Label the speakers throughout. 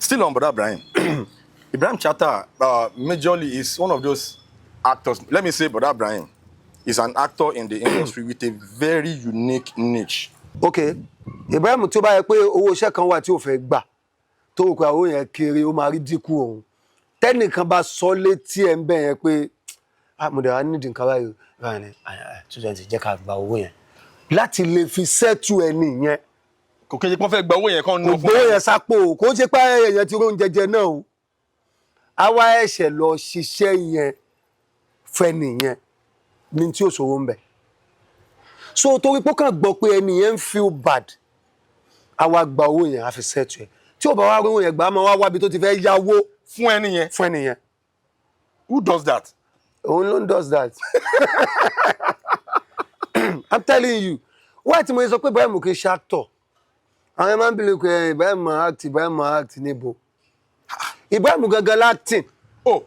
Speaker 1: Still on Brother Ibrahim. Ibrahim Chatta, majorly is one of those actors. Let me say, Brother Ibrahim is an actor in the industry with a very unique niche.
Speaker 2: Okay, Ibrahim tó bá yẹ pé owó iṣẹ́ kan wà tí ó fẹ́ gbà tó rò pé owó yẹn kéré ó máa rí dínkù òun tẹ́nìkan bá sọ létí ẹ̀ ń bẹ̀ yẹn pé mo dẹ̀ wá nídìí nǹkan báyìí báyìí ni 220 jẹ́ ká gba owó yẹn láti lè fi sẹ́tù ẹni yẹn.
Speaker 1: Kò kí n ṣe pé wọ́n fẹ́ gba owó yẹn kan nù.
Speaker 2: Gbogbo yẹn sápò kò ṣe pé èèyàn ti róúnjẹ jẹ náà o àwa ẹ̀ṣẹ̀ lọ ṣiṣẹ́ yẹn fẹ́ nìyẹn ní tí òṣòro ń bẹ so torí pé kàn gbọ́ pé ẹni yẹn ń feel bad àwa gba owó yẹn a fi sẹ́tù ẹ̀ tí ò bá wá rówó yẹn gbà á máa wá wábi tó ti fẹ́ yáwó
Speaker 1: fún ẹni yẹn. Who does that?
Speaker 2: Òun ló ń does that. I'm telling you why tí mo sọ pé Ibrahim kì í ṣe actor àwọn ẹ̀ máa ń bìlẹ̀ pé Ibrahim máa act níbo Ibrahim gangan l'acting.
Speaker 1: Oh,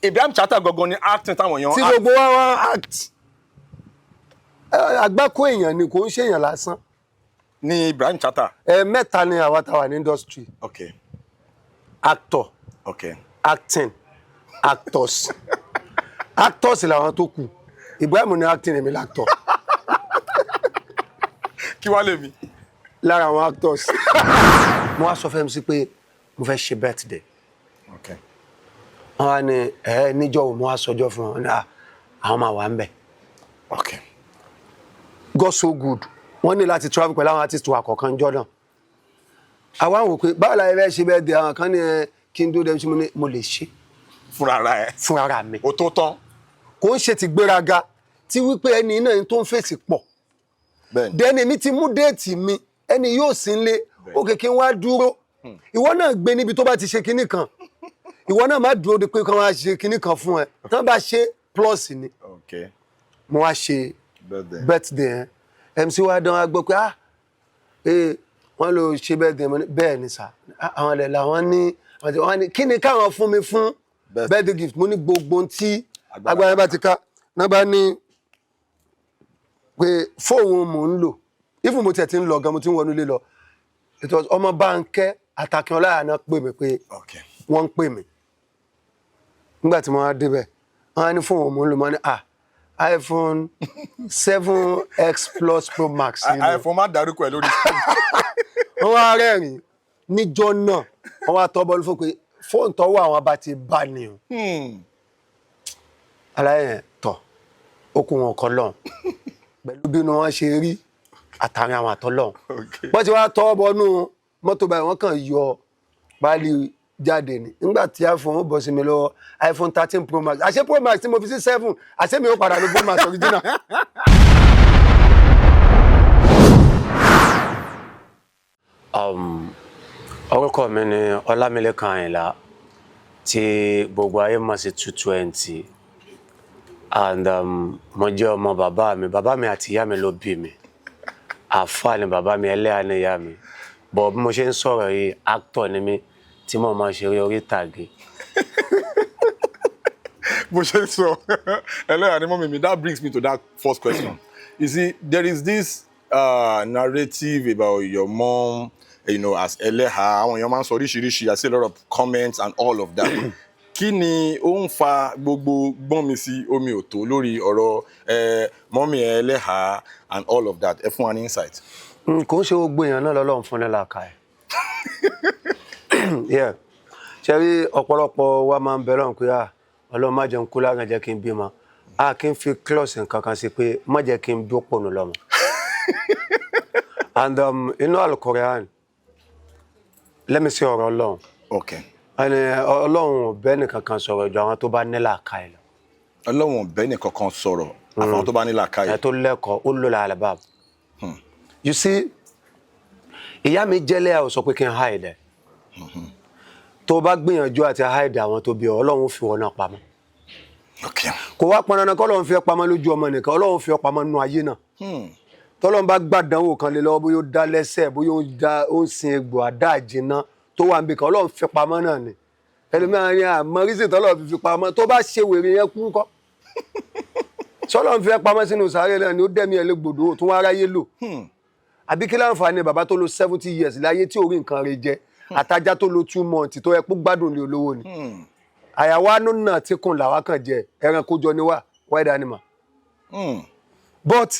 Speaker 1: Ibrahim Chatta gangan ni acting táwọn èèyàn.
Speaker 2: Tí gbogbo wa wá act àgbákò èèyàn ni kò ń ṣe èèyàn lásán.
Speaker 1: Ni Ibrahim Chatta.
Speaker 2: Mẹ́ta ni àwa tá wà ní industry.
Speaker 1: Okay.
Speaker 2: Actor.
Speaker 1: Okay.
Speaker 2: Acting. Actors. Actors làwọn tó kù. Ibrahim ni acting èmi l'actor.
Speaker 1: Kí wá lè mi?
Speaker 2: Lára àwọn actors. Mo wá sọ fẹ́ mi sí pé mo fẹ́ ṣe birthday.
Speaker 1: Okay.
Speaker 2: Wọ́n wá ní níjọ́ mo wá sọjọ́ fún wọn àwọn máa wà ń bẹ̀.
Speaker 1: Okay.
Speaker 2: God so good. Wọ́n ní láti travel pẹ̀lú àwọn artist wa kọ̀ọ̀kan Jordan. Àwa wò pé báwo la ẹ fẹ́ ṣe birthday àwọn kan ní kí n dúró dẹ́bi tí mo lè ṣe. Fúnra ara mi.
Speaker 1: Ó tó tán.
Speaker 2: Kò ń ṣe ti gbéraga tí wípé ẹni náà tó ń fèsì pọ̀. Dẹ́ni mi ti mú déètì mi ẹni yóò sí nlé òkè kí n wá dúró. Ìwọ náà gbé níbi tó bá ti ṣe kinní kan. Ìwọ náà má dúró de pé kí wọ́n á ṣe kinní kan fún ẹ. Tán bá ṣe plus ni.
Speaker 1: Okay.
Speaker 2: Mo wá ṣe birthday MC wa dán wa gbọ́ pé wọ́n lọ ṣe birthday bẹ́ẹ̀ ni sà àwọn ilẹ̀ làwọn ní kí ni káwọn fún mi fún birthday gift mo ní gbogbo tí agbára bá ti ká náà bá ní pé fóònù mò ń lò even mo tiẹ̀ ti ń lọ gan mo ti ń wọnú ilé lọ ètò ọmọ Bánkẹ́ Àtàkínọlá náà pè mí pé wọ́n ń pè mí nígbà tí mo wá débẹ̀ wọ́n á ní fóònù mò ń lò mọ́ ní iPhone 7X Plus Pro Max.
Speaker 1: iPhone máa dárúkọ ẹ lórí.
Speaker 2: Wọ́n wá rẹ́rìn níjọ́ náà wọ́n wá tọ́ bọ́ọ̀lù fún pé fóònù tọ́wọ́ àwọn bá ti bá ni o. Aláyẹn tọ̀ okùn wọn kọ́ lọ́n pẹ̀lú bí wọ́n ṣe rí àtàrin àwọn àtọ́lọ́n. Wọ́n ti wá tọ́ bọ́ọ̀nù mọ́tò báyìí wọ́n kàn yọ páálí jáde ni nígbà tí iPhone bọ́ sí mi lọ́wọ́ iPhone 13 Pro Max àṣẹ Pro Max tí mo fi sí 7 àṣẹ mi ó padà ní Pro Max original. Orúkọ mi ni Ọlámilékan Àyìnlá tí gbogbo ayé mọ̀ sí 220 and mo jẹ́ ọmọ bàbá mi àti ìyá mi ló bí mi àfáà ni bàbá mi ẹlẹ́yà ni ìyá mi bọ̀ bí mo ṣe ń sọ̀rọ̀ yìí actor ni mi tí mo máa ṣe orí ìtàgé.
Speaker 1: Bó ṣe sọ ẹlẹ́yà ni mọ́mí mi that brings me to that first question. You see there is this narrative about your mom as ẹlẹ́hà àwọn èèyàn máa ń sọ oríṣiríṣi I see a lot of comments and all of that. Kí ni ó ń fa gbogbo gbọ́n mi sí omi òtó lórí ọ̀rọ̀ mọ́mí ẹlẹ́hà and all of that ẹ fún wa ní insight.
Speaker 2: Kò ń ṣe gbogbo èèyàn náà lọ́lọ́run fún ní làákàyè. Yeah. Ṣé rí ọ̀pọ̀lọpọ̀ wa máa ń bẹ lọ́run pé Ọlọ́run má jẹ́ n kú lágàn jẹ́ kí n bímọ. Kí n fi clause nǹkan kan sí pé má jẹ́ kí n bí òpònú lọ́mọ. And inú Al-Quran, let me say ọ̀rọ̀ Ọlọ́run.
Speaker 1: Okay.
Speaker 2: Ọlọ́run ò bẹ́ nìkan kan sọ̀rọ̀ ju àwọn tó bá ní làákàyè lọ.
Speaker 1: Ọlọ́run ò bẹ́ nìkan kan sọ̀rọ̀ àwọn tó bá ní làákàyè.
Speaker 2: Tó lẹ́kọ̀ọ́ ó lò lálẹ́bàá. You see, ìyá mi jẹ́lẹ̀ ò sọ pé kí n hide. Tó bá gbìyànjú àti hide àwọn tó bí Ọlọ́run fi wọn náà pamọ́.
Speaker 1: Okay.
Speaker 2: Kò wá pọn dandan k'Ọlọ́run fi ọ́ pamọ́ lójú ọmọ nìkan Ọlọ́run fi ọ́ pamọ́ nínú ayé náà. Tọ́lọ́run bá gbàdánwò kan lé lọ́wọ́ bóyá ó dá lẹ́sẹ̀ bóyá ó ń sin egbò àdá àjìnà tó wà níbi kan Ọlọ́run fi pamọ́ náà ni. Ẹlòmíràn ní àmọ́ rísì tọ́lọ́run fi pamọ́ tó bá ṣe wèrè yẹn kú ńkọ́. Sọ́lọ́run fi pamọ́ sínú sàárè náà ni ó dẹ́mi ẹ̀ légbodò ó tún wá ráyé lò. Àbí kí láǹfààní bàbá tó lò 70 years láyé tí orí nǹkan rẹ̀ jẹ àtajá tó lo 2 months tó yẹ kó gbádùn lé olówó ni àyàwó àánú náà tí kùn làwa kàn jẹ ẹranko jọ ni wá wild animal but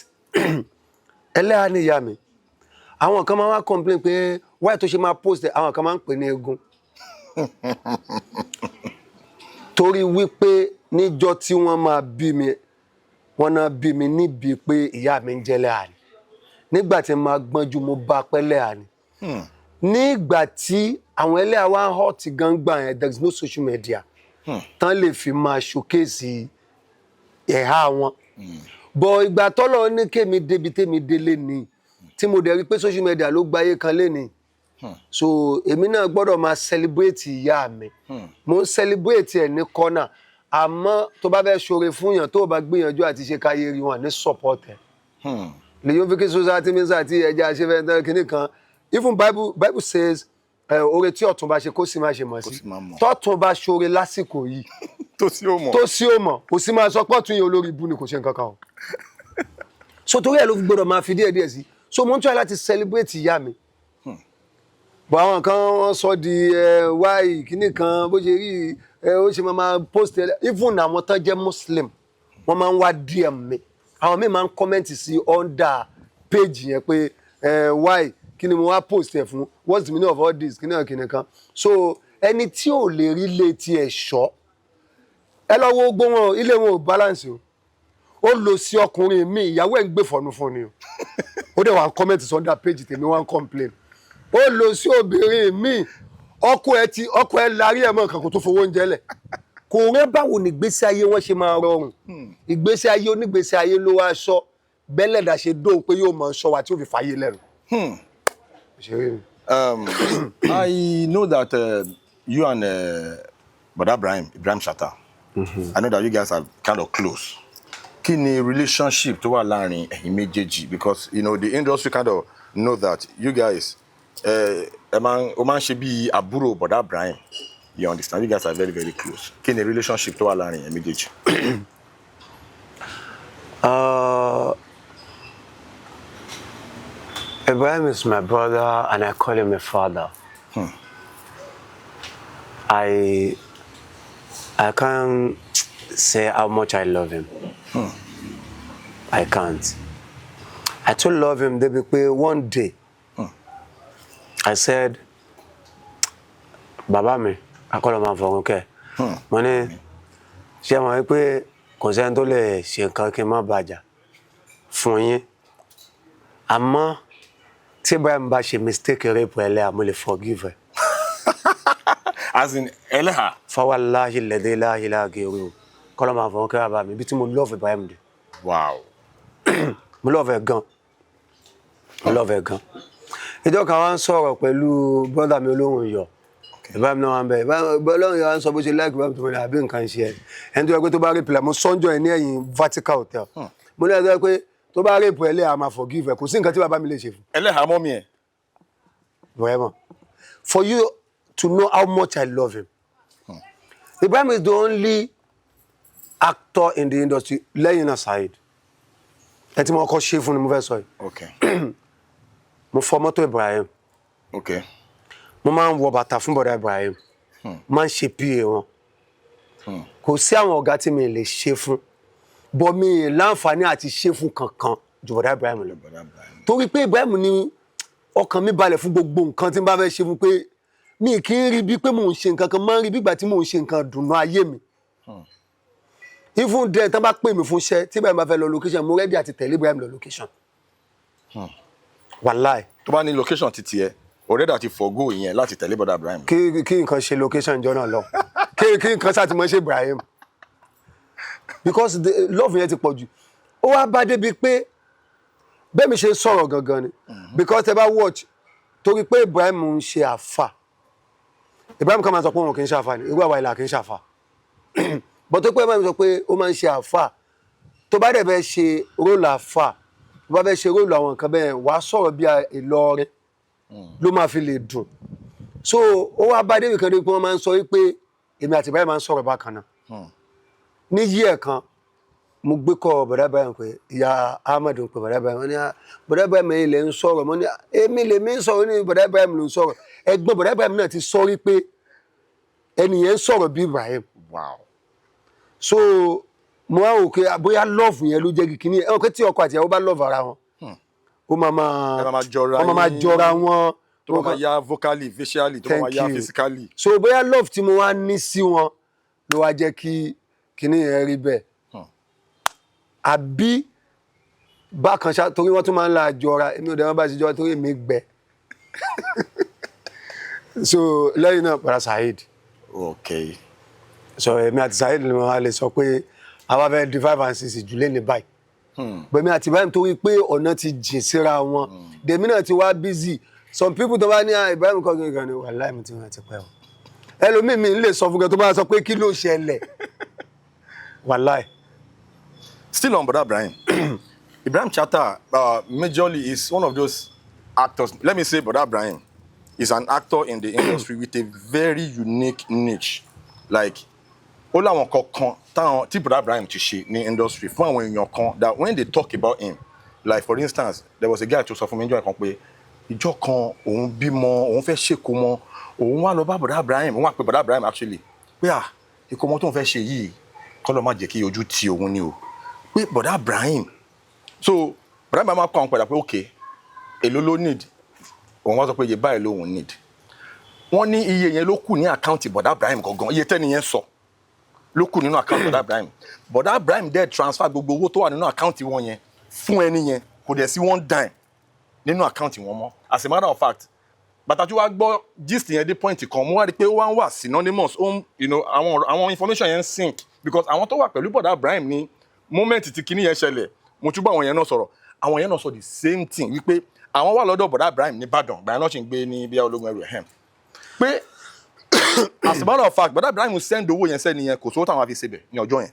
Speaker 2: ẹlẹ́yà ni ìyá mi àwọn kan máa wá complain pé why tó ṣe máa post àwọn kan máa ń pè ní eégún torí wípé níjọ́ tí wọ́n máa bí mi wọ́n náà bí mi níbi pé ìyá mi ń jẹ́ lẹ́yà ni nígbà tí máa gbọ́njú mo bá pẹ́ lẹ́yà ni nígbà tí àwọn ẹlẹ́yà wá ń hot gangba yẹn there is no social media tán lè fi máa showcase ẹ̀há wọn bọ̀ ìgbà tọ́lọ́ ní kémi débi tèmi délé ni tí mo dẹ̀ rí pé social media ló gbáyé kan léni so èmi náà gbọ́dọ̀ máa celebrate ìyá mi mo ń celebrate ẹ̀ ní corner àmọ́ tó bá fẹ́ ṣoore fún yàn tó bá gbìyànjú àti ṣe káyé rí wọn ní support ẹ̀ lèyìn fi kí society means àti ẹja ṣe fẹ́ tán kínní kan even Bible says oore tí ọ̀tún bá ṣe kó sì máa ṣe mọ̀ sí tọ́tún bá ṣoore lásìkò yìí tó sí ó mọ̀ kò sí máa sọ pọ́ọ̀tún yìí olórí ibu ni kò ṣe nǹkan kan o so torí ẹ̀ ló fi gbọ́dọ̀ máa fi díẹ̀ sí so mo ń try láti celebrate ìyá mi bọ̀ àwọn kan wọ́n sọ di wáì kíní kan bó ṣe rí ó ṣe máa post even àwọn tán jẹ́ Muslim wọ́n máa ń wá DM mi àwọn míì máa ń comment sí under page yẹn pé why kí ni mo wá post ẹ̀ fún what's the meaning of all this kíní kan so ẹni tí ò lè rí lé tiẹ̀ ṣọ́ ẹ lọ wo gbó wọn ilé wọn ò balance o ó lọ sí ọkùnrin mi ìyàwó ẹ̀ ń gbé fọ̀nù fún ni o ó dẹ̀ wá ń comment sí under page tèmi wá ń complain ó lọ sí obìnrin mi ọkọ ẹ larí ẹ̀ mọ́ nǹkan kó tó fowó oúnjẹ lẹ̀ kò rẹ́ báwo ni ìgbésí ayé wọn ṣe máa rọrùn ìgbésí ayé onígbésí ayé ló wá sọ bẹ́lẹ̀dà ṣe dóhùn pé yóò máa sọ wa tí ó fi fàyè lẹ́nu.
Speaker 1: I know that you and Brother Ibrahim Chatta, I know that you guys are kind of close. Kí ni relationship tó wà láàrin ẹ̀yin méjèèjì because you know the industry kind of know that you guys o máa ń ṣe bí àbúrò Brother Ibrahim. You understand? You guys are very, very close. Kí ni relationship tó wà láàrin ẹ̀yin méjèèjì?
Speaker 2: Ibrahim is my brother and I call him a father. I can't say how much I love him. I can't. I too love him because one day I said, Baba mi, akọ́lọ́ máa fọ̀run kẹ́. Mo ní ṣé mo rí pé kò sẹ́ni tó lè ṣe nǹkan kí n má bàjá fún yín. Àmọ́ tí Ibrahim bá ṣe mistake rape ẹlẹ́hà mo lè forgive ẹ.
Speaker 1: As in ẹlẹ́hà.
Speaker 2: Fawallahi alladhi la ilaha ghayruhu. Kọ́lọ́ máa fọ̀run kẹ́ bàbá mi bí tí mo love Ibrahim dé.
Speaker 1: Wow.
Speaker 2: Mo love ẹ gan. Mo love ẹ gan. Ìjọ kan wá ń sọ̀rọ̀ pẹ̀lú brother mi olóhùn yọ. Ibrahim náà wà ń bẹ̀. Ọlọ́run yóò sọ bó ṣe like Ibrahim tó mọ̀ ní àbí nǹkan ṣe ẹ̀. Ẹni tó yẹ pé tó bá rape ẹ̀ mo sọ́njọ́ ẹ̀ ní ẹ̀yìn Vertical Hotel. Mo ní ẹ̀dọ́ pé tó bá rape ẹ̀ lé a máa forgive ẹ̀ kò sí nǹkan tí bàbá mi lè ṣe fún.
Speaker 1: Ẹlẹ́hà mọ́ mi ẹ̀.
Speaker 2: Vraiment. For you to know how much I love him. Ibrahim is the only actor in the industry lẹ́yìn náà Saheed. Ẹ tí mo kọ́ ṣe fún ni mo fẹ́ sọ yìí.
Speaker 1: Okay.
Speaker 2: Mo fọ mọ́tò Ibrahim.
Speaker 1: Okay.
Speaker 2: Mo máa ń wọ bàtà fún bọ̀dá Ibrahim. Máa ń ṣe PA wọn. Kò sí àwọn ọ̀gá tí mi lè ṣe fún. Bọ̀ mi láǹfààní àti ṣe fún kankan ju bọ̀dá Ibrahim lọ. Torí pé Ibrahim ni ọkàn mi balẹ̀ fún gbogbo nǹkan tí n bá fẹ́ ṣe fún pé mi kì í rí bí pé mò ń ṣe nǹkan kan máa ń rí bí ìgbà tí mò ń ṣe nǹkan dùnú ayé mi. Even then tán bá pè mí fún iṣẹ́ tí Ibrahim bá fẹ́ lọ location mo ready àti tẹ̀lé Ibrahim lọ location. Wàláì.
Speaker 1: Tó bá ní location ti tiẹ̀ already àti forgo ìyẹn láti tẹ̀lé Brother Ibrahim.
Speaker 2: Kí nǹkan ṣe location jọ náà lọ. Kí nǹkan ṣáà ti mọ̀ ṣe Ibrahim. Because the love yẹn ti pọ̀ jù. Ó wá bá débi pé bẹ́ẹ̀ mi ṣe sọ̀rọ̀ gangan ni. Because tẹ bá watch torí pé Ibrahim ń ṣe àfà. Ibrahim kan máa sọ pé òun kì í ṣe àfà ni. Irú àwa ìlà kì í ṣe àfà. But tó pé Ibrahim sọ pé ó máa ń ṣe àfà. Tó bá dẹ̀ fẹ́ ṣe róòlù àfà. Tó bá fẹ́ ṣe róòlù àwọn nǹkan bẹ́ẹ̀ wàá sọ̀rọ̀ bí Ìlọrin. Ló máa fi lè dùn. So ó wá bá débi kan dé pé wọ́n máa ń sọ wípé èmi àti Ibrahim máa ń sọ̀rọ̀ bákan náà. Ní yí ẹ̀ kan mo gbé kọ́ bọ̀dá Ibrahim pé ìyá Ahmed ń pè bọ̀dá Ibrahim wọ́n ní bọ̀dá Ibrahim ilẹ̀ ń sọ̀rọ̀ mo ní èmi lè mi ń sọ̀rọ̀ ní bọ̀dá Ibrahim ló ń sọ̀rọ̀ ẹgbọ́n bọ̀dá Ibrahim náà ti sọ́rí pé ẹnìyẹn ń sọ̀rọ̀ bí Ibrahim.
Speaker 1: Wow.
Speaker 2: So mo wá wò pé bóyá love yẹn ló jẹ́ kíní ẹ̀ ọ́n pé tí ọkọ àti ìyàwó bá love ara wọn ó máa jọra wọn
Speaker 1: tó máa yá vocally facially tó máa yá physically.
Speaker 2: So bóyá love tí mo wá ní sí wọn ló wá jẹ́ kí kíní yẹn rí bẹ́ẹ̀ àbí bákan ṣá torí wọ́n tún máa ń la àjọra èmi ò dẹ̀ wọ́n bá ṣe jọ torí èmi gbẹ so lẹ́yìn náà para Saheed.
Speaker 1: Okay.
Speaker 2: So èmi àti Saheed ni wọ́n á lè sọ pé àwa fẹ́ di 5 and 6 jù lé ní báyìí gbẹ̀mí àti Ibrahim torí pé ọ̀nà ti jìn síra wọn dèmi náà ti wá busy some people tó bá ní Ibrahim kọ́ gẹ́gẹ́ ni wàláhì mi ti wọ́n ti pẹ́ o ẹlòmíì mi ń lè sọ fún kẹ́ tó bá sọ pé kí ló ṣẹlẹ̀ wàláhì.
Speaker 1: Still on Brother Ibrahim. Ibrahim Chatta majorly is one of those actors. Let me say Brother Ibrahim is an actor in the industry with a very unique niche. Like, all I want tí Brother Ibrahim ti ṣe ní industry fún àwọn èèyàn kan that when they talk about him, like for instance, there was a guy tó sọ fún mi níjọ́ kan pé ìjọ́ kan òun bímọ, òun fẹ́ ṣèkómọ, òun wá lọ bá Brother Ibrahim, òun wá pé Brother Ibrahim actually pé ìkómọ tó ń fẹ́ ṣe yìí kọ́ ló má jẹ́ kí ojú ti òun ni o. Pé Brother Ibrahim so Brother Ibrahim máa kọ́ àwọn padà pé okay èló ló need òun wá sọ pé iye báyìí ló òun need wọ́n ní iye yẹn ló kù ní àkáǹtì Brother Ibrahim gangan iye tẹ́ni yẹn sọ ló kù nínú àkáǹtì Brother Ibrahim Brother Ibrahim dẹ̀ transfer gbogbo owó tó wà nínú àkáǹtì wọn yẹn fún ẹni yẹn kò dẹ̀ sí one dime nínú àkáǹtì wọn mọ́ as a matter of fact bàtà tí wàá gbọ́ gist yẹn dé point kan mo wá rí i pé ó wá ń wà synonymous àwọn information yẹn ń sync because àwọn tó wà pẹ̀lú Brother Ibrahim ní moment tí kinní yẹn ṣẹlẹ̀ mo tún bá àwọn yẹn náà sọ̀rọ̀ àwọn yẹn náà sọ the same thing wípé àwọn wà lọ́dọ̀ Brother Ibrahim ní Ìbàdàn gbàyàn náà ṣì ń gbé ní bí ológun ẹrù ẹ̀hẹ́m pé as a matter of fact Brother Ibrahim send owó yẹn sẹ́ni yẹn kò sówó táwọn afi ṣebẹ̀ ní ọjọ́ yẹn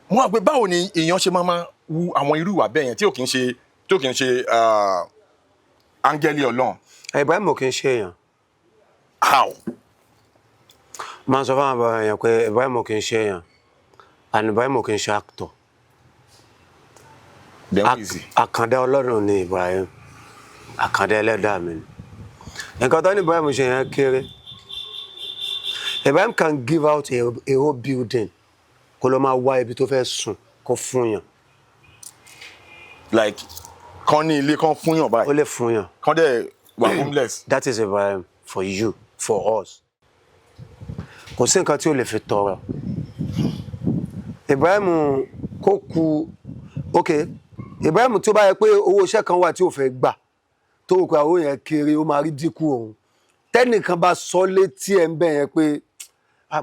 Speaker 1: mo wá pé báwo ni èèyàn ṣe máa wu àwọn irú ìwà bẹ́ẹ̀ yẹn tí ò kì í ṣe áńgẹ́lì Ọlọ́run.
Speaker 2: Ibrahim ò kì í ṣe èèyàn.
Speaker 1: How?
Speaker 2: máa sọ fún àwọn èèyàn pé Ibrahim ò kì í ṣe èèyàn and Ibrahim ò kì í ṣe actor. Àkàndá Ọlọ́run ni Ibrahim àkàndá ẹlẹ́dàá mi ni nǹkan tó ní Ibrahim ṣe yẹn kéré Ibrahim can give out a whole building kó lọ máa wá ibi tó fẹ́ sùn kó fún yàn.
Speaker 1: Like kan ní ilé kan fún yàn báyìí.
Speaker 2: Ó lè fún yàn.
Speaker 1: Kan dẹ̀ wà homeless.
Speaker 2: That is Ibrahim for you for us. Kò sí nǹkan tí ó lè fi tọrọ. Ibrahim kó ku okay Ibrahim tó bá yẹ pé owó iṣẹ́ kan wà tí ó fẹ́ gbà tó rò pé àwọn yẹn kéré ó máa rí dínkù òun tẹ́nìkan bá sọ létí ẹ̀ ń bẹ̀ yẹn pé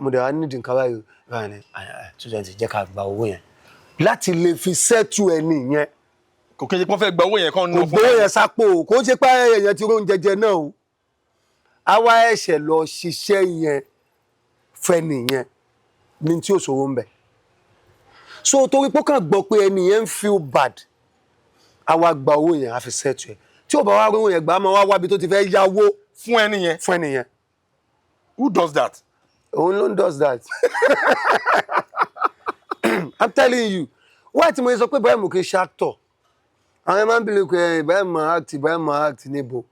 Speaker 2: mo dẹ̀ wá nídìí nǹkan báyìí báyìí ni student jẹ́ ká gba owó yẹn láti lè fi sẹ́tù ẹni yẹn.
Speaker 1: Kò kí n ṣe pé wọ́n fẹ́ gba owó yẹn kan nù.
Speaker 2: Gbogbo yẹn sápò kò ṣe pé èèyàn ti róúnjẹ jẹ náà o àwa ẹ̀ṣẹ̀ lọ ṣiṣẹ́ yẹn fẹ́ nìyẹn ní tí òṣòro ń bẹ̀. So torí pé kàn gbọ́ pé ẹni yẹn ń feel bad àwa gba owó yẹn a fi sẹ́tù ẹ̀ tí ò bá wá rówó yẹn gbà á máa wá wábi tó ti fẹ́ yáwó
Speaker 1: fún ẹni yẹn. Who does that?
Speaker 2: Òun ló ń does that. I'm telling you why tí mo sọ pé Ibrahim kì í ṣe actor àwọn ẹ̀ máa ń bìlẹ̀ pé Ibrahim máa act níbo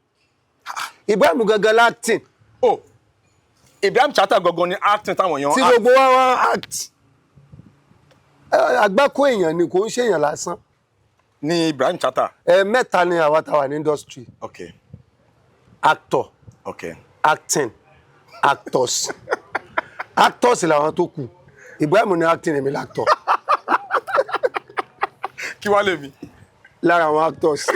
Speaker 2: Ibrahim gangan l'acting.
Speaker 1: Oh Ibrahim Chatta gangan ni acting táwọn èèyàn.
Speaker 2: Tí gbogbo wa wá act àgbákò èèyàn ni kò ń ṣe èèyàn lásán.
Speaker 1: Ni Ibrahim Chatta.
Speaker 2: Mẹ́ta ni àwa tá wà ní industry.
Speaker 1: Okay.
Speaker 2: Actor.
Speaker 1: Okay.
Speaker 2: Acting. Actors. Actors làwọn tó kù. Ibrahim ni acting èmi l'actor.
Speaker 1: Kí wá lè mi?
Speaker 2: Lára àwọn actors.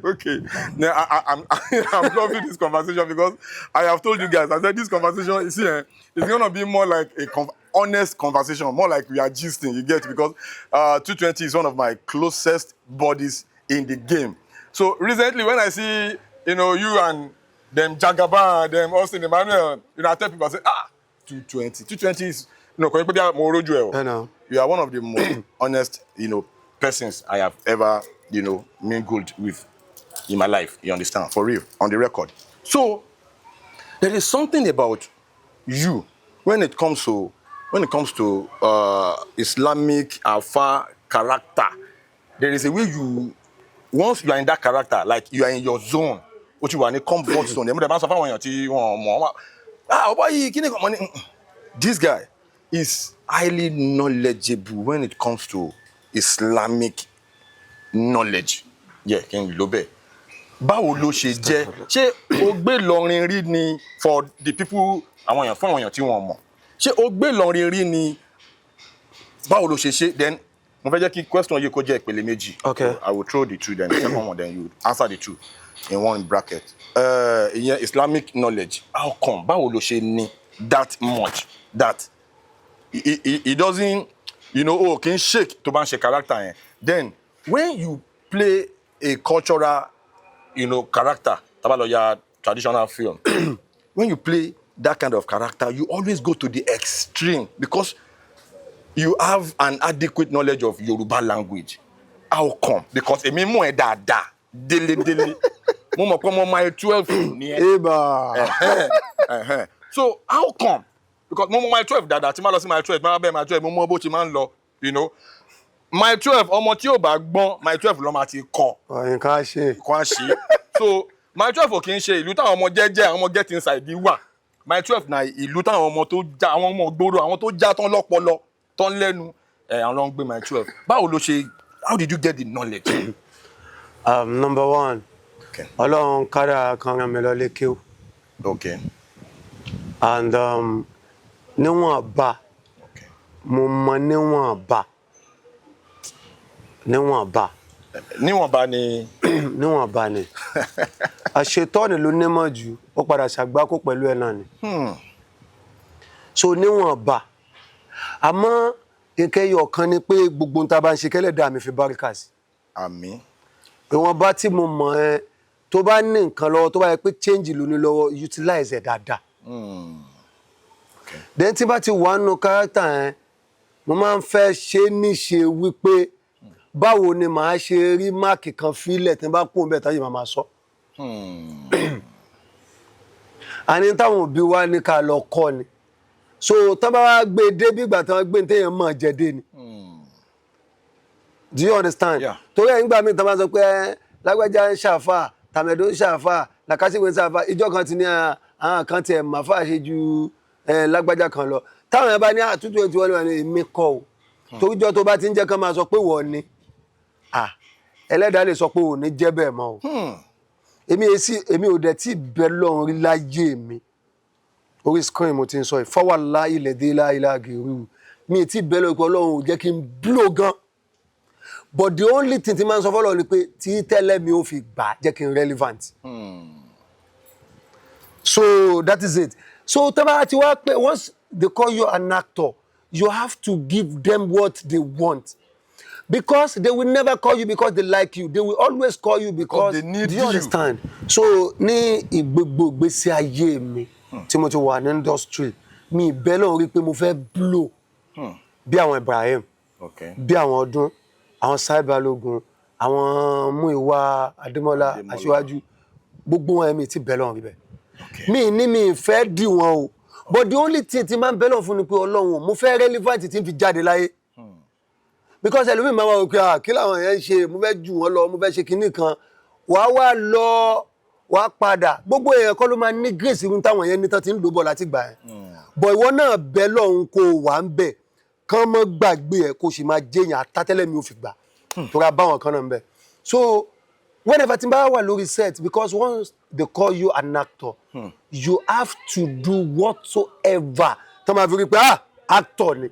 Speaker 1: Okay. Now I'm loving this conversation because I have told you guys. I said this conversation is here. It's gonna be more like a honest conversation, more like we are gisting. You get because 220 is one of my closest buddies in the game. So recently, when I see you and them Jagaban, them Austin Emmanuel, I tell people I say 220 is can you put that more road?
Speaker 2: I know.
Speaker 1: You are one of the most honest persons I have ever, mingled with in my life. You understand? For real, on the record. So, There is something about you when it comes to Islamic Alpha character. There is a way once you are in that character, like you are in your zone, what you are in a comfort zone. This guy is highly knowledgeable when it comes to Islamic knowledge. Yeah, can you lobe? Báwo ló ṣe jẹ́? Ṣé o gbé lọ́rin rí ni for the people àwọn èèyàn tí wọ́n mọ̀? Ṣé o gbé lọ́rin rí ni? Báwo ló ṣe ṣe? Then mo fẹ́ jẹ́ kí question yìí kó jẹ́ ìpele méjì.
Speaker 2: Okay.
Speaker 1: So I will throw the two, then the second one, then you answer the two in one bracket. Ìyẹn Islamic knowledge, how come? Báwo ló ṣe ní that much that it doesn't, kì í shake tó bá ń ṣe character yẹn. Then when you play a cultural, character, tabaloya traditional film, when you play that kind of character, you always go to the extreme because you have an adequate knowledge of Yoruba language. How come? Because èmi mọ̀ ẹ́ dáadáa, délé. Mo mọ̀ pé mo mile 12 ni ẹ́.
Speaker 2: Eba.
Speaker 1: So how come? Because mo mọ̀ mile 12 dáadáa, tí máa lọ sí mile 12, máa bẹ́ẹ̀ mile 12, mo mọ̀ bó ti máa ń lọ, Mile 12, ọmọ tí ò bá gbọ́n, mile 12 ló máa ti kọ́.
Speaker 2: Nǹkan á ṣe.
Speaker 1: So mile 12 ò kì í ṣe ìlú táwọn ọmọ jẹ́jẹ́, àwọn ọmọ get inside wà. Mile 12 na ìlú táwọn ọmọ tó já, àwọn ọmọ gbòòrò, àwọn tó já tán lọ́pọlọ, tán lẹ́nu, àwọn ló ń gbé mile 12. Báwo ló ṣe, how did you get the knowledge?
Speaker 2: Number one,
Speaker 1: Okay.
Speaker 2: Ọlọ́run kára kan rán mi lọ lé kéwú.
Speaker 1: Okay.
Speaker 2: And níwọ̀n bá,
Speaker 1: Okay.
Speaker 2: mo mọ níwọ̀n bá.
Speaker 1: Níwọ̀nba ni.
Speaker 2: Níwọ̀n bá ni. Àṣetọ́ni ló nímọ̀ jù, ó padà ṣàgbákò pẹ̀lú ẹ̀ náà ni. So níwọ̀n bá. Àmọ́ ìkẹyọ̀ kan ni pé gbogbo nta bá ń ṣe kẹ́lẹ̀ dà mí fi báríkà sí.
Speaker 1: Àmín.
Speaker 2: Ìwọ̀n bá tí mo mọ̀ ẹ́ tó bá ní nǹkan lọ́wọ́ tó bá yẹ pé change ló ní lọ́wọ́ utilize ẹ̀ dáadáa.
Speaker 1: Okay.
Speaker 2: Then tí bá ti wà nù character yẹn, mo máa ń fẹ́ ṣe níṣe wípé báwo ni màá ṣe rí máàkì kan fílẹ̀ tí n bá kún bẹ́ẹ̀ táyé màá sọ. Àní táwọn òbí wa ní ká lọ kọ́ ni. So tán bá wá gbé dé bí ìgbà tí wọ́n gbé ní téèyàn mọ̀ jẹ́dé ni. Do you understand?
Speaker 1: Yeah.
Speaker 2: Torí ẹ̀ nígbà míì tán bá sọ pé lágbájá ń ṣàfà, tàmẹ̀dó ń ṣàfà, làkàṣègbè ń ṣàfà, ìjọ kan ti ní àwọn kan tiẹ̀ màfà ṣe ju lágbájá kan lọ. Táwọn ẹ̀ bá ní àtúntò ètò wọn ní èmi kọ́ o. Toríjọ́ tó bá ti ń jẹ́ kán máa sọ pé wọ́n ni. Ẹlẹ́dàá lè sọ pé ò ní jẹ́ bẹ́ẹ̀ mọ́ o. Èmi ò dẹ̀ tí bẹ lọ́run rí láyé mi. Orí screen mo ti ń sọ yìí, fáwàlá ilẹ̀ dé láìlá gèrú. Mi ì tí bẹ lọ́run pé Ọlọ́run ò jẹ́ kí n blow gan. But the only thing tí máa ń sọ fọ́lọ́run ni pé tí tẹ́lẹ̀ mi ò fi gbà jẹ́ kí n relevant. So that is it. So tẹ́bà ti wá pé once they call you an actor, you have to give them what they want. Because they will never call you because they like you. They will always call you because
Speaker 1: they need
Speaker 2: do you understand? So ní gbogbo ìgbésí ayé mi tí mo ti wà ní industry, mi ìbẹ́ lọ́run rí pé mo fẹ́ blow bí àwọn Ibrahim,
Speaker 1: Okay.
Speaker 2: bí àwọn Ọdún, àwọn Saheed Balogun, àwọn Múyìwá Adémọ́lá Aṣíwájú, gbogbo wọn mi ti bẹ́ lọ́run rí bẹ́ẹ̀. Mi fẹ́ dì wọn o. But the only thing tí máa ń bẹ́ lọ́run fún ni pé Ọlọ́run mo fẹ́ relevant tí n fi jáde láyé. Because ẹlòmíì máa wá wò pé kí làwọn yẹn ń ṣe, mo fẹ́ jù wọ́n lọ, mo fẹ́ ṣe kinní kan, wàá wá lọ wàá padà, gbogbo èèyàn kọ́ ló máa ní grace irun táwọn yẹn ní tán ti ń lò bọ̀ láti gbà ẹ́. But ìwọ náà bẹ lọ́hùn kó wà ń bẹ̀ kán mọ́ gbàgbé ẹ̀ kó sì máa jẹ́yàn àtàtẹ́lẹ̀ mi ò fi gbà tó ra báwọn kan náà ń bẹ̀. So whenever tí n bá wà lórí set, because once they call you an actor, you have to do whatsoever tó máa fi rí pé actor ni,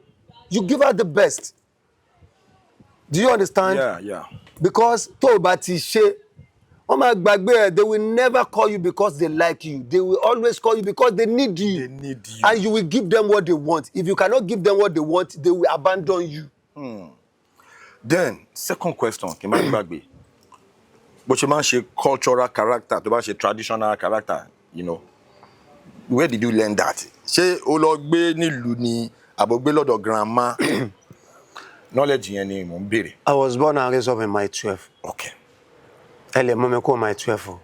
Speaker 2: you give out the best. Do you understand?
Speaker 1: Yeah.
Speaker 2: Because tó o bá ti ṣe, wọ́n máa gbàgbé ẹ̀, they will never call you because they like you. They will always call you because they need you.
Speaker 1: They need you.
Speaker 2: And you will give them what they want. If you cannot give them what they want, they will abandon you.
Speaker 1: Then, second question, kí n má gbàgbé. Bó ṣe máa ń ṣe cultural character, tó bá ṣe traditional character, where did you learn that? Ṣé o lọ gbé nílùú ni àbò gbé lọ́dọ̀ grandma? Knowledge yẹn ni mò ń béèrè.
Speaker 2: I was born and raised up in my 12.
Speaker 1: Okay.
Speaker 2: Ẹ lè mú mi kó my 12 o.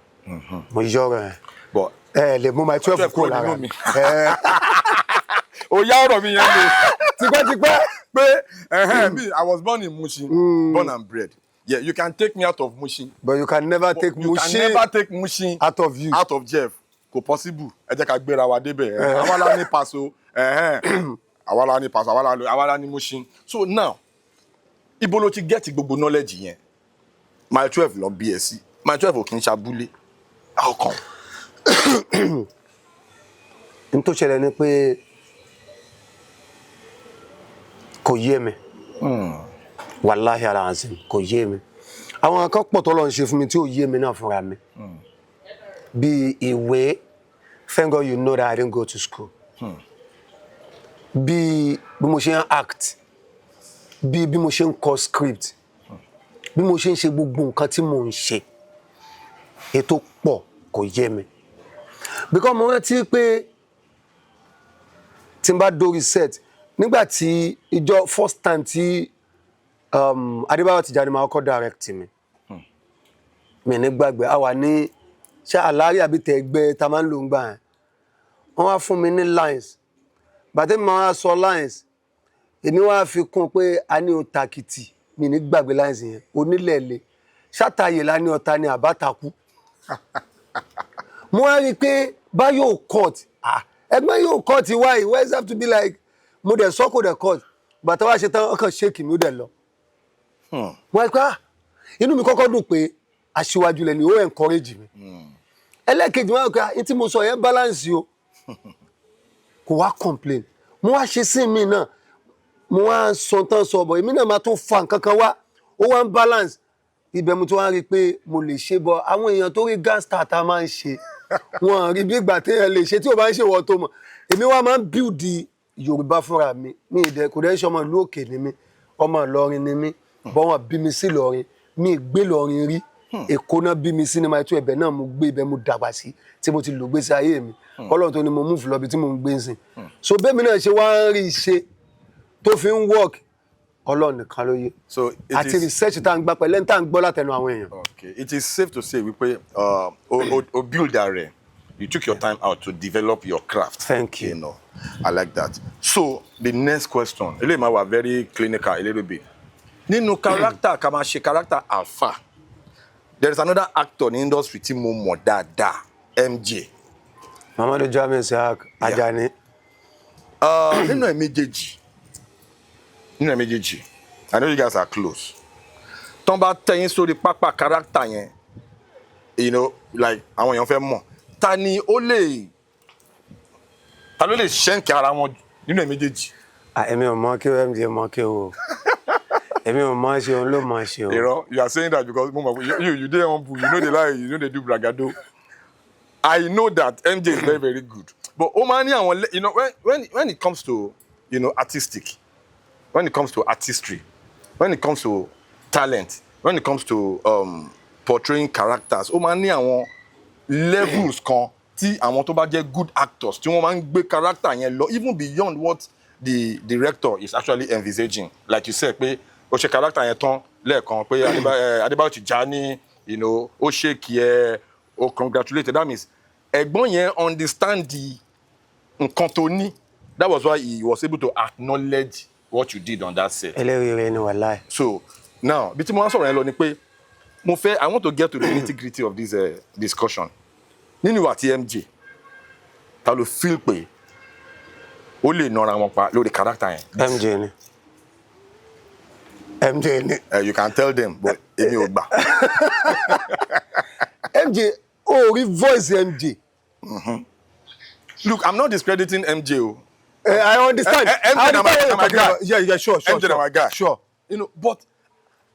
Speaker 2: Mo yọ̀rọ̀ ẹ̀.
Speaker 1: But
Speaker 2: lè mú my 12 kúrò lára mi.
Speaker 1: Ó yá ọ̀rọ̀ mi yẹn lò.
Speaker 2: Tipẹ́tipẹ́.
Speaker 1: Me, I was born in Mushin, born and bred. Yeah, you can take me out of Mushin.
Speaker 2: But you can never take
Speaker 1: Mushin
Speaker 2: out of you.
Speaker 1: Out of Jeff. Kò possible. Ẹ jẹ́ ká gbéra wa débẹ̀. Àwa la ní Paso. Àwa la ní Paso. Àwa la ní Mushin. So now, ibo ló ti get gbogbo knowledge yẹn. My 12 lọ BSc. My 12 ò kí n ṣabúlé. How come?
Speaker 2: N tó ṣẹlẹ̀ ni pé kò yé mi. Wàláhì aláàzìm kò yé mi. Àwọn kan pọ̀ tọ́lọ́ ń ṣe fún mi tí ò yé mi náà fúnra mi. Bí ìwé, thank God you know that I didn't go to school. Bí mo ṣe ń act, bí mo ṣe ń kọ script, bí mo ṣe ń ṣe gbogbo nǹkan tí mo ń ṣe, ètò pọ̀ kò yé mi. Because mo rántí pé tí n bá dórí set, nígbà tí ìjọ first time tí Adébáyọ̀ Tìjàní máa kọ́ direct mi. Mi ní gbàgbé, a wà ní ṣé àlárí àbí tẹ̀gbẹ́ ta máa ń lò ń gbà yẹn. Wọ́n wá fún mi ní lines. Bàtẹ́ mi máa sọ lines. Èmi wá fi kún pé a ní Òtàkìtì, mi ní gbàgbé lines yẹn. Onílẹ̀lẹ̀. Ṣàtàyè la ní ọ̀tá ní àbátakú. Mo wá rí i pé Báyọ̀ cut. Ẹgbẹ́ yóò cut why? Why does it have to be like mo dẹ̀ sọ́kò dẹ̀ cut? Bàtà wá ṣe tán ọkàn ṣéèkì mi ó dẹ̀ lọ. Mo wá rí i pé inú mi kọ́kọ́ dùn pé aṣíwájú lẹ́ni ó encourage mi. Ẹlẹ́kejì wọn kà ní tí mo sọ yẹn balance o. Kò wá complain. Mo wá ṣe sí mi náà. Mo wá sọ tán sọ bọ̀ èmi náà máa tún fa nǹkan kan wá. Ó wá ń balance. Ibẹ̀ mo tún wá rí i pé mo lè ṣe bọ̀ àwọn èèyàn tó rí gangster tá a máa ń ṣe. Wọ́n rí bí ìgbà téèyàn lè ṣe tí ò bá ń ṣe wọ́n tó mọ̀. Èmi wá máa ń build Yorùbá fúnra mi. Mi ìdẹ kò dẹ́ ṣe ọmọ ìlú òkè ni mí. Ọmọ Ìlọrin ni mí. Bọ́ wọn bí mi sí Ìlọrin. Mi gbé Ìlọrin rí. Èkó náà bí mi sí ní máa tó ẹ̀bẹ̀ náà mo gbé ibẹ̀ mo dàgbà sí tí mo ti lò gbé sí ayé mi. Ọlọ́run tó ní mo move lọ bí tí mo ń gbé sìn. So bẹ́ẹ̀ mi náà ṣe wá ń rí iṣẹ́ tó fi ń work Ọlọ́run nìkan ló yé.
Speaker 1: So
Speaker 2: àti research tá à ń gbà pẹ̀lú ẹni tá à ń gbọ́ látẹnu àwọn èèyàn.
Speaker 1: Okay, it is safe to say wípé o build that you took your time out to develop your craft.
Speaker 2: Thank you.
Speaker 1: You know, I like that. So the next question, eléyìí máa wà very clinical a little bit. Nínú character ká máa ṣe character alpha. There is another actor in the industry tí mo mọ̀ dáadáa, MJ.
Speaker 2: Mamadou Jamiu Isiaq Ajani.
Speaker 1: Nínú ẹ̀ méjèèjì, I know you guys are close. Tọ́n bá tẹ̀yìn sórí pápá character yẹn, you know, like àwọn èèyàn fẹ́ mọ̀, ta ló lè ṣẹ́ǹkì ara wọn nínú ẹ̀ méjèèjì?
Speaker 2: Èmi ò mọ̀ kí o MJ mọ̀ kí o. Èmi ò mọ̀ ṣe òun ló mọ̀ ṣe o.
Speaker 1: You are saying that because you dey humble, you know they lie, you know they do bragado. I know that MJ is very, very good. But you know, when it comes to, you know, artistic, when it comes to artistry, when it comes to talent, when it comes to portraying characters, ó máa ní àwọn levels kan tí àwọn tó bá jẹ́ good actors tí wọ́n máa ń gbé character yẹn lọ even beyond what the director is actually envisaging. Like you said, pé ó ṣe character yẹn tán lẹ́ẹ̀kan pé Adébáyọ̀ Tìjàní, you know, ó ṣèkì ẹ, ó congratulate. That means ẹ̀gbọ́n yẹn understand the nǹkan tó ní. That was why he was able to acknowledge what you did on that set.
Speaker 2: Ẹlẹ́rìí ni wàláì.
Speaker 1: So now bí tí mo wá sọ̀rọ̀ yẹn lọ ni pé I want to get to the nitty-gritty of this discussion. Nínú ìwà tí MJ ta ló feel pé ó lè nọra wọn pa lórí character yẹn?
Speaker 2: MJ ni.
Speaker 1: You can tell them, but èmi ò gbà.
Speaker 2: MJ, rí voice MJ.
Speaker 1: Look, I'm not discrediting MJ.
Speaker 2: I understand.
Speaker 1: MJ na my guy.
Speaker 2: Yeah, sure.
Speaker 1: MJ na my guy.
Speaker 2: Sure.
Speaker 1: You know, but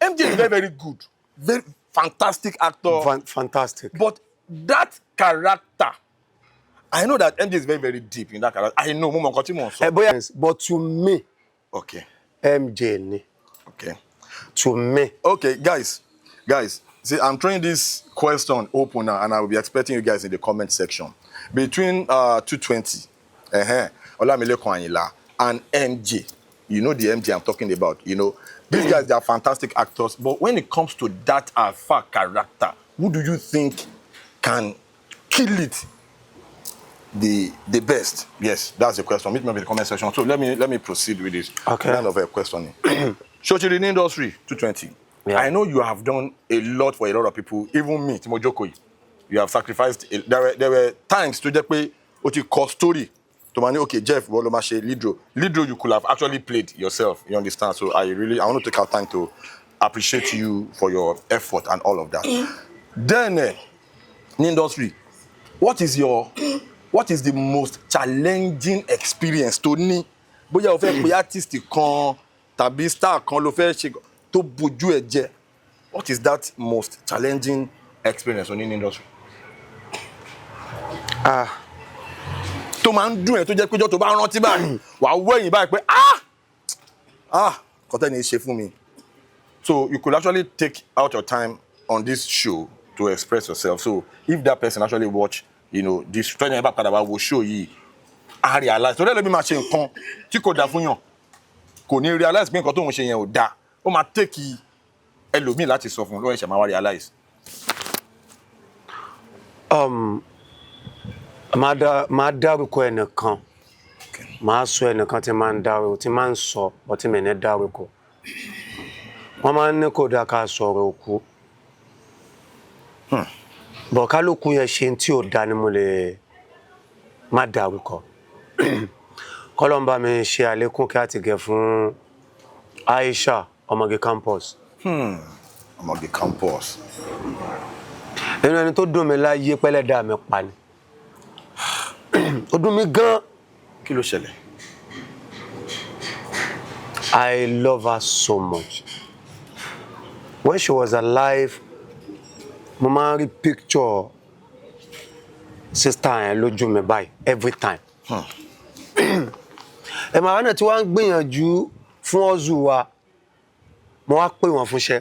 Speaker 1: MJ is very, very good. Very fantastic actor.
Speaker 2: Fantastic.
Speaker 1: But that character, I know that MJ is very, very deep in that character. I know.
Speaker 2: But to me,
Speaker 1: okay,
Speaker 2: MJ ni.
Speaker 1: Okay.
Speaker 2: To me.
Speaker 1: Okay, guys, see, I'm throwing this question open now, and I will be expecting you guys in the comment section. Between 220, Olamilekan Ayinla, and MJ, you know the MJ I'm talking about, you know, these guys, they are fantastic actors, but when it comes to that alpha character, who do you think can kill it the best? Yes, that's the question. Meet me in the comment section. So let me proceed with this kind of a questioning. Shochiri in industry 220.
Speaker 2: Yeah.
Speaker 1: I know you have done a lot for a lot of people, even me, Timo Jokoi. You have sacrificed. There were times to just pay oti cost story. To money, okay, Jeff, Wolomashe, Lidro, you could have actually played yourself. You understand? So I want to take out time to appreciate you for your effort and all of that. Then, in industry, what is the most challenging experience to ní? Bóyá o fẹ́ pe artist kan tàbí star kan ló fẹ́ ṣe tó bójú ẹ̀ jẹ́. What is that most challenging experience in industry? Tó máa ń dùn ẹ́ tó jẹ́ pé jọ́ tó bá rántí báyìí wàá wẹ̀yìn báyìí pé kọ́tẹ́ ni ṣe fún mi. So you could actually take out your time on this show to express yourself. So if that person actually watch, this training about padà wo show yìí, I realize. So let me máa ṣe nǹkan tí kò dá fún yàn. Kò ní realize pé nǹkan tó ń ṣe yẹn ò dá. Ó máa take ẹlòmíì láti sọ fún ló ṣe máa wá realize.
Speaker 2: Máa dárúkọ ẹnìkan. Máa sọ ẹnìkan tí máa ń dárúkọ, tí máa ń sọ, or tí mi ní dárúkọ. Wọ́n máa ń ní kò dá ká sọ̀rọ̀ òkú. Bọ̀ kálukú yẹn ṣe tí ò dá ni mo lè má dárúkọ. Kọ́lọ́n bá mi ṣe àlékún kí á ti gẹ̀ fún Aisha ọmọge campus.
Speaker 1: Ọmọge campus.
Speaker 2: Ẹni tó dùn mí láyé pẹ́lẹ́dà mi pa ni. Ó dùn mí gan.
Speaker 1: Kí ló ṣẹlẹ̀?
Speaker 2: I love her so much. When she was alive, mo máa ń rí picture sister yẹn lójú mi báyìí every time. Màá náà tí wọ́n ń gbìyànjú fún ọ̀zù wa, mo wá pè wọ́n fúnṣẹ́.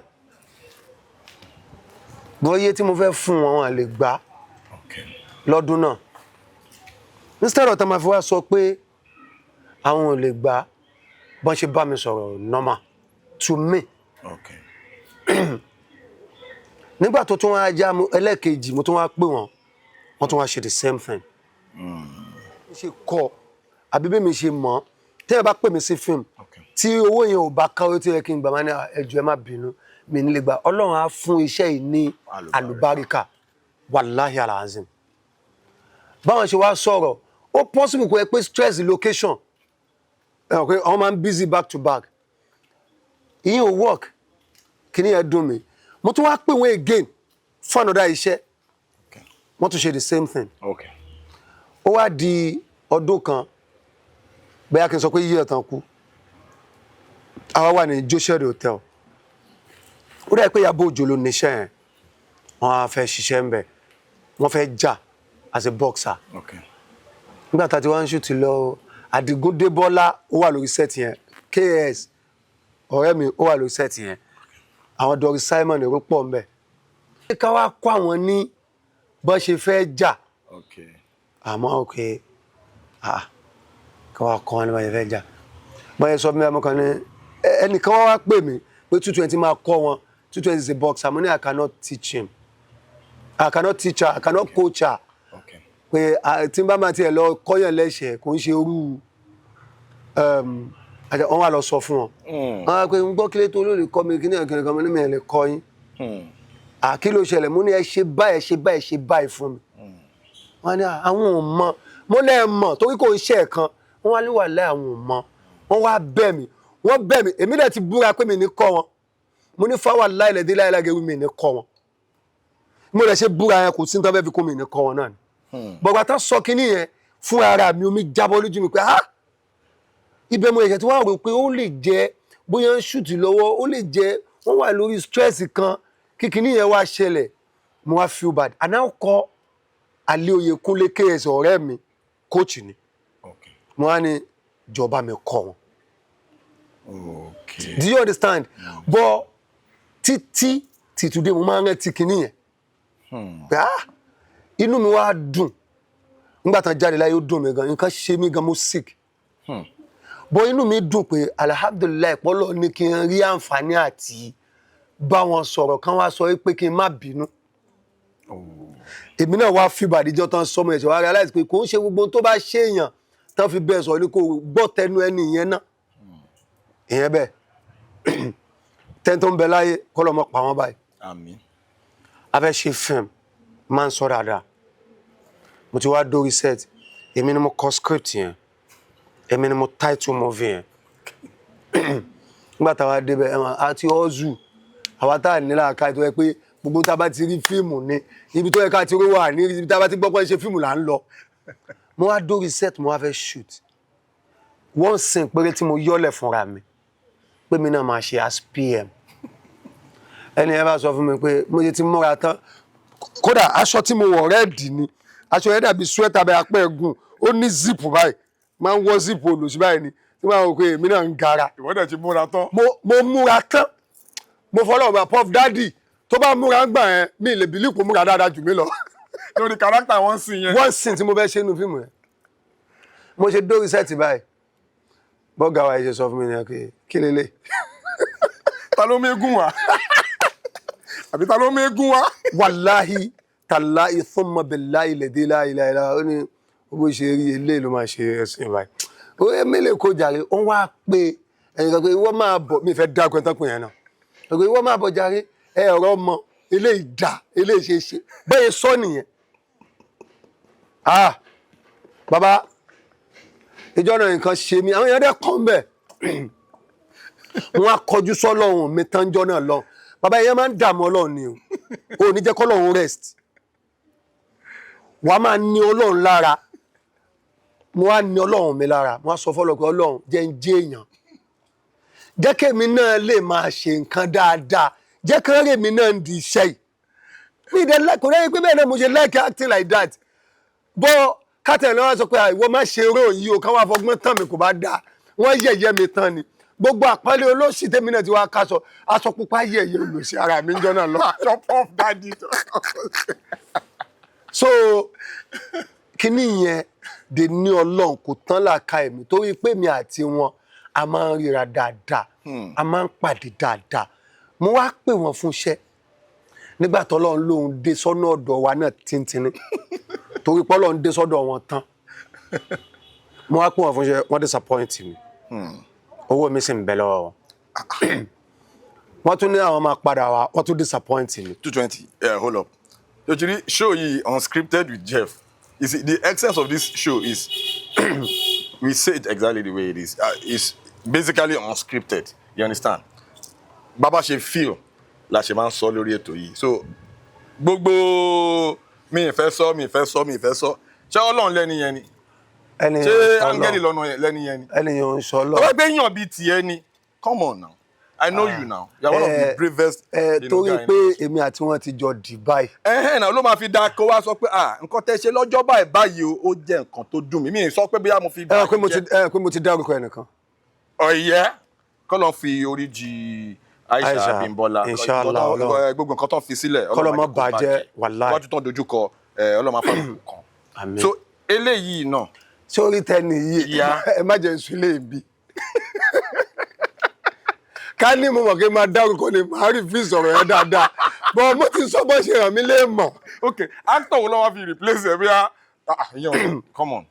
Speaker 2: Bóyá tí mo fẹ́ fún wọn lè gbà lọ́dún náà. Instead of máa fi wá sọ pé àwọn ò lè gbà, bọ́n ṣe bá mi sọ̀rọ̀ normal to me. Nígbà tó tún wá já ẹlẹ́kejì mo tún wá pè wọ́n tún wá ṣe the same thing. Ṣe kọ́ àbí bí mi ṣe mọ̀ tẹ́ ẹ bá pè mí sí fíìmù tí owó yẹn ò bá káwé tó yẹ kí n gbà máa ní ẹjọ́ ẹ má bínú mi nílé gbà Ọlọ́run á fún iṣẹ́ yìí ní àlùbáríkà wàláhì alazim. Báwọn ṣe wá sọ̀rọ̀ ó possible kó ẹ pé stress location wọ́n máa ń busy back to back ìyẹn ò work kí ni ẹ dùn mí mo tún wá pè wọ́n again fún another iṣẹ́ wọ́n tún ṣe the same thing. Ó wá di ọdún kan bẹ́ẹ̀ kí n sọ pé yíyẹ tán kú àwa wà ní Joshua hotel ó dà pé Ìyábọ̀ Òjó ló níṣẹ́ yẹn wọ́n á fẹ́ ṣiṣẹ́ ń bẹ̀ wọ́n fẹ́ jà as a boxer. Nígbà tá a ti wá ń ṣùtì lọ Àdìgún Débọ́lá ó wà lórí set yẹn KS ọ̀rẹ́ mi ó wà lórí set yẹn àwọn Doris Simon èrò pọ̀ ń bẹ̀. Ká wá kó àwọn ní bọ́n ṣe fẹ́ jà àmọ́ ká wá kọ́ wọn ní bọ́n ṣe fẹ́ jà bọ́n ṣe sọ fún mi ọmọ kan ní ẹnìkan wá pè mí pé 220 máa kọ́ wọn 220 is a boxer mo ní I cannot teach him I cannot teach her I cannot coach her pé tí n bá máa tiẹ̀ lọ kọ́yàn lẹ́sẹ̀ kò ń ṣe orú wọ́n wá lọ sọ fún wọn. Wọ́n á pé ń gbọ́ kílé tó lóòrè kọ́ mi kí ní ọ̀kẹ́rẹ́ kan mo ní mi ẹ̀ lè kọ́ yín. Kí ló ṣẹlẹ̀ mo ní ẹ ṣe báyìí fún mi. Wọ́n ní àwọn ò mọ̀ mo lẹ́ mọ̀ torí kò ń ṣe ẹ̀kan wọ́n wá níwà láì àwọn ò mọ̀ wọ́n wá bẹ̀ mí èmi dẹ̀ ti búra pé mi ní kọ́ wọn mo ní fáwọn láìlẹ̀dé láìlágẹ̀wé mi ní kọ́ wọn mo lè ṣe búra yẹn kò sí nítorí fi kún mi ní kọ́ wọn náà ni. Bọ̀gbà tá sọ kínní yẹn fún ara mi omi jábọ́ lójú mi pé ibẹ̀ mo ẹ̀ṣẹ̀ tí wọ́n rò pé ó lè jẹ́ bóyá ń ṣùtì lọ́wọ́ ó lè jẹ́ wọ́n wà lórí stress kan kí kínní yẹn wá ṣẹlẹ̀ mo wá feel bad and now kọ́ Alẹ́ Oyèkúnlé KS ọ̀rẹ́ mi coach ni mo wá ní ìjọba mi kọ́ wọn. Do you understand? But títí today mo máa ń rántí kínní yẹn pé inú mi wá dùn nígbà tán jáde láyé ó dùn mí gan nǹkan ṣe mí gan mo sick bọ́ inú mi dùn pé alhamdulilayi pọ́lọ́ ní kí n rí àǹfààní àti bá wọn sọ̀rọ̀ kan wá sọ pé kí n má bínú èmi náà wá fi bàdíjọ́ tán sọmọ ẹ̀ṣẹ̀ wá realize pé kò ń ṣe gbogbo tó bá ṣe èèyàn tán fi bẹ́ẹ̀ sọ ní kò gbọ́ tẹnu ẹni ìyẹn náà ìyẹn bẹ́ẹ̀ tẹ́ni tó ń bẹ láyé kọ́ lọ́mọ pa wọ́n báyìí.
Speaker 1: Àmín.
Speaker 2: A fẹ́ ṣe film máa ń sọ dáadáa mo ti wá dórí set èmi ni mo kọ script yẹn èmi ni mo title movie yẹn nígbà táwa débẹ̀ ẹ̀wọ̀n àti ọ́zù àwa tá à nílà ká tó yẹ pé gbogbo tá a bá ti rí fíìmù ní ibi tó yẹ ká ti rí wà ní ibi tá a bá ti gbọ́ pé ṣe fíìmù là ń lọ mo wá dórí set mo wá fẹ́ shoot wọ́n sìn péré tí mo yọ́lẹ̀ fúnra mi pé mi náà máa ṣe as PM ẹni ẹ bá sọ fún mi pé mo ti múra tán kódà aṣọ tí mo wọ̀ rẹ́ẹ̀dì ni aṣọ yẹn dàbí sweater bẹ́ẹ̀ apẹ́ ẹ̀gùn ó ní zip báyìí máa ń wọ́ zip olùsí báyìí ni tí wọ́n á wò pé èmi náà ń gara.
Speaker 1: Ìwọ dẹ̀ ti múra tán.
Speaker 2: mo múra tán mo fọlọ́ ọ̀gbà Puff Daddy tó bá múra gbà yẹn mi lè bìlí kó múra dáadáa jù mí lọ.
Speaker 1: Lórí kàrákítà wọ́n sìn yẹn.
Speaker 2: wọ́n sìn tí mo fẹ́ ṣe inú fíìmù yẹn mo ṣe dórí sẹ́ẹ̀tì báyìí bọ́gà wa yìí ṣe sọ fún mi ní ọkẹ́ kí lélẹ̀.
Speaker 1: Ta ló mégún wa? Àbí ta ló mégún wa?
Speaker 2: Wàláhì tàláhì thumma billahi alladhi la ilaha illa ó ní bó ṣe rí eléyìí ló máa ṣe ẹ̀sìn báyìí. ó yẹ mélòó kó jàre ó wá pé ẹ̀yìn kan pé ìwọ máa bọ̀ mi fẹ́ dákun ẹ̀tàn pin yẹn náà pé ìwọ máa bọ̀ jàre ọ̀rọ̀ ọmọ eléyìí dà eléyìí ṣe ṣe bẹ́ẹ̀ sọ nìyẹn. Bàbá ìjọ náà nǹkan ṣe mí àwọn èèyàn dẹ́ kàn bẹ́ẹ̀ wọ́n á kọjú sọ́lọ́run mi tán jọ́ náà lọ bàbá ìyẹn máa ń dààmú Ọlọ́run ni o ò ní jẹ́ kọ́lọ́run rest wàá máa ní Ọlọ́run lára mo wá ní Ọlọ́run mi lára mo wá sọ fọ́lọ́ pé Ọlọ́run jẹ́ ń jẹ́ èèyàn jẹ́ kémi náà lè máa ṣe nǹkan dáadáa jẹ́ kéré mi náà ń di iṣẹ́ yìí mi ìdẹ́ kò lẹ́yìn pé bẹ́ẹ̀ náà mo ṣe like acting like that bọ́ kátẹ̀ náà sọ pé ìwọ má ṣe eré òyìn o káwọn afọgbọ́n tán mi kò bá dáa wọ́n yẹ̀yẹ́ mi tán ni gbogbo àpẹẹrẹ olóṣì tèmi náà ti wá kaṣọ aṣọ pupa yẹ̀yẹ́ olóṣì ara mi ń jọ náà lọ.
Speaker 1: Aṣọ Puff Daddy.
Speaker 2: so kíní yẹn dè ní Ọlọ́run kò tán làákà ẹ̀mí torí pé mi àti wọn a máa ń ríra dáadáa a máa ń pàdé dáadáa mo wá pè wọ́n fún iṣẹ́ nígbà tó Ọlọ́run lòun dé sọ́nà ọ̀dọ̀ wa náà tíntìní torí pé Ọlọ́run dé sọ́dọ̀ wọn tán mo wá pè wọ́n fún iṣẹ́ wọ́n disappoint mi owó mi sì ń bẹ lọ́wọ́ wọn wọ́n tún ní àwọn máa padà wá wọ́n tún disappoint mi.
Speaker 1: 220 hold up. Actually, show you unscripted with Jeff. You see, the essence of this show is we say it exactly the way it is. It's basically unscripted. You understand? Baba ṣe feel la ṣe máa ń sọ lórí ètò yìí. So gbogbo mi ìfẹ́ sọ ṣé Ọlọ́run lẹ́ni yẹn ni? Ṣé áńgẹ́lì lọ́nà lẹ́ni yẹn ni?
Speaker 2: ẹni yẹn ń sọ lọ.
Speaker 1: Ọba gbé yàn bíi tiẹ̀ ni. Come on now. I know you now. You are one of the bravest.
Speaker 2: Torí pé èmi àti wọn ti jọ Dubai.
Speaker 1: Náà ló máa fi da kó wá sọ pé nǹkan tẹ́ ṣe lọ́jọ́ báyìí ó jẹ́ nǹkan tó dùn mí. Mi sọ pé bóyá mo fi bá
Speaker 2: jẹ́. Pé mo ti dárúkọ ẹnìkan.
Speaker 1: Ọ̀yẹ́ kọ́ lọ fi orí jì Aisha Abimbola.
Speaker 2: Inshallah Ọlọ́run.
Speaker 1: Gbogbo nǹkan tó fi sílẹ̀.
Speaker 2: Kọ́lọ́ mọ́ bàjẹ́ wàláì.
Speaker 1: Wájú tán dojúkọ Ọlọ́run afárùkù kan.
Speaker 2: Àmín.
Speaker 1: So eléyìí náà.
Speaker 2: Sórí tẹ́ni yìí ẹ má jẹ́ nsú ilé ìbí. Ká ní mo mọ̀ kí n máa dárúkọ ni màá rí fi sọ̀rọ̀ yẹn dáadáa bọ́ mo ti sọ bó ṣe ràn mí lé mọ̀.
Speaker 1: Ok, actor wo ló wá fi replace ẹ bí i come on.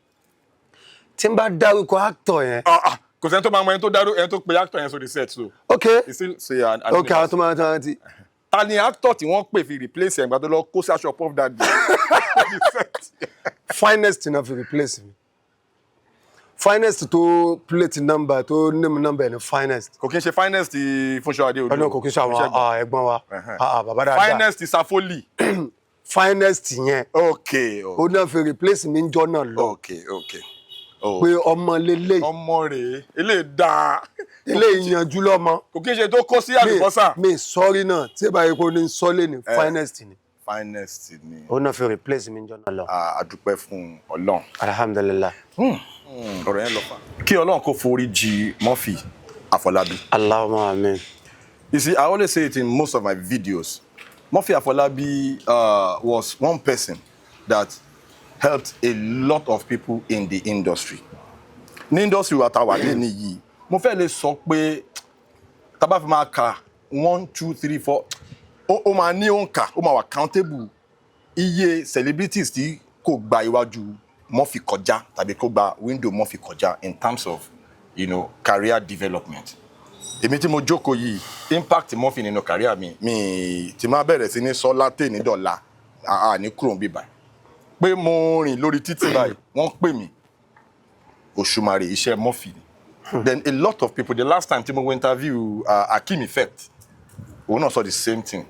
Speaker 2: Tí n bá dárúkọ actor yẹn.
Speaker 1: Kò sẹ́ni tó máa mọ ẹni tó pe actor yẹn sórí set so.
Speaker 2: Ok
Speaker 1: ok
Speaker 2: àwọn tó máa ń tán ti.
Speaker 1: Ta ni actor tí wọ́n pè fi replace ẹ̀ nígbà tó lọ kó sí aṣọ Puff Daddy.
Speaker 2: Finest náà fi replace mi. Finest tó plate number tó name number ni finest.
Speaker 1: Kò kí n ṣe finest Fúnṣọ́ Adéolú.
Speaker 2: Ọ̀nà kò kí n ṣe àwọn ẹ̀gbọ́n wa. Bàbá dáadáa.
Speaker 1: Finest Safoli.
Speaker 2: Finest yẹn.
Speaker 1: Ok.
Speaker 2: Ó náà fi replace mi jọ náà lọ.
Speaker 1: Ok.
Speaker 2: Pé ọmọ lélẹ̀.
Speaker 1: Ọmọ rèé eléyìí dáa.
Speaker 2: Eléyìí yanjú lọ́mọ.
Speaker 1: Kò kí n ṣe tó kó sí àlùbọ́sà.
Speaker 2: Mi sọ́rí náà tí báyìí kò ní sọ́lé ni finest ni.
Speaker 1: Finest ni.
Speaker 2: Ó náà fi replace mi jọ náà lọ.
Speaker 1: A dúpẹ́ fún Ọlọ́run.
Speaker 2: Alhamdulillah.
Speaker 1: Ọ̀rọ̀ yẹn lọ fà. Kí Ọlọ́run kó forí jì Murphy Afolabi.
Speaker 2: Allahumma amen.
Speaker 1: You see, I always say it in most of my videos. Murphy Afolabi was one person that helped a lot of people in the industry. Ní industry wa ta wà lẹ́ni yìí, mo fẹ́ lè sọ pé tá bá fi máa kà 1, 2, 3, 4 ó máa ní òǹkà ó máa wà countable iye celebrities tí kò gba iwájú Murphy kọjá tàbí kò gba window Murphy kọjá in terms of career development. Èmi tí mo jókòó yìí impact Murphy nínú career mi tí máa bẹ̀rẹ̀ sí ní sọ látẹ̀ ní dọ̀la ní kúrò ń bí báyìí pé mo rìn lórí títì báyìí wọ́n pè mí Òṣùmàrè iṣẹ́ Murphy ni. Then a lot of people, the last time tí mo interview Akeem Effect, òun náà sọ the same thing.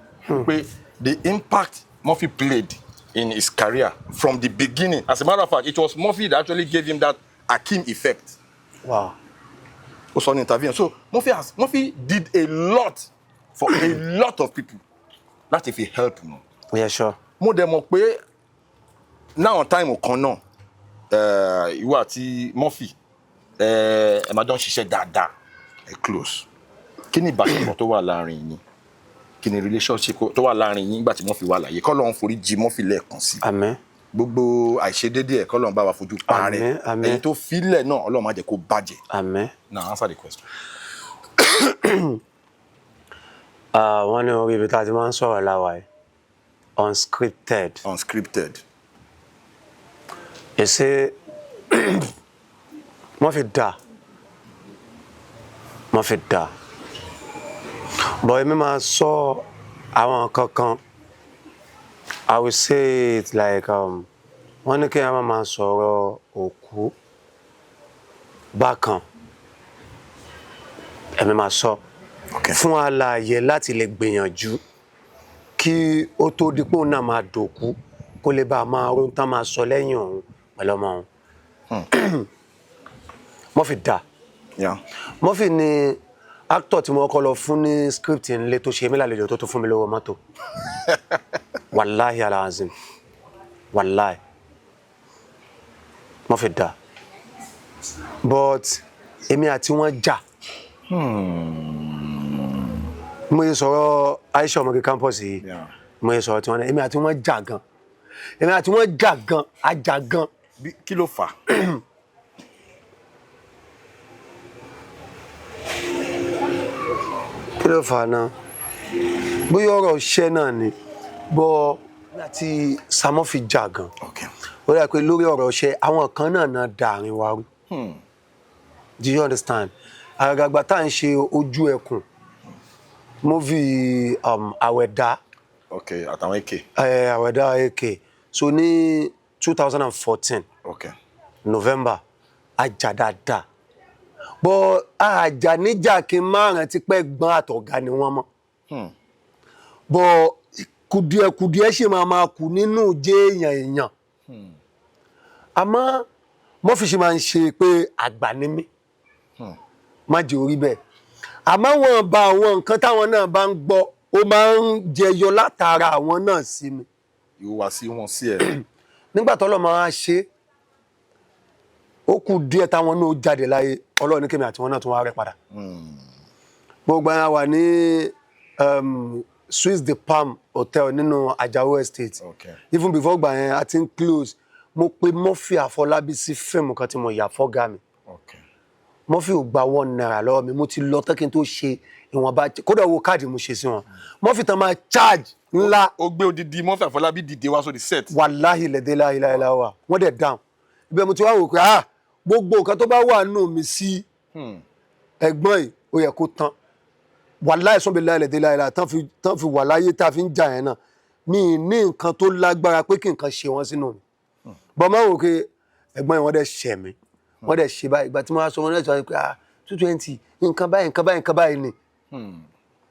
Speaker 1: Pé the impact Murphy played in his career from the beginning. As a matter of fact, it was Murphy that actually gave him that Akeem Effect.
Speaker 2: Wow.
Speaker 1: Ó sọ ní interview. So Murphy did a lot for a lot of people. Láti fi help wọn.
Speaker 2: Yeah, sure.
Speaker 1: Mo dẹ̀ mọ̀ pé now time kan náà ìwọ àti Murphy ẹ máa jọ ń ṣiṣẹ́ dáadáa ẹ close. Kí ni ìbáṣepọ̀ tó wà láàrin yín? Kí ni relationship tó wà láàrin yín nígbà tí Murphy wà láyé? K'Ọlọ́run forí jì Murphy lẹ́ẹ̀kan sí.
Speaker 2: Àmín.
Speaker 1: Gbogbo àìṣedédé ẹ̀ k'Ọlọ́run bá wa fojú parẹ́.
Speaker 2: Àmín.
Speaker 1: Ẹni tó filẹ̀ náà Ọlọ́run má jẹ́ kó bàjẹ́.
Speaker 2: Àmín.
Speaker 1: Now answer the question.
Speaker 2: Wọ́n ní orí ibi tá a ti máa ń sọ̀rọ̀ láwa yìí. Unscripted.
Speaker 1: Unscripted.
Speaker 2: You see, Murphy da. But èmi máa sọ àwọn kankan. I will say it like wọ́n ní kí a máa sọ̀rọ̀ òkú bákan. Èmi máa sọ fún alààyè láti lè gbìyànjú kí ó tó di pé òun náà máa dòkú kó lè bá máa ronú tán máa sọ lẹ́yìn òun pẹ̀lú ọmọ òun. Murphy da.
Speaker 1: Yeah.
Speaker 2: Murphy ni actor tí mo kọ́ lọ fún ní script nílé tó ṣe mí lálejò tó fún mi lówó mọ́tò. Wallahi alazim. Wallahi. Murphy da. But èmi àti wọn jà. Mo yẹ sọ̀rọ̀ Aisha ọmọge campus yìí. Mo yẹ sọ̀rọ̀ tí wọ́n ní èmi àti wọn jà gan. Èmi àti wọn jà gan, a jà gan.
Speaker 1: Kí ló fà?
Speaker 2: Kí ló fà náà? Bóyá ọ̀rọ̀ iṣẹ́ náà ni. Bọ́ láti Murphy jà gan.
Speaker 1: Okay.
Speaker 2: Ó dà pé lórí ọ̀rọ̀ iṣẹ́ àwọn kan náà dàrin wa rú. Do you understand? Àgàgbà tá à ń ṣe ojú ẹkùn. Movie Àwẹ̀dá.
Speaker 1: Okay, àtàwọn AK.
Speaker 2: Àwẹ̀dá AK. So ní 2014.
Speaker 1: Okay.
Speaker 2: November, àjà dáadáa. Bọ́ àjà níjà kí n máa rántí pé gbọ́n àtọ̀gá ni wọ́n mọ́. Bọ́ kùdìẹ̀kùdìẹ̀ ṣì máa kù nínú jẹ́ èèyàn. Àmọ́ Murphy ṣì máa ń ṣe pé àgbà ni mí. Má jẹ́ orí bẹ́ẹ̀. Àmọ́ wọn bá àwọn nǹkan táwọn náà bá ń gbọ́ ó máa ń jẹyọ látara àwọn náà sí mi.
Speaker 1: Ìhùwàsí wọn sí ẹ.
Speaker 2: Nígbà tó lọ́ máa ṣe ó kù díẹ̀ táwọn náà jáde láyé Ọlọ́run ní kémi àti wọn náà tún wá rẹ́ padà. Gbogbo àwọn wà ní Swiss the Palm Hotel nínú Ajao Estate.
Speaker 1: Okay.
Speaker 2: Even before gbà yẹn a ti ń close mo pe Murphy Àfọlábí sí fíìmù kan tí mo yà fọ́gá mi.
Speaker 1: Okay.
Speaker 2: Murphy ò gba £1 lọ́wọ́ mi mo ti lọ tán kí n tó ṣe ìwọ̀nba kódà owó káàdì mo ṣe sí wọn. Murphy tán máa charge ńlá.
Speaker 1: Ó gbé odidi Murphy Àfọlábí dìde wá sórí set.
Speaker 2: Wàláhì lẹ́dẹ́ láìláìlá wa wọ́n dẹ̀ dáhùn. Ibẹ̀ mo ti wá wò pé gbogbo nǹkan tó bá wà nù mí sí ẹ̀gbọ́n yìí ó yẹ kó tán. Wàláhì sọ́nbẹ̀ lẹ́dẹ́ láìláìlá tán fi wà láyé tá a fi ń jà yẹn náà. Mi ní nǹkan tó lágbára pé kí nǹkan ṣe wọ́n sínú mi. Bọ́ máa wò pé ẹ̀gbọ́n yìí wọ́n dẹ̀ ṣẹ̀ mí. Wọ́n dẹ̀ ṣe báyìí ìgbà tí mo wá sọ wọn náà sọ pé 220 nǹkan báyìí ni.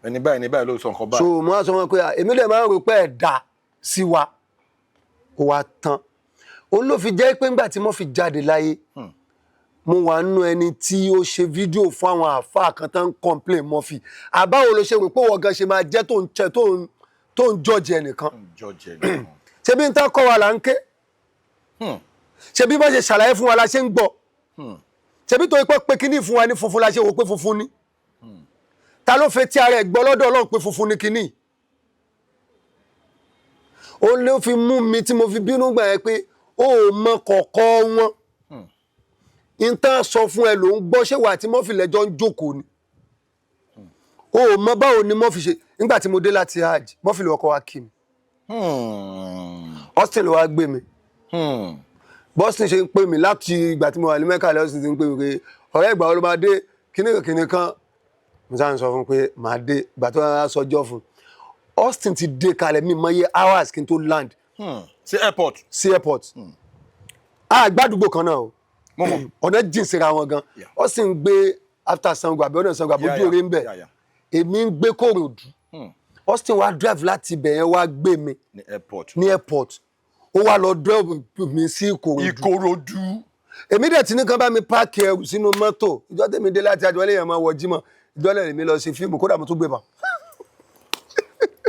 Speaker 1: Ẹni báyìí ló sọ nǹkan báyìí.
Speaker 2: So mo wá sọ wọn pé èmi dẹ̀ máa ń rò pé ẹ̀dá sí wa ó wá tán. Òun ló fi jẹ́ pé ńgbà tí mo fi jáde láyé mo wà nínú ẹni tí ó ṣe fídíò fún àwọn àfáà kan tó ń complain Murphy. Àbáwo ló ṣe rò pé wọ́n gan ṣe máa jẹ́ tó ń judge ẹnìkan. Ṣé bí n tán kọ́ wa là ń ké? Ṣé bí wọ́n ṣe ṣàlàyé fún wa la ṣe ń gbọ́? Ṣé bí tó ipò pé kíní fún wa ní funfun la ṣe wò pé funfun ni? Ta ló fẹ́ tí ara ẹ̀ gbọ́ lọ́dọ̀ Ọlọ́run pé funfun ni kíní? Ó ló fi mú mi tí mo fi bínú gbà yẹn pé ó mọ kọ̀ọ̀kọ́ wọn. Ìtàn sọ fún ẹ ló ń gbọ́ ṣé wà tí Murphy lẹ́jọ́ ń jókòó ni. Ó mọ báwo ni Murphy ṣe nígbà tí mo dé láti hajj Murphy ló kọ́ wa kí mi. Austin ló wá gbé mi Boston ṣe ń pè mí láti ìgbà tí mo wà ní Mẹ́kà lọ sí ti ń pè mí pé ọ̀rẹ́ ìgbà wo ló máa dé kíní kan mo sáà ń sọ fún pé màá dé ìgbà tó wá sọjọ́ fún Austin ti dé kalẹ̀ mi mọ iye hours kí n tó land
Speaker 1: sí airport
Speaker 2: gbàdúgbò kan náà o ọ̀nà jìn síra wọn gan Austin gbé after Sango àbí ọ̀nà Sango àbí ojú oore ń bẹ̀ èmi ń gbé Kòròdú Austin wá drive láti ibẹ̀ yẹn wá gbé mi ní airport ó wá lọ drive mi sí Ìkòròdú èmi dẹ̀ tí ní kan bá mi páàkì ẹrù sínú mọ́tò ìjọ tèmi dé láti àjọ ẹlẹ́yìn máa wọ jímọ̀ ìjọ lẹ́yìn mi lọ sí fíìmù kódà mo tún gbé bá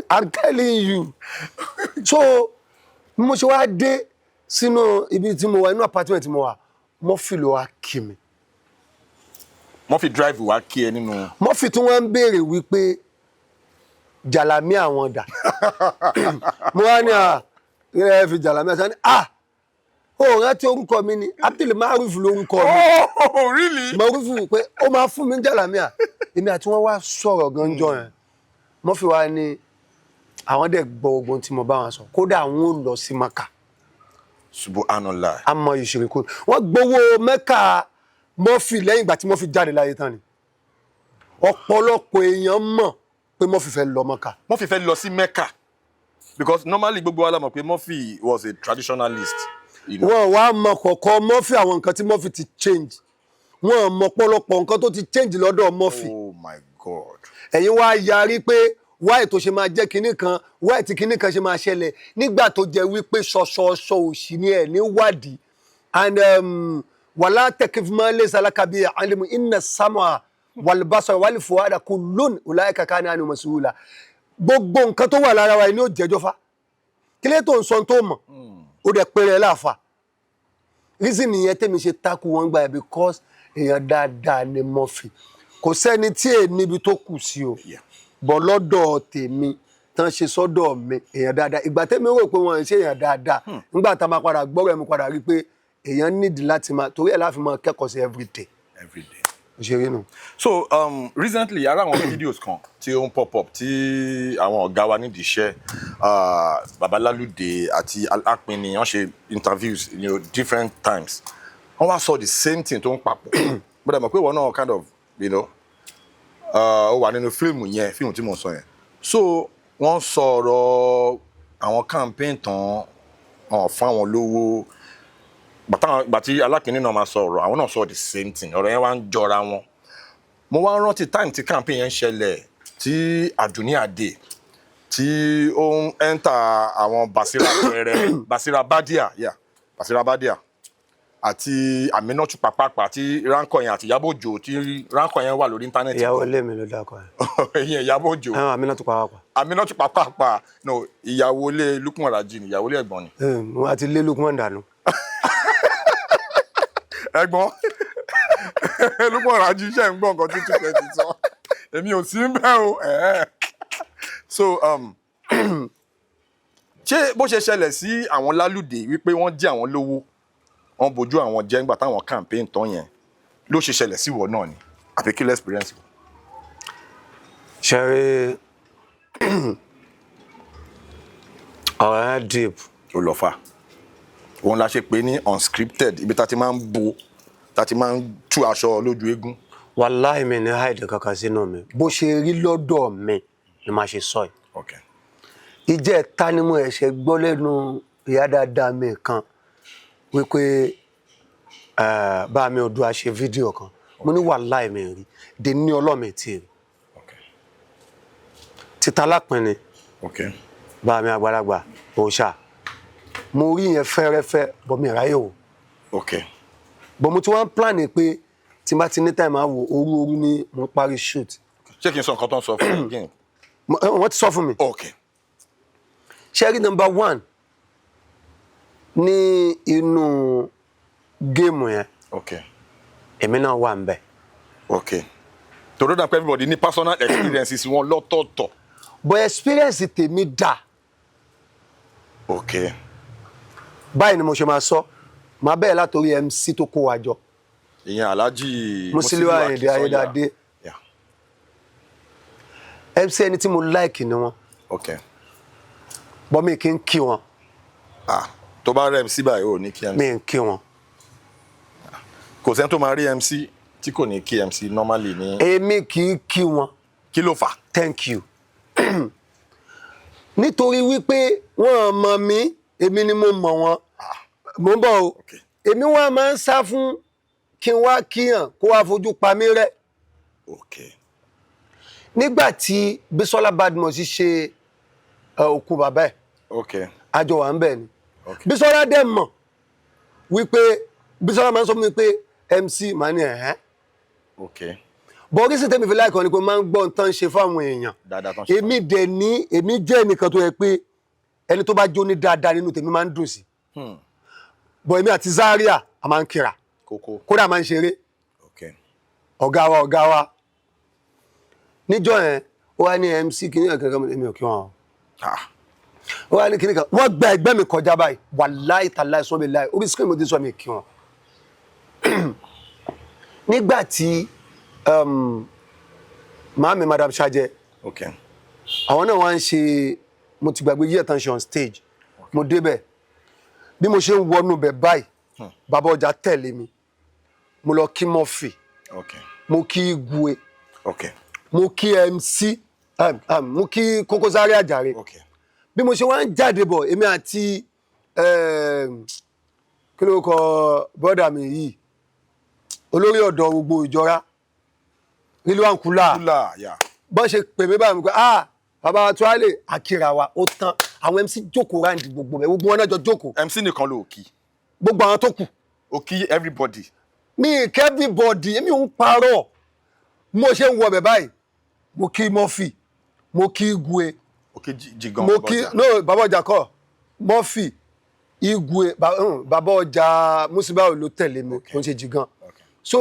Speaker 2: I'm telling you so mo ṣe wá dé sínú ibi tí mo wà inú apartment tí mo wà Murphy ló wá kí mi
Speaker 1: Murphy drive wá kí ẹ nínú
Speaker 2: Murphy tí wọ́n ń béèrè wípé jàlámí àwọn dà mo wá ní ẹ fi jàlámí àti ó rántí orúkọ mi ni Abdul Maruf lórúkọ mi
Speaker 1: oh really
Speaker 2: Maruf pé ó máa fún mi jàlámí èmi àti wọn wá sọ̀rọ̀ ganjọ́ yẹn Murphy wá ní àwọn dẹ̀ gbọ́ ogun tí mo bá wọn sọ kódà àwọn ò lọ sí Maka
Speaker 1: subhanallah
Speaker 2: àmọ́ ìṣirikú wọ́n gbowó Mẹ́kà Murphy lẹ́yìn ìgbà tí Murphy jáde láyé tán ni ọ̀pọ̀lọpọ̀ èèyàn mọ̀ pé Murphy fẹ́ lọ Maka
Speaker 1: Murphy fẹ́ lọ sí Mecca because normally gbogbo wa la mọ̀ pé Murphy was a traditionalist
Speaker 2: wọ́n wá mọ̀ kọ̀ọ̀kan Murphy àwọn nǹkan tí Murphy ti change wọ́n mọ̀ ọ̀pọ̀lọpọ̀ nǹkan tó ti change lọ́dọ̀ Murphy
Speaker 1: oh my god
Speaker 2: ẹ̀yin wá yarí pé wáì tó ṣe máa jẹ́ kinní kan wáì tí kinní kan ṣe máa ṣẹlẹ̀ nígbà tó jẹ́ wípé ṣọṣọṣọ òṣì ni ẹ̀ níwádìí and wàlá tẹkifímọ́ lẹ́sẹ̀ alákàbí alimu inna sama wàlúbásọ wàlúfọwádà kullun ulaika kana anhu mas'ula gbogbo nǹkan tó wà lára wa ni ó jẹ́jọ́ fa kílé tó ń sọ tó mọ̀ ó dẹ̀ péré láàfà reason nìyẹn tèmi ṣe takú wọn gbà because èèyàn dáadáa ni Murphy kò sẹ́ni tí èè níbi tó kù sí o bọ̀ lọ́dọ̀ tèmi tán ṣe sọ́dọ̀ mi èèyàn dáadáa ìgbà tèmi rò pé wọ́n ń ṣe èèyàn dáadáa nígbà tá a máa padà gbọ́rọ̀ ẹ̀ mo padà rí pé èèyàn nídìí láti máa torí ẹ̀ láfi máa kẹ́kọ̀ọ́ sí everyday. Òṣèré nù.
Speaker 1: So recently ara àwọn videos kan tí ó ń pop up tí àwọn ọ̀gá wa nídìí iṣẹ́ Babalálude àti Apinni wọ́n ṣe interviews different times wọ́n wá sọ the same thing tó ń papọ̀ but àmọ́ pé wọ́n náà kind of ó wà nínú fíìmù tí mo sọ yẹn so wọ́n sọ̀rọ̀ àwọn campaign tán fún àwọn lówó bàtí Alápinni náà máa sọ̀rọ̀ àwọn náà sọ the same thing ọ̀rọ̀ yẹn wá ń jọra wọn mo wá rántí time tí campaign yẹn ṣẹlẹ̀ tí Àdùnní Adé tí ó ń enter àwọn Basira Badia àti Aminatu Pàpàpà tí ránkọ yẹn àti Ìyábọ̀ Òjó tí ránkọ yẹn wà lórí íńtánẹ́ẹ̀tì.
Speaker 2: ìyàwó ilé mi ló dákọ̀ ẹ̀.
Speaker 1: ìyẹn Ìyábọ̀ Òjó. Aminatu Pàpàpà no ìyàwó ilé Lukman Raji ni ìyàwó ilé ẹ̀gbọ́n ni.
Speaker 2: wọ́n ti lé Lukman dànù.
Speaker 1: ẹ̀gbọ́n Lukman Raji ṣe ń gbọ́ nǹkan tí túkẹ́ ti sọ èmi ò sí ń bẹ́ o so ṣé bó ṣe ṣẹlẹ̀ sí àwọn Lálùdé wípé wọ́n jí àwọn lówó wọ́n bójú àwọn jẹ́ nígbà táwọn campaign tán yẹn ló ṣe ṣẹlẹ̀ sí ìwọ náà ni àbí kí experience wọ.
Speaker 2: ṣeré ọ̀rọ̀ yẹn deep.
Speaker 1: ó lọ fà òun la ṣe pè ní unscripted ibi tá a ti máa ń bo tá a ti máa ń tú aṣọ lójú eégún.
Speaker 2: wàláì mi ní hide kankan sínú mi bó ṣe rí lọ́dọ̀ mi ni màá ṣe sọ yìí. ìjẹ́ ta ni mo ẹ̀ṣẹ̀ gbọ́ lẹ́nu ìyá dáadáa mi kan wípé bá mi Oòduà ṣe fídíò kan mo ní wàláì mi rí de ní ọlọ́mì tí rí títa Alápinni bá mi àgbàlagbà òòṣà mo rí yẹn fẹ́rẹ́fẹ́ bọ́ mi ráyè wò bọ́ mo ti wá ń plan pé tí n bá ti ní time àwò òru ni mo parí shoot.
Speaker 1: ṣé kí n sọ nǹkan tó ń sọ fún mi.
Speaker 2: wọ́n ti sọ fún mi. ṣẹ́rí number 1 ní inú géèmù yẹn èmi náà wà ń bẹ̀.
Speaker 1: torí ó dà pé everybody ní personal experiences wọn lọ́tọ̀ọ̀tọ̀.
Speaker 2: but experience tèmi dà. báyìí ni mo ṣe máa sọ màá bẹ̀rẹ̀ látòrí MC tó kó wa jọ.
Speaker 1: ìyẹn Alhaji
Speaker 2: Musiliu Ayinde Ayédáadé. MC ẹni tí mo like ni wọn. bọ́ mi kì í kí wọn
Speaker 1: tó bá rẹ̀ MC báyìí ò ní kí MC.
Speaker 2: mi ń kí wọn.
Speaker 1: Kò sẹ́ni tó máa rí MC tí kò ní kí MC normally ní.
Speaker 2: èmi kì í kí wọn.
Speaker 1: Kí ló fà?
Speaker 2: Thank you. Nítorí wípé wọ́n mọ̀ mí èmi ni mo mọ̀ wọ́n mo ń bọ̀ o èmi wọ́n máa ń sá fún kí n wá kíyàn kó wá fojú pa mí rẹ́. Nígbà tí Bísọ́lá Badmus ṣe òkú bàbá ẹ̀ àjọ wà ń bẹ̀ ni Bísọ́lá dẹ̀ mọ̀ wípé Bísọ́lá máa ń sọ fún mi pé MC máa ní ẹ̀hẹ́ bọ́ọ̀rí sí tẹ́mi fi láìkọ́ ni pé máa ń gbọ́ nǹkan ṣe fáwọn èèyàn èmi dẹ̀ ní èmi jẹ́ ẹnìkan tó yẹ pé ẹni tó bá jó ní dáadáa nínú tèmi máa ń dùn sí bọ̀ èmi àti Zaria a máa ń kíra kódà máa ń ṣeré ọ̀gá wa níjọ́ yẹn ó wá ní MC kìnìún kankan èmi ò kí wọn ó wá ní kìnìún kan wọ́n gba ẹgbẹ́ mi kọjá báyìí wàláì tàláì sọ́mi láì orí screen mo ti sọ mi kí wọn nígbà tí màámi Madam Ṣajẹ àwọn náà wá ń ṣe mo ti gbàgbé yíyẹ tán ṣe on stage mo débẹ̀ bí mo ṣe ń wọnú bẹ̀ báyìí bàbá ọjà tẹ̀lé mi mo lọ kí Murphy mo kí Igwe mo kí MC mo kí Koko Zaria Àjàre bí mo ṣe wá ń jáde bọ̀ èmi àti kí ló kọ bọ́dà mi yìí olórí ọ̀dọ́ gbogbo ìjọra Rilwan Kula bọ́n ṣe pè mí báyìí pé bàbá Tuale àkìrà wa ó tán àwọn MC jókòó ráǹdì gbogbo ẹ̀ gbogbo wọn náà jọ jókòó.
Speaker 1: MC nìkan ló kí.
Speaker 2: gbogbo àwọn tó kù.
Speaker 1: ó kí everybody.
Speaker 2: mi kí everybody èmi ò ń parọ́ mo ṣe ń wọ bẹ̀ báyìí mo kí Murphy mo kí Igwe mo kí bàbá ọjà kọ Murphy Igwe bàbá ọjà Musiba ló tẹ̀lé mi kò ń ṣe Jigan so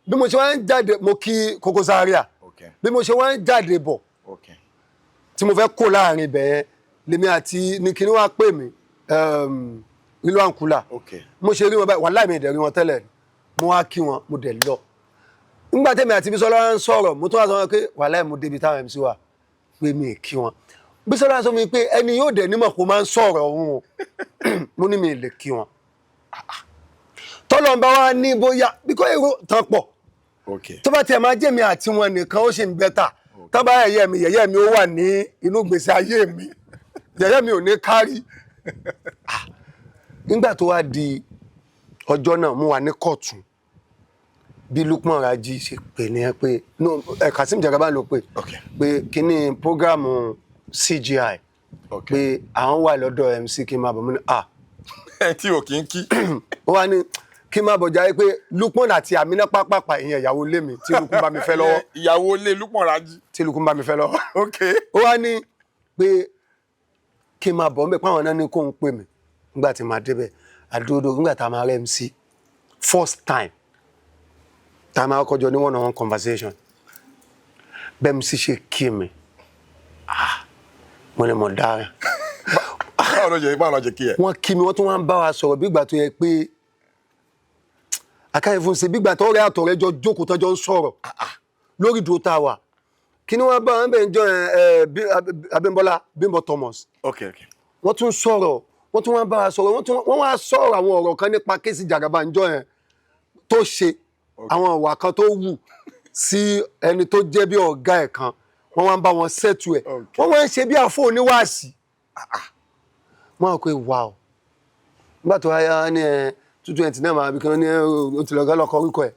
Speaker 2: bí mo ṣe wá ń jáde mo kí Koko Zaria bí mo ṣe wá ń jáde bọ̀ tí mo fẹ́ kó láàrin ibẹ̀ yẹn lèmi àti ní kíní wá pè mí Rilwan Kula mo ṣe rí wọn báyìí wàláì mi ìdẹ̀ rí wọn tẹ́lẹ̀ mo wá kí wọn mo dẹ̀ lọ nígbà tẹ́mi àti Bísọ́lá ń sọ̀rọ̀ mo tún wá sọ wọn pé wàláì mo débi táwọn MC wà pé mi kí wọn Bísọ́lá sọ mi pé ẹni yóò dẹ̀ nímọ̀ kó máa ń sọ̀rọ̀ òun o mo ní mi lè kí wọn tọ́lọ̀ ń bá wa ní bóyá bí kò èrò tán pọ̀ tó bá tiẹ̀ máa jẹ́ mi àti wọn nìkan ó ṣe ń bẹ́tà tó bá yẹ̀yẹ́ mi ó wà ní inú gbèsè ayé mi yẹ̀yẹ́ mi ò ní kárí nígbà tó wá di ọjọ́ náà mo wà ní kóòtù bí Lukman Raji ṣe pè ní ẹ pé Kasim Jagaban ló pè pé kíní prógrámù CGI pé àwọn wà lọ́dọ̀ MC kí n máa bọ̀ mú ní
Speaker 1: tí ò kí ń kí.
Speaker 2: ó wá ní kí n máa bọ̀ jáde pé Lukman àti Amina pápápá ìyẹn ìyàwó ilé mi tí Lukman bá mi fẹ́ lọ́wọ́.
Speaker 1: ìyàwó ilé Lukman Raji.
Speaker 2: tí Lukman bá mi fẹ́ lọ́wọ́. ó wá ní pé kí n máa bọ̀ ń bẹ̀ páwọn náà ní kó ń pè mí nígbà tí màá débẹ̀ àdúró nígbà tá a máa rẹ́ MC first time tá a máa kọjọ ní one-on-one conversation bẹ́ẹ̀ MC ṣe kí mi mo ní mo dára.
Speaker 1: báwo ló jẹ kí ẹ.
Speaker 2: wọ́n kí mi wọ́n tún wá ń bá wa sọ̀rọ̀ bí ìgbà tó yẹ pé akáyẹ fún ṣe bí ìgbà tó rẹ àtọ̀rẹ́ jọ jókòó tó jọ ń sọ̀rọ̀ lórí ìdúró tá a wà kí ni wọ́n bá wọn bẹ̀ ń jọ Abímbọ́lá Bímbọ́ Thomas wọ́n tún sọ̀rọ̀ wọ́n tún wá bá wa sọ̀rọ̀ wọ́n wá sọ̀rọ̀ àwọn ọ̀rọ̀ kan nípa kéèsì Jagaban ń jọ yẹn tó ṣe àwọn ìwà kan tó wù sí ẹni tó jẹ́ bí ọ̀gá ẹ̀ kan wọ́n wá ń bá wọn ṣètù ẹ̀ wọ́n wá ń ṣe bí àfọ oníwàásì wọ́n á pé wà ó nígbà tó wáyá ní 220 náà máa bí kan ní òtìlọ́gá lọ́kọ̀ orúkọ ẹ̀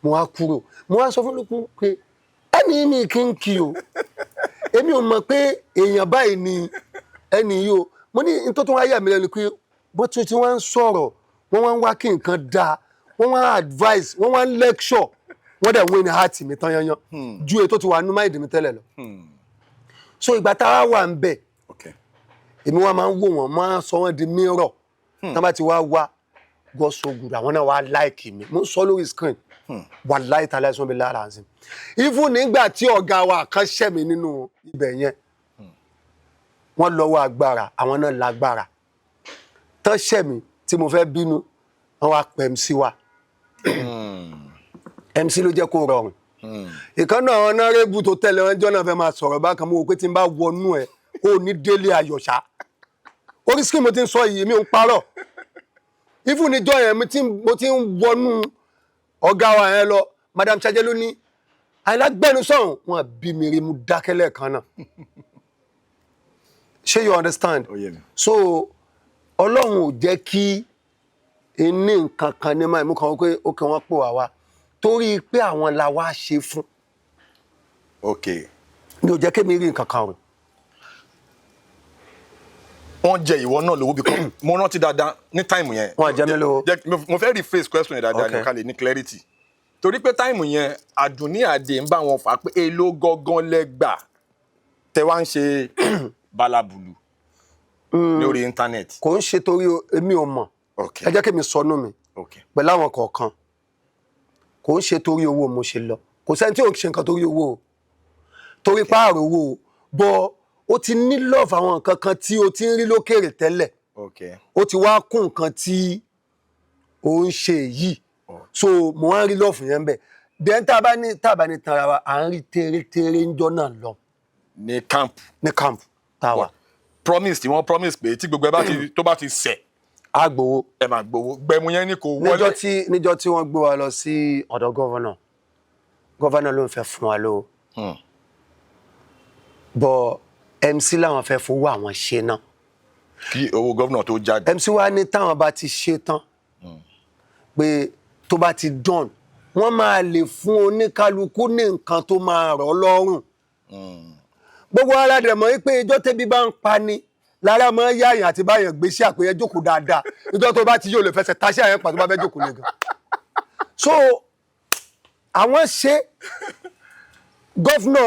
Speaker 2: mo wá kúrò mo wá sọ fún Lukman pé ẹni mi kí n kí o èmi ò mọ̀ pé èèyàn báyìí ni ẹni yìí o mo ní n tó tún wáyà mi lẹ́nu pé bó tí wọ́n ń sọ̀rọ̀ wọ́n wá ń wá kí nǹkan dáa wọ́n wá advice wọ́n wá ń lecture wọ́n dẹ̀ wọ́n ní heart mi tán yanyan ju ètò tí wà nínú máìdì mi tẹ́lẹ̀ lọ so ìgbà tá a wà ń bẹ̀ èmi wá máa ń wò wọ́n máa sọ wọ́n di mirror tá bá ti wá God so good àwọn náà wá like mi mo sọ lórí screen wallahi ta'ala ẹ̀sùn bí lára àǹsìn even nígbà tí ọ̀gá wa kan ṣẹ̀ mí nínú ibẹ̀ yẹn wọ́n lọ́wọ́ agbára àwọn náà lágbára tán ṣẹ̀ mí tí mo fẹ́ bínú wọ́n wá pẹ̀ MC wa MC ló jẹ́ kó rọrùn ìkànnì àwọn nárébù tó tẹ̀lé wọn jọ́nà fẹ́ máa sọ̀rọ̀ bákan mo wò pé tí n bá wọnú ẹ̀ ó ní délé ayọ̀ṣá orí screen mo ti ń sọ yìí mi ò ń parọ́ even níjọ́ yẹn mo ti ń wọnú ọ̀gá wa yẹn lọ Madam Chaje ló ní àìlágbẹ́nu sọ̀hún wọn bí mi rí mu dákẹ́lẹ̀ kan náà ṣé you understand so Ọlọ́run ò jẹ́ kí ní nǹkan kan ní máa mú kan pé ó kàn wọ́n pò wá torí pé àwọn la wá ṣe fún ni ò jẹ́ kí mi rí nǹkan kan rò.
Speaker 1: Wọ́n jẹ ìwọ náà lówó because mo rántí dáadáa ní táìmù yẹn.
Speaker 2: Wọ́n jẹ mí lówó.
Speaker 1: Mo fẹ́ rephrase question yẹn dáadáa ní ká lè ní clarity. Torí pé táìmù yẹn Àdùnní Adé ń bá wọn fà pé èló gangan lẹ́gbà tẹ wá ń ṣe balabulu lórí íńtánẹ́ẹ̀tì.
Speaker 2: Kò ń ṣe torí èmi ò mọ̀ ẹ jẹ́ kí mi sọnù mi pẹ̀lú àwọn kọ̀ọ̀kan kò ń ṣe torí owó mo ṣe lọ kò sẹ́ni tí ò ń ṣe nǹkan torí owó torí páàrọ̀ owó bọ́ ó ti ní love àwọn nǹkan kan tí o ti ń rí lókèrè tẹ́lẹ̀ ó ti wá kún nǹkan tí ó ń ṣe yìí so mo wá ń rí love yẹn bẹ́ẹ̀ then tá a bá ní tanra wa à ń rí tẹ́rẹ́tẹ́rẹ́ ń jọ náà lọ.
Speaker 1: ní camp
Speaker 2: tá a wà.
Speaker 1: promise tí wọ́n promise pé tí gbogbo ẹ tó bá ti sẹ̀.
Speaker 2: a gbowó.
Speaker 1: ẹ máa gbowó gbẹmu yẹn ni kò wọlé.
Speaker 2: níjọ́ tí wọ́n gbé wa lọ sí ọ̀dọ̀ gọ́vánà ló ń fẹ́ fún wa lówó. bọ́ MC làwọn fẹ́ fowó àwọn ṣe náà.
Speaker 1: kí owó gọ́vnà tó jáde.
Speaker 2: MC wa ní táwọn bá ti ṣe tán pé tó bá ti dán wọ́n máa lè fún oníkálukú ní nǹkan tó máa rọ̀ lọ́rùn. gbogbo aládìrẹ̀ mọ̀ wípé ijọ́ tẹ́bí bá ń pa ni lára mọ́ yáyàn àti báyàn gbé sí àpéyẹ jókòó dáadáa ijọ́ tó bá ti yóò lè fẹsẹ̀ táṣí àyàn pàtó bá fẹ́ jókòó lè gan. so àwọn ṣe gọ́fúnà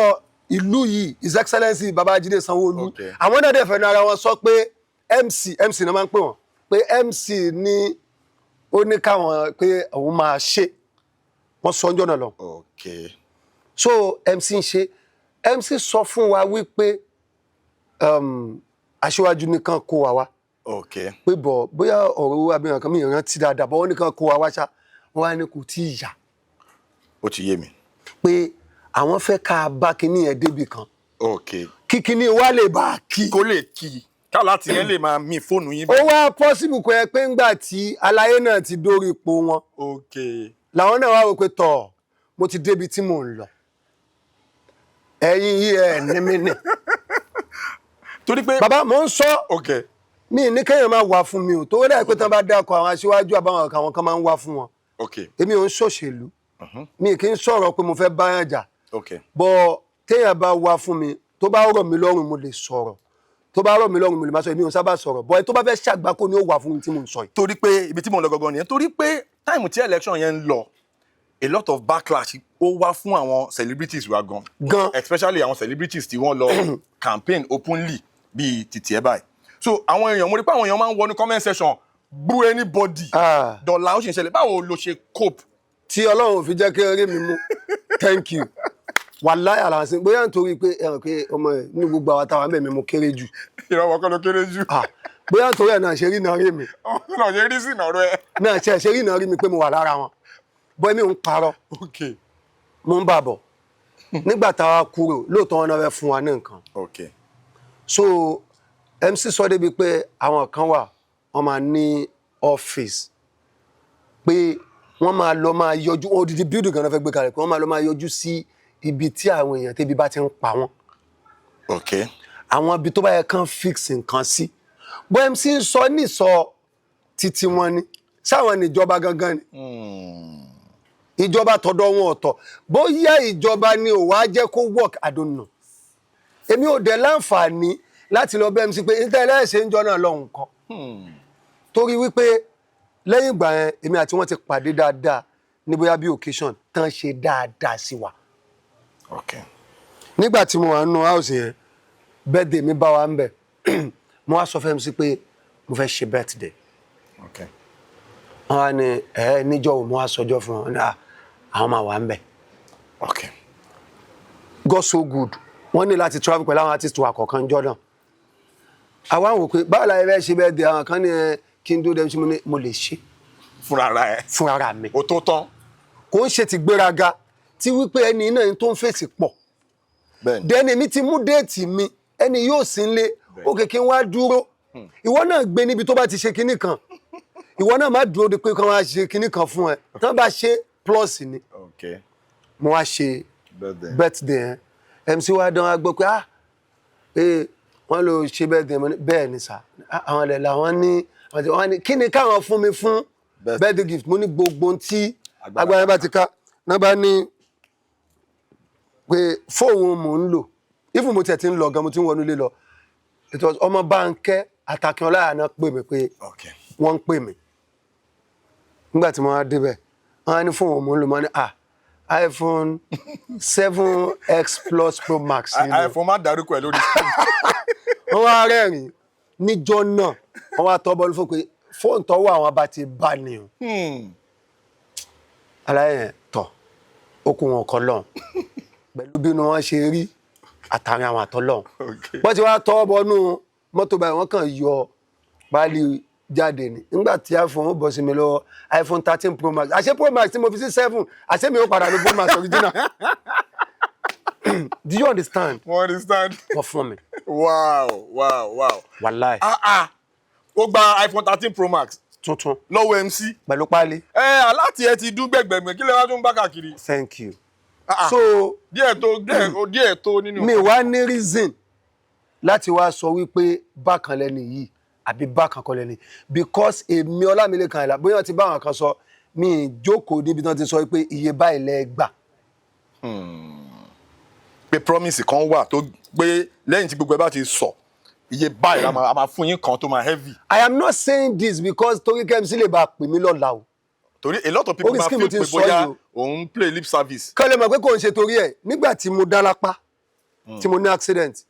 Speaker 2: ìlú yìí His Excellency Babájídé Sanwó-Olú àwọn náà dẹ̀ fẹ́nu ara wọn sọ pé MC náà máa ń pè wọ́n pé MC ní ó ní káwọn pé òun máa ṣe wọ́n sọ ọjọ́ náà lọ. so MC ń ṣe MC sọ fún wa wípé aṣíwájú nìkan kó wa wá pé bọ̀ bóyá ọ̀rọ̀ owó abẹ́rẹ́ kan mi ìrántí dáadáa bọ́ wọ́n nìkan kó wa wá ṣá wọ́n wá ní kò tí ì yá.
Speaker 1: ó ti yé mi.
Speaker 2: pé àwọn fẹ́ ká bá kinní yẹn débi kan. kí kinní wa lè bá a kí.
Speaker 1: kó lè kí ká láti yẹn lè máa mi fóònù yín.
Speaker 2: ó wá possible kò yẹ pé ńgbà tí aláyé náà ti dórí ipò wọn. làwọn náà wá wò pé tọ̀ mo ti débi tí mò ń lọ. ẹ̀yin yìí ẹ̀ ní mí nì.
Speaker 1: torí pé
Speaker 2: bàbá mo ń sọ mi ní kéèyàn máa wà fún mi o tó wọ́n pé tán bá dákọ̀ àwọn aṣíwájú àbáwọn àwọn kan máa ń wá fún wọn. èmi ò ń ṣòṣèlú mi kì í sọ̀rọ̀ pé mo fẹ́ báyàn jà bọ́ téèyàn bá wá fún mi tó bá rọ̀ mí lọ́rùn mo lè sọ̀rọ̀ tó bá rọ̀ mí lọ́rùn mo lè má sọ èmi ò sábà sọ̀rọ̀ bọ́ ẹ tó bá fẹ́ ṣàgbákò ni ó wà fún mi tí mo ń sọ yìí.
Speaker 1: torí pé ibi tí mo ń lọ gangan nìyẹn torí pé táìmù tí election yẹn ń lọ a lot of backlash ó wá fún àwọn celebrities wa gan especially àwọn celebrities tí wọ́n lọ campaign openly bíi títí ẹ báyìí so àwọn èèyàn mo rí pé àwọn èèyàn máa ń wọnú comment section bú anybody dọ̀là ó sì ń ṣẹlẹ̀ báwo lo ṣe cope.
Speaker 2: tí Ọlọ́run ò fi jẹ́ kí eré mi mú thank you wàláì àlàsìn bóyá nítorí pé ẹ̀rọ pé ọmọ ẹ̀ ní gbogbo àwọn táwọn mẹ́mi mo kéré jù.
Speaker 1: ìrọ̀wọ́ kọ́ ló kéré jù.
Speaker 2: bóyá nítorí ẹ̀ náà ṣe rí iná rí mi.
Speaker 1: náà ṣe rí sí iná rẹ.
Speaker 2: náà ṣe rí iná rí mi pé mo wà lára wọn bóyá mi ò ń parọ́ mo ń bà bọ̀ nígbà táwa kúrò lóòótọ́ wọn náà fẹ́ fún wa ní nǹkan. so MC sọ débi pé àwọn kan wà wọ́n máa ní ọ́fíìsì pé wọ́n máa lọ máa yọjú odidi building kan náà fẹ́ gbé kalẹ̀ pé wọ́n máa lọ máa yọjú sí ibi tí àwọn èèyàn tẹ́bi bá ti ń pa wọ́n. àwọn ibi tó bá yẹ kán fix nǹkan sí. bó MC ń sọ nísọ títí wọn ni sáwọn níjọba gangan ni. ìjọba tọ̀dọ̀ wọn ọ̀tọ̀ bóyá ìjọba ni ò wá jẹ́ kó work I don't know. èmi ò dẹ̀ láǹfààní láti lọ bẹ́ MC pé ìtẹ́lẹ̀ ṣe ń jọ náà lọ́hùn kan. torí wípé lẹ́yìn ìgbà yẹn èmi àti wọn ti pàdé dáadáa ní bóyá bí occasion tán ṣe dáadáa sí wa. nígbà tí mo wà nínú house yẹn birthday mi bá wa ń bẹ̀ mo wá sọ fẹ́ MC pé mo fẹ́ ṣe birthday. wọ́n wá ní níjọ́ wo mo wá sọjọ́ fún wọn àwọn máa wà ń bẹ̀. God so good wọ́n ní láti travel pẹ̀lú àwọn artist wa kọ̀ọ̀kan jọ náà. àwa ń wò pé báwo la fẹ́ ṣe birthday àwọn kan ní kí n tó dẹ́mi sí mo lè ṣe. fúnra mi.
Speaker 1: o tó tán.
Speaker 2: kò ń ṣe ti gbéraga tí wípé ẹni náà tó ń fèsì pọ̀. dẹ́ni mi ti mú déètì mi ẹni yóò sí nlé òkè kí n wá dúró ìwọ náà gbé níbi tó bá ti ṣe kinní kan ìwọ náà má dúró de pé kán wá ṣe kinní kan fún ẹ tán bá ṣe plus ni
Speaker 1: Okay.
Speaker 2: mo wá ṣe
Speaker 1: Birthday.
Speaker 2: birthday yẹn MC wa dán wa gbọ́ pé wọ́n lọ ṣe birthday mo ní bẹ́ẹ̀ ni sà àwọn ẹ̀lẹ́ làwọn ní kí ni káwọn fún mi fún birthday gift mo ní gbogbo tí agbára bá ti ká náà bá ní pé fóònù mò ń lò if mo tẹ̀ ti ń lọ gan mo ti ń wọnú ilé lọ ètò ọmọ Bánkẹ́ Àtàkínọlá náà pè mí pé
Speaker 1: Okay.
Speaker 2: wọ́n ń pè mí nígbà tí mo wá débẹ̀ wọ́n á ní fóònù mò ń lò mọ́ ní iPhone 7X Plus Pro Max ni mo.
Speaker 1: iPhone má dárúkọ ẹ lórí.
Speaker 2: wọ́n wá rẹ́rìn níjọ́ náà wọ́n wá tọ́ bọ́ọ̀lù fún pé fóònù tọ́wọ́ àwọn bá ti bá ni o. aláyẹn tọ̀ okùn wọn kọ́ lọ́hùn pẹ̀lú bínú wọn ṣe rí àtàrin àwọn àtọ́lọ́hùn. wọ́n ti wá tọ́ bọ́ọ̀nù mọ́tò báyìí wọ́n kàn yọ páálí jáde ni nígbà tí iPhone ó bọ̀ sí mi lọ́wọ́ iPhone 13 Pro Max àṣé Pro Max tí mo fi sí 7 àṣé mi ó padà ní Pro Max original. Do you understand?
Speaker 1: Mo understand.
Speaker 2: wọ́n fún mi.
Speaker 1: Wow.
Speaker 2: Wàláì.
Speaker 1: Ó gba iPhone 13 Pro Max
Speaker 2: tuntun
Speaker 1: lọ́wọ́ MC.
Speaker 2: pẹ̀lú páálí.
Speaker 1: Aláàtì ẹ ti dún gbẹ̀gbẹ̀gbẹ̀ kí lè wá tún bá káàkiri.
Speaker 2: Thank you.
Speaker 1: Ah,
Speaker 2: so
Speaker 1: díẹ̀ tó nínú.
Speaker 2: mi wá ní reason láti wá sọ wípé bákan lẹ́ni yìí àbí bákan kọ́ lẹ́ni because èmi Ọlámilékan Àyìnlá bóyá wọ́n ti bá àwọn kan sọ mi jókòó níbi tí wọ́n ti sọ wípé iye báyìí lẹ́ gbà.
Speaker 1: Pé promise kan wà tó pé lẹ́yìn tí gbogbo ẹ bá ti sọ iye báyìí a máa fún yín kan tó máa heavy.
Speaker 2: I am not saying this because torí KMC lè bá pè mí lọ́la o.
Speaker 1: Torí a lot of people máa feel pé bóyá òun play lip service.
Speaker 2: kọ́ lè mọ̀ pé kò ń ṣe torí ẹ̀ nígbà tí mo dá lápá tí mo ní accident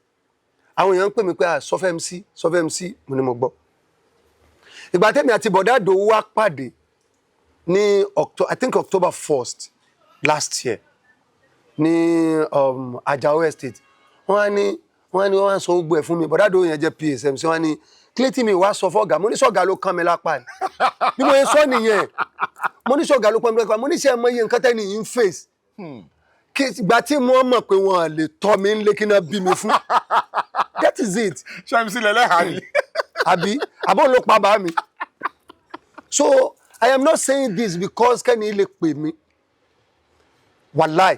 Speaker 2: àwọn èèyàn ń pè mí pé sọfẹ́ MC mo ní mo gbọ́. ìgbà tẹ́mi àti bọ̀dá Ìdòwú wá pàdé ní I think October 1st last year ní Ajao Estate wọ́n á sọ gbogbo ẹ̀ fún mi bọ̀dá Ìdòwú yẹn jẹ́ PSMC wọ́n á ní kílétí mi wá sọ fọ́gà mo ní sọ́gà ló kán mi lápá ni bí mo yẹ sọ nìyẹn mo ní sọ́gà ló kán mi lápá mo ní sẹ́ mọ iye nǹkan tẹ́ni yìí ń face ìgbà tí wọ́n mọ̀ pé wọ́n lè tọ́ mi ń lé kí náà bí mi fún that is it.
Speaker 1: ṣé MC lẹ́lẹ́hàá ni.
Speaker 2: àbọ̀ ló pa bá mi. So I am not saying this because kẹ́ni lè pè mí wàláì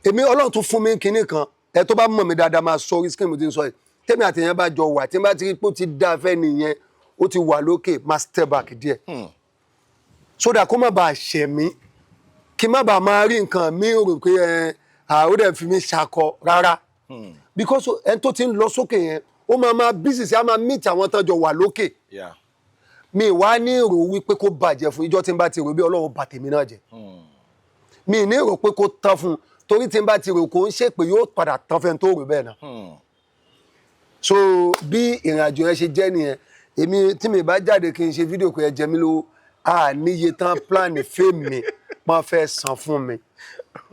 Speaker 2: èmi Ọlọ́run tún fún mi kinní kan ẹ tó bá mọ̀ mí dáadáa máa sọ orí skin mo ti ń sọ yìí tẹ́mi àtẹ̀yẹn bá jọ wà tí n bá ti rí pé ó ti dá fẹ́ nìyẹn ó ti wà lókè máa step back díẹ̀ so that kó má bàa ṣẹ̀ mí kí n má bàa máa rí nǹkan mi rò pé ó dẹ̀ fi mí ṣakọ rárá because ẹni tó ti ń lọ sókè yẹn ó máa busy sí á máa meet àwọn tán jọ wà lókè mi wá ní èrò wípé kó bàjẹ́ fún ìjọ tí n bá ti rò bí Ọlọ́run bà tèmi náà jẹ́ mi ní èrò pé kó tán fún torí tí n bá ti rò kó ń ṣe pé yóò padà tán fẹ́ tó rò bẹ́ẹ̀ náà so bí ìrìn àjò yẹn ṣe jẹ́ nìyẹn èmi tí mi bá jáde kí n ṣe fídíò kó yẹ jẹ mí lówó níye tán plan fame mi wọ́n fẹ́ san fún mi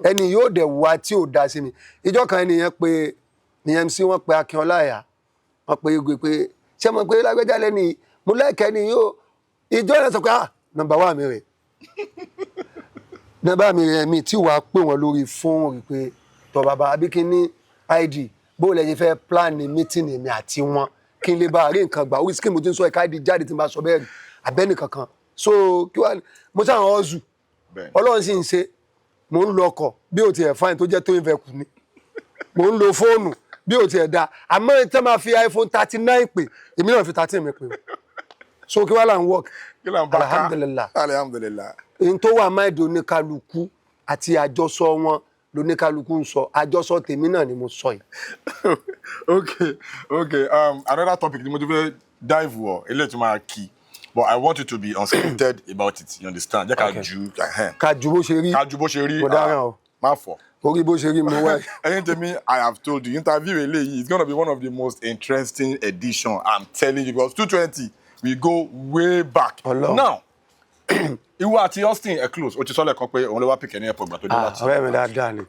Speaker 2: ẹni yóò dẹ̀ wá tí ò dá sí mi ìjọ kan ẹnìyẹn pé ní MC wọ́n pe Akínọlá Àyà wọ́n pe Igwe pé ṣé mo pé lágbẹ́jà lẹ́ni mo lẹ́kẹ̀ẹ́ ni yóò ìjọ yẹn sọ pé nọ́mbà wà mí rẹ̀ nọ́mbà mi rẹ̀ mi tí wàá pè wọ́n lórí fóònù rí pé tọ́ bàbá àbí kí ní ID bó lẹ́yìn fẹ́ plan meeting mi àti wọn kí n lè bá rí nǹkan gbà orí skin mo ti ń sọ ẹ̀ka ID jáde tí n bá sọ bẹ́ẹ̀ rí abẹ́ni kankan so kí wàá mo sáà ń ọ̀zù Ọlọ́run sì ń ṣe mò ń lo ọkọ̀ bí o tiẹ̀ fáìn tó jẹ́ tó ìfẹ́kù ni mò ń lo fóònù bí o tiẹ̀ da àmọ́ tí wọ́n máa fi iPhone 39 pè èmi náà fi 13 mi pè so kí wàá là ń work alhamdulilah èyí tó wà máìdì oníkálukú àti àjọsọ wọn lóníkálukú ń sọ àjọsọ tèmi náà ni mo sọ yìí.
Speaker 1: okay another topic ni mo ti fẹ́ dive wọ eléyìí tó máa kí but I want you to be unscripted about it you understand jẹ́ ká ju
Speaker 2: bó ṣe rí
Speaker 1: ká ju bó ṣe rí
Speaker 2: kò dára o
Speaker 1: má fọ.
Speaker 2: orí bó ṣe rí mo wá.
Speaker 1: ẹyin tèmi I have told you interview eléyìí is gonna be one of the most interesting edition I'm telling you because 220 we go way back. now ìwọ àti Austin ẹ close o ti sọlẹ kan pé òun ló wá pìkẹ́ ní airport gbà tó dé láti.
Speaker 2: ọ̀rẹ́ mi dáadáa ni.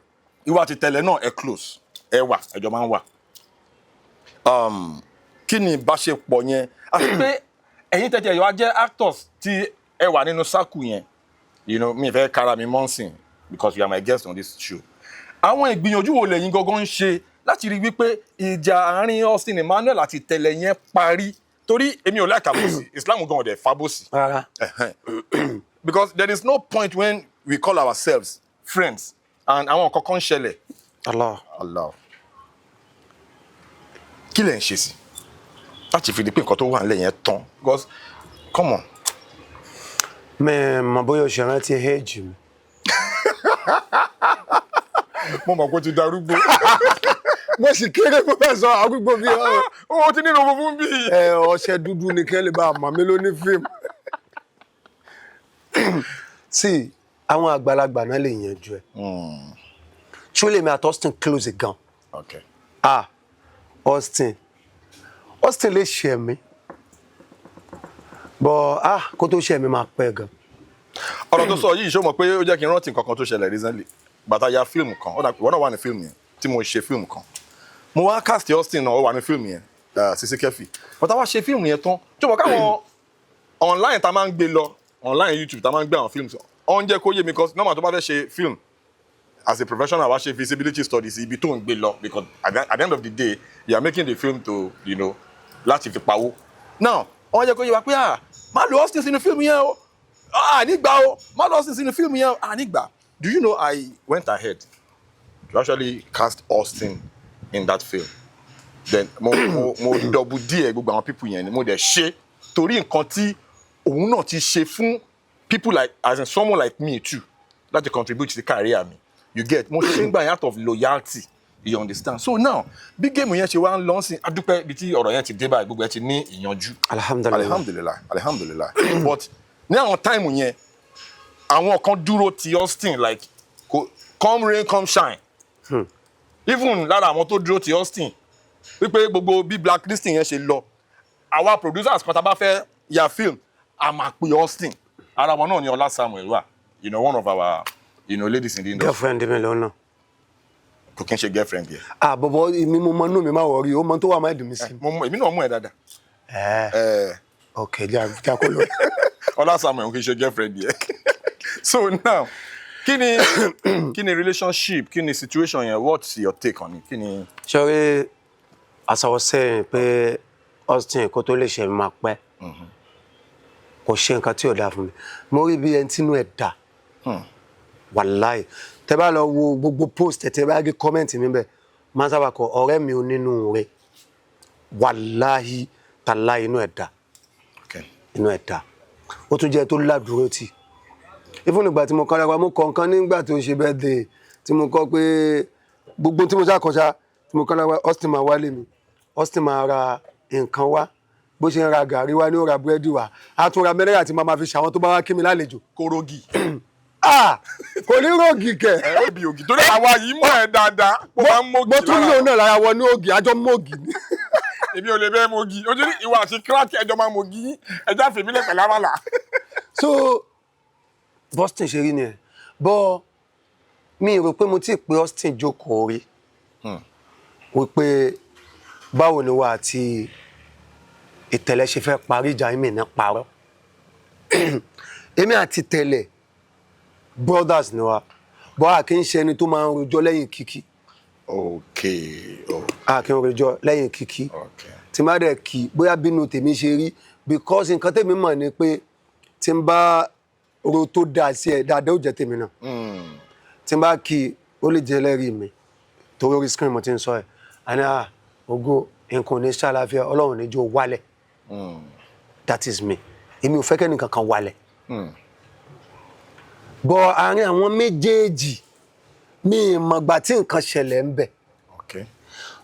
Speaker 1: ìwọ àti tẹ́lẹ̀ náà ẹ close ẹ wà ẹjọ máa ń wà. kí ni ìbáṣepọ̀ yẹn àti pé ẹ̀yin tẹ̀tẹ̀ yọ wá jẹ́ actors tí ẹ wà nínú circle yẹn you know mi fẹ́ kára mi mọ́nsìn because you are my guest on this show. àwọn ìgbìyànjú wo lẹ́yìn gangan ń ṣe láti rí wípé ìjà àárín Austin Emmanuel àti tẹ́lẹ̀ yẹn parí torí èmi ò like àbòsí Islam gan ọ̀dẹ̀ fàbòsí. Because there is no point when we call ourselves friends and àwọn kankan ṣẹlẹ̀. Allah. Kí lẹ̀ ń ṣe sí? Láti fi di pé nǹkan tó wà nílẹ̀ yẹn tán. Because come on.
Speaker 2: Mo bóyá o ṣe rántí age mi.
Speaker 1: Mo mọ̀ pé ó ti darúgbó.
Speaker 2: Mo sì kéré mo fẹ́ sọ arúgbó bí ọ.
Speaker 1: Ó ti nínú funfun bí.
Speaker 2: Ọṣẹ dúdú ni kẹ́lẹ́ bá mọ̀ mí lóní fíìmù. Sí, àwọn àgbàlagbà náà lè yanjú ẹ̀. Truly mi àti Austin close gan.
Speaker 1: Okay.
Speaker 2: Austin lè ṣe mí. But kó tó ṣe mí máa pẹ́ gan.
Speaker 1: Ọ̀rọ̀ tó sọ yìí ṣó mọ̀ pé ó jẹ́ kí n rántí nǹkan kan tó ṣẹlẹ̀ recently. Bàtà ya fíìmù kan, ìwọ náà wà ní fíìmù yẹn tí mo ṣe fíìmù kan. Mo wá cast Austin náà ó wà ní fíìmù yẹn, Sisi Keffi. Bàtà wá ṣe fíìmù yẹn tán. Tí wọ́n káwọn online tá máa ń gbé lọ, online YouTube tá máa ń gbé àwọn fíìmù sọ. Ó ń jẹ́ kó yé mi because normal tó bá fẹ́ ṣe fíìmù as a professional wá ṣe feasibility studies ibi tó ń gbé lọ because at the end of the day you are making the film to láti fi pawó. Now ó ń jẹ́ kó yé wa pé má lo Austin sínú fíìmù yẹn o. Nígbà o má lo Austin sínú fíìmù yẹn o. Nígbà. Do you know I went ahead to actually cast Austin in that film? Then mo double díẹ̀ gbogbo àwọn people yẹn ni mo dẹ̀ ṣe torí nǹkan tí òun náà ti ṣe fún people like as in someone like me too láti contribute to the career mi. You get mo ṣe ń gbà yẹn out of loyalty, you understand? So now bí géèmù yẹn ṣe wá ń lọ sí adúpẹ́ bí tí ọ̀rọ̀ yẹn ti dé báyìí gbogbo ẹ ti ní ìyanjú. Alhamdulillah. But ní àwọn táìmù yẹn àwọn kan dúró ti Austin like come rain come shine. Even lára àwọn tó dúró ti Austin wípé gbogbo bí blacklisting yẹn ṣe lọ àwa producers kan tá bá fẹ́ ya film a máa pe Austin. Ara wọn náà ni Ọlá Samuel wà, one of our ladies in the industry.
Speaker 2: Girlfriend mi lọ́nà.
Speaker 1: Kò kí n ṣe girlfriend yẹn.
Speaker 2: Bọ̀bọ̀ èmi mo mọ inú mi máa wọ̀rí o mọ tó wà máa dùn mí sí.
Speaker 1: Èmi náà mú ẹ dáadáa.
Speaker 2: Ok jà kó lọ.
Speaker 1: Ọlá Samuel kì í ṣe girlfriend yẹn. So now kí ni relationship kí ni situation yẹn, what's your take on it? Kí ni.
Speaker 2: Sorry, as I was saying pé Austin kó tó lè ṣe máa pẹ́ kò ṣe nǹkan tí ò dáa fún mi. Mo rí bí ẹni tínú ẹ̀ dà. Wàláì tẹ́ bá lọ wo gbogbo post tẹ́ bá gé comment mi bẹ́ẹ̀ máa sábà kọ ọ̀rẹ́ mi ò nínú rẹ̀ wàláhì tàláì inú ẹ̀ dà. Inú ẹ̀ dà. Ó tún jẹ́ tó ládùúró tì. Even nígbà tí mo kọ́ lára mo kọ nǹkan nígbà tó ṣe birthday tí mo kọ pé gbogbo tí mo ṣàkọsá tí mo kọ́ lára Austin máa wálé mi Austin máa ra nǹkan wá bó ṣe ń ra gàrí wá ní ó ra búrẹ́dì wá a tún ra mẹ́rẹ́yà tí máa fi ṣàwọn tó bá wá kí mi lálejò.
Speaker 1: Kórógì.
Speaker 2: Kò ní rògì kẹ̀.
Speaker 1: Ó bí ògì torí àwa yìí mọ̀ ẹ́ dáadáa.
Speaker 2: Mo tún ní òun náà lára wọ ní ògì àjọ mọ́gì ni.
Speaker 1: Èmi ò lè bẹ́ẹ̀ mọ́gì ojú ní ìwà àti kíláàkì ẹjọ́ máa mọ́gì yín ẹjọ́ àfẹ́mílẹ̀ pẹ̀lú àmàlà.
Speaker 2: So Boston ṣe rí ni ẹ̀ bọ́ mi rò pé mo ti pé Austin jókòó rí wípé báwo ni wà àti ìtẹ̀lẹ̀ ṣe fẹ́ parí ìjà ìmì ní parọ́. Èmi àti tẹ̀lẹ̀ brothers ni wa bọ́ a kì í ṣe ẹni tó máa ń rojọ́ lẹ́yìn kíkí. A kì í rojọ́ lẹ́yìn kíkí tí má dẹ̀ kí bóyá bínú tèmi ṣe rí because nǹkan tèmi mọ̀ ni pé tí n bá ro tó dáa sí ẹ dáadáa ó jẹ́ tèmi náà tí n bá kí ó lè jẹ́ lẹ́rìí mi torí orí screen mo ti ń sọ ẹ̀ àní ògo nǹkan ò ní ṣàlàáfíà Ọlọ́run ní jó wálẹ̀. That is me. Èmi ò fẹ́ kẹ́ni kankan wálẹ̀. Bọ́ àárín àwọn méjèèjì mi ìmọ̀gbà tí nǹkan ṣẹlẹ̀ ń bẹ̀.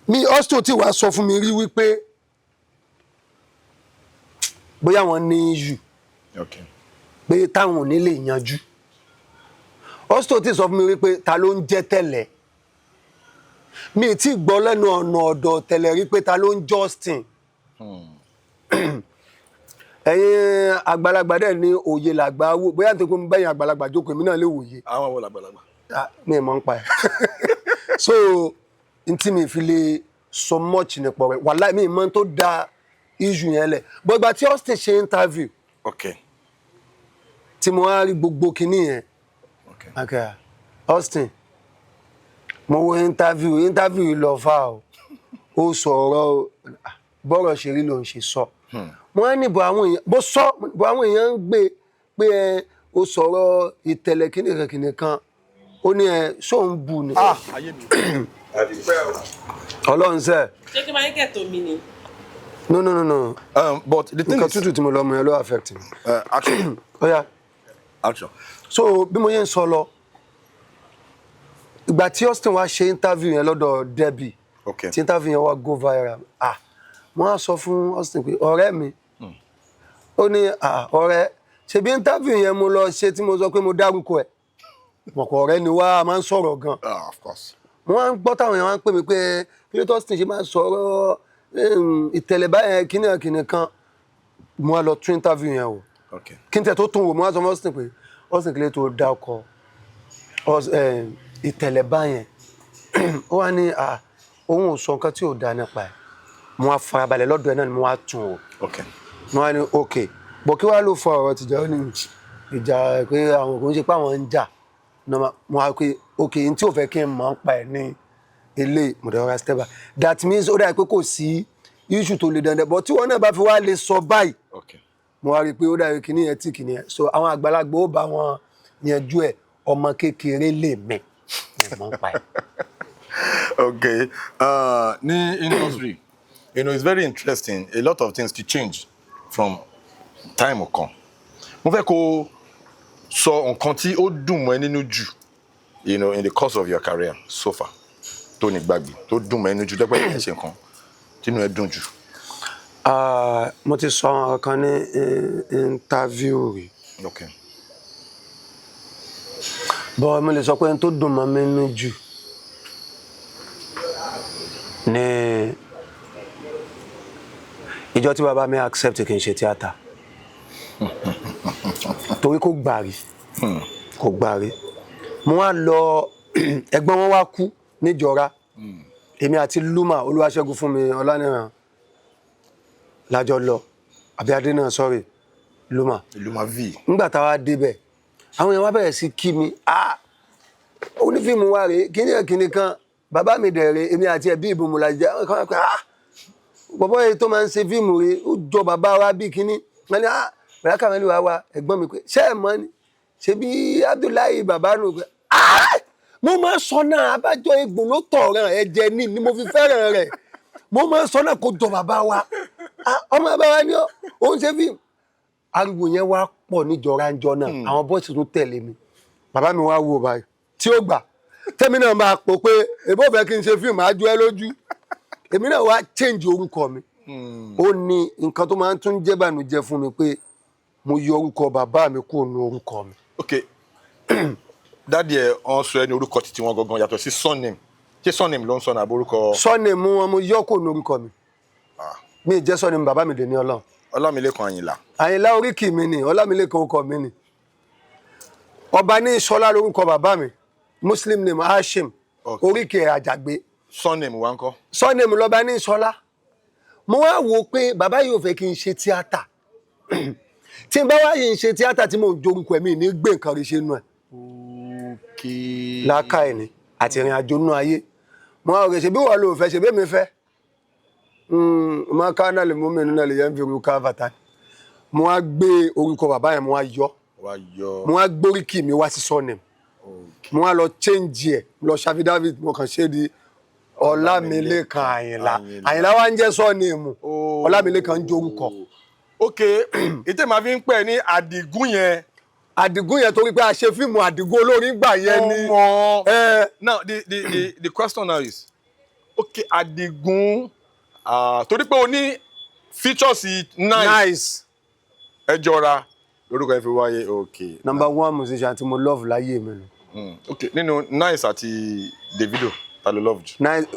Speaker 2: Mi Austin tí wàá sọ fún mi rí wípé bóyá wọn ní issue pé táwọn ò ní lè yanjú. Austin tí sọ fún mi wípé ta ló ń jẹ́ tẹ́lẹ̀. Mi ti gbọ́ lẹ́nu ọ̀nà ọ̀dọ̀ tẹ́lẹ̀ rí pé ta ló ń Justin. Ẹ̀yin àgbàlagbà dẹ̀ ní òye làgbà wò bóyá nítorí pé mo bẹ́yìn àgbàlagbà jókòó èmi náà lè wòye.
Speaker 1: Àwọn wo làgbàlagbà?
Speaker 2: Mi mọ̀ ń pa ẹ̀. So n tí mi fi lè so much nípa rẹ̀ wàláì mi mọ̀ tó da issue yẹn lẹ̀ but ìgbà tí Austin ṣe interview tí mo wá rí gbogbo kinní yẹn Austin mo wo interview lọ fà ó sọ̀rọ̀ bọ́rọ̀ ṣe rí ló ń ṣe sọ mo wá ní bọ̀ àwọn èèyàn bọ̀ àwọn èèyàn ń gbé pé ó sọ̀rọ̀ ìtẹ̀lẹ̀ kìnìkan kan ó ní ṣóun bù ní.
Speaker 1: ayé mi
Speaker 2: Ọlọ́run sẹ́.
Speaker 3: ṣé kí n máa ń kẹ̀tọ́ mi ni.
Speaker 2: No.
Speaker 1: But the thing
Speaker 2: nǹkan
Speaker 1: is
Speaker 2: tútù tí mo lọ mọ yẹn ló affect me.
Speaker 1: action.
Speaker 2: Action. So bí mo yẹn ń sọ lọ ìgbà tí Austin wá ṣe interview yẹn lọ́dọ̀ Debbie tí interview yẹn wá go viral mo á sọ fún Austin pé ọ̀rẹ́ mi ó ní ọ̀rẹ́ ṣebí interview yẹn mo lọ ṣe tí mo sọ pé mo dárúkọ ẹ̀ mọ̀kọ́ ọ̀rẹ́ ni wá máa ń sọ̀rọ̀ gan.
Speaker 1: Of course.
Speaker 2: mo wá ń gbọ́ táwọn èèyàn wá ń pè mí pé kí ló tó Austin ṣe máa ń sọ̀rọ̀ ìtẹ̀lẹ̀ báyẹn kíní kan mo wá lọ tún interview yẹn wò kí n tẹ̀ tó tún wò mo wá sọ fún Austin pé Austin kí ló tó dá ọkọ̀ ìtẹ̀lẹ̀ báyẹn ó wá ní òun ò sọ nǹkan tí ò dá nípa ẹ̀ mo wá farabalẹ̀ lọ́dọ̀ ẹ̀ náà ni mo wá tún o mo wá ní ok bọ̀ kí wàá ló fọ ọ̀rọ̀ tìjà ó ní ìjà pé àwọn kò ń ṣe pé àwọn ń jà mo wá pé ok n tí ò fẹ́ kí n mọ̀ ń pa ẹ̀ ní ilé mọ̀dẹ́wọ́ra steba that means ó dàbí pé kò sí issue tó le dandan bọ̀ tí wọn náà bá fi wá lè sọ báyìí mo wá rí i pé ó dàbí kíní yẹn tí kíní yẹn so àwọn àgbàlagbà ó bá wọn yanjú ẹ̀ ọmọ kékeré lè mẹ́ mọ̀ ń pa ẹ̀.
Speaker 1: Okay. Ní industry, it's very interesting. A lot of things to change from time kan. Mo fẹ́ kó sọ nǹkan tí ó dùn mọ́ ẹ nínú jù, in the course of your career so far. Tó ní gbàgbé, tó dùn mọ́ ẹ nínú jù dẹ́pẹ́ ẹ ṣe nǹkan tí inú ẹ dùn jù.
Speaker 2: Mo ti sọ àwọn kan ní interview rí.
Speaker 1: Okay.
Speaker 2: Bọ́ mo lè sọ pé n tó dùn mọ́ mi nínú jù ní ìjọ tí bàbá mi accept kí n ṣe tíátà torí kò gbà rí mo wá lọ ẹ̀gbọ́n wọn wá kú níjọra èmi àti Luma Olúwaṣẹ́gun fún mi Ọláníran lájọ lọ àbíadé náà sorry Luma
Speaker 1: V.
Speaker 2: nígbà tá a wá débẹ̀ àwọn èèyàn wá bẹ̀rẹ̀ sí kí mi onífíìmù wa rèé kíní kan bàbá mi dẹ̀rẹ̀ èmi àti ẹ̀bí ìbomú la jẹ́ àwọn kan pé bọ́bọ́ yìí tó máa ń ṣe fíìmù rèé ó jọ bàbá wa bí kíní wọ́n ní bàbá kàmẹ́lì wa ẹ̀gbọ́n mi pé ṣé ẹ̀ mọ́ ni ṣe bí Abdullahi bàbá nù pé mo máa sọ náà abájọ egbò ló tọ̀ràn ẹ̀jẹ̀ ni mo fi fẹ́ràn rẹ̀ mo máa sọ náà kó jọ bàbá wa ọmọ bàbá wa ni ó ń ṣe fíìmù ariwo yẹn wá pọ̀ níjọra ń jọ náà àwọn bọ́ọ̀sì tó tẹ̀lé mi bàbá mi wá wò báyìí tí ó gbà tẹ́mi náà máa pò pé èbó fẹ́ kí n ṣe fíìmù àjọ ẹ lójú èmi náà wá change orúkọ mi ó ní nǹkan tó máa ń tún jẹ́ bànújẹ́ fún mi pé mo yọ orúkọ bàbá mi kúrò ní orúkọ mi.
Speaker 1: Ok dáàdi ẹ ọ̀n sọ ẹ ní orúkọ títí wọn gangan yàtọ̀ sí surname ṣé surname ló ń sọ ní àbórúkọ.
Speaker 2: surname wọn mo yọ kúrò ní orúkọ mi mi jẹ́ surname bàbá mi dè ní Ọlọ́run.
Speaker 1: Ọlámilékan Àyìnlá.
Speaker 2: Àyìnlá oríkì mi ni Ọlámilékan orúkọ mi ni ọba ní Ṣọlá lórúkọ bàbá mi Muslim name Hashim oríkì ẹ̀ Àjàgbé.
Speaker 1: Surname wa ńkọ́.
Speaker 2: Surname lọ́ba ní Ṣọlá mo wá wò pé bàbá yìí ò fẹ́ kí n ṣe tíátà tí n bá wá yìí ń ṣe tíátà tí mò ń jorúkọ ẹ̀mí ní gbé nǹkan rí ṣe nù ẹ̀. láàkàì ni àti ìrìn àjò nù ayé mo wá rò ṣe bí wọ́n lò fẹ́ ṣe bí mi fẹ́ mo ká náà lè mú mi nínú ẹ̀ lè yẹn fi orúkọ àbàtà mo wá gbé orúkọ bàbá yẹn mo wá yọ mo wá gbóríkì mi wá sí surname mo wá lọ change ẹ̀ lọ ṣàfi David mo kàn ṣe di Ọlámilékan Àyìnlá Àyìnlá wa ń jẹ́ surname Ọlámilékan ń jorúkọ.
Speaker 1: Ok ìtẹ́ máa fi ń pẹ́ ní Àdìgún yẹn.
Speaker 2: Àdìgún yẹn torí pé a ṣe fíìmù Àdìgún olórin gbà yẹn ni.
Speaker 1: Now the question now is ok Àdìgún torí pé o ní features nice ẹ jọra lórúkọ ẹ fi wáyé ok.
Speaker 2: number one musician tí mo love láyé mi nù.
Speaker 1: ok nínú nice àti Davido ta ló love jù.
Speaker 2: nice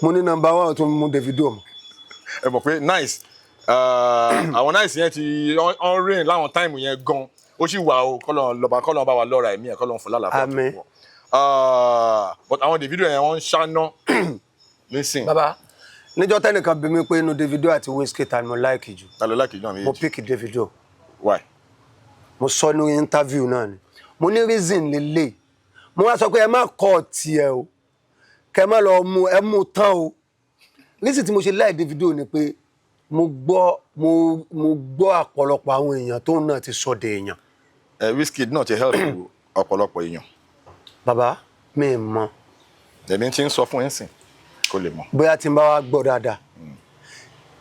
Speaker 2: mo ní number one tó mú Davido mọ.
Speaker 1: ẹ mọ̀ pé nice àwọn nice yẹn ti on rain láwọn táìmù yẹn gan ó sì wà o kọ́lọ́n bá wa lọ́ra ẹ̀mí ẹ̀ kọ́lọ́n fún lálàáfíà tó pọ̀ but àwọn Davido yẹn wọ́n ń ṣáná nísìn.
Speaker 2: bàbá níjọ́ tẹ́nìkan bí mi pé inú Davido àti Wizkid ta ni mo like jù.
Speaker 1: ta ló like jù náà méjèèjì.
Speaker 2: mo pick Davido.
Speaker 1: Why?
Speaker 2: mo sọ ní interview náà ni mo ní reason lélẹ̀ mo wá sọ pé ẹ má kọ́ tiẹ̀ o kẹ má lọ mú ẹ mú tán o reason tí mo ṣe like Davido ni pé mo gbọ́ àpọ̀lọpọ̀ àwọn èèyàn tó náà ti sọ de èèyàn.
Speaker 1: Wizkid náà ti help ọ̀pọ̀lọpọ̀ èèyàn.
Speaker 2: Bàbá mi mọ̀.
Speaker 1: Èmi ti ń sọ fún ẹ̀sìn kó lè mọ̀.
Speaker 2: Bóyá tí n bá wá gbọ́ dáadáa.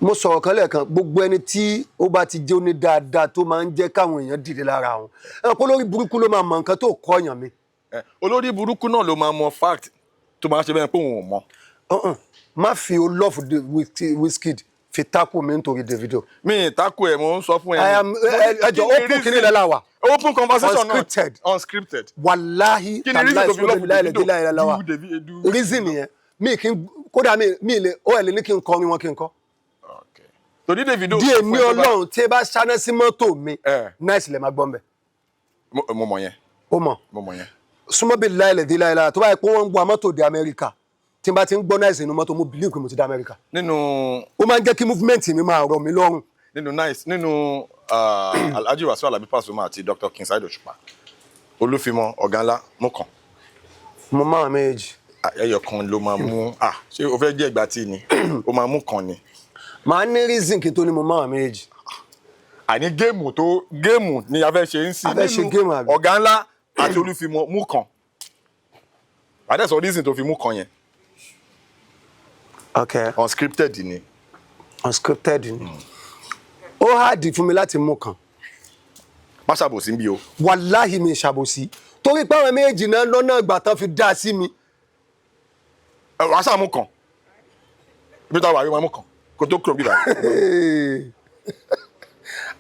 Speaker 2: Mo sọ̀rọ̀ kan lẹ́ẹ̀kan, gbogbo ẹni tí ó bá ti jẹ́ oní dáadáa tó máa ń jẹ́ káwọn èèyàn dìde lára wọn. Ẹ̀kọ́ lórí burúkú ló máa mọ nǹkan tó kọ́ èèyàn mi.
Speaker 1: Olórí burúkú náà ló máa mọ fact tó máa ṣe bẹ́ẹ̀ pé òun ò mọ̀.
Speaker 2: Má fi o love Wizkid fi tako mi nítorí Davido.
Speaker 1: Mi tako ẹ̀ mo ń sọ fún ẹ.
Speaker 2: Ẹjọ́ open kìíní lẹ́la wa.
Speaker 1: Open conversation náà.
Speaker 2: Unscripted.
Speaker 1: Unscripted.
Speaker 2: Wàláhì
Speaker 1: tàláì sọ́dọ̀
Speaker 2: láìlẹ́dẹ́láìlẹ́lá wa. Reason yẹn mi kì í kódà mi lè ó ẹ̀ lè ní kí n kọrin wọn kí n kọ́.
Speaker 1: Torí Davido.
Speaker 2: Díẹ̀ mi Ọlọ́run tí ẹ bá ṣáná sí mọ́tò mi nice lè máa gbọ́ mbẹ́.
Speaker 1: Mo mọ̀ yẹn.
Speaker 2: Ó mọ̀.
Speaker 1: Mo mọ̀ yẹn.
Speaker 2: Súnmọ́ bí láìlẹ́dẹ́láìlá tó bá yẹ pé wọ́n ń gbọ́ mọ́tò dé Amẹ́ríkà tí n bá ti ń gbọ́ nice nínú mọ́tò mo believe pé mo ti dé Amẹ́ríkà. Ó máa ń jẹ́ kí movement mi máa rọ̀ mí lọ́rùn.
Speaker 1: Nínú Alhaji Wasiu Alabi Pasuma àti Dr. King Saheed Òṣùpá Olúfimọ ọ̀gá ńlá mú kan.
Speaker 2: Mo máa méjì.
Speaker 1: Ẹyọ kan ló máa mú ṣé o fẹ́ jẹ́ ìgbà tí ni o máa mú kan ni.
Speaker 2: Màá ní reason kí n tó ní mo máa méjì.
Speaker 1: Àní géèmù ni a fẹ́ ṣe ń sìn
Speaker 2: nínú
Speaker 1: ọ̀gá ńlá àti Olúfimọ mú kan. Àdẹ́sọ̀ reason tó fi mú kan yẹn.
Speaker 2: Okay.
Speaker 1: Unscripted ni.
Speaker 2: Unscripted ni. Ó hard fún mi láti mú kan.
Speaker 1: Má ṣàbòsí ń bí o.
Speaker 2: Wàláhì mi ṣàbòsí. Torí pé àwọn méjì náà lọ́nà ìgbà tán fi dá sí mi.
Speaker 1: Wàá ṣàmú kan. Ibi tá a wà yóò máa mú kan. Kò tó kúrò bí báyìí.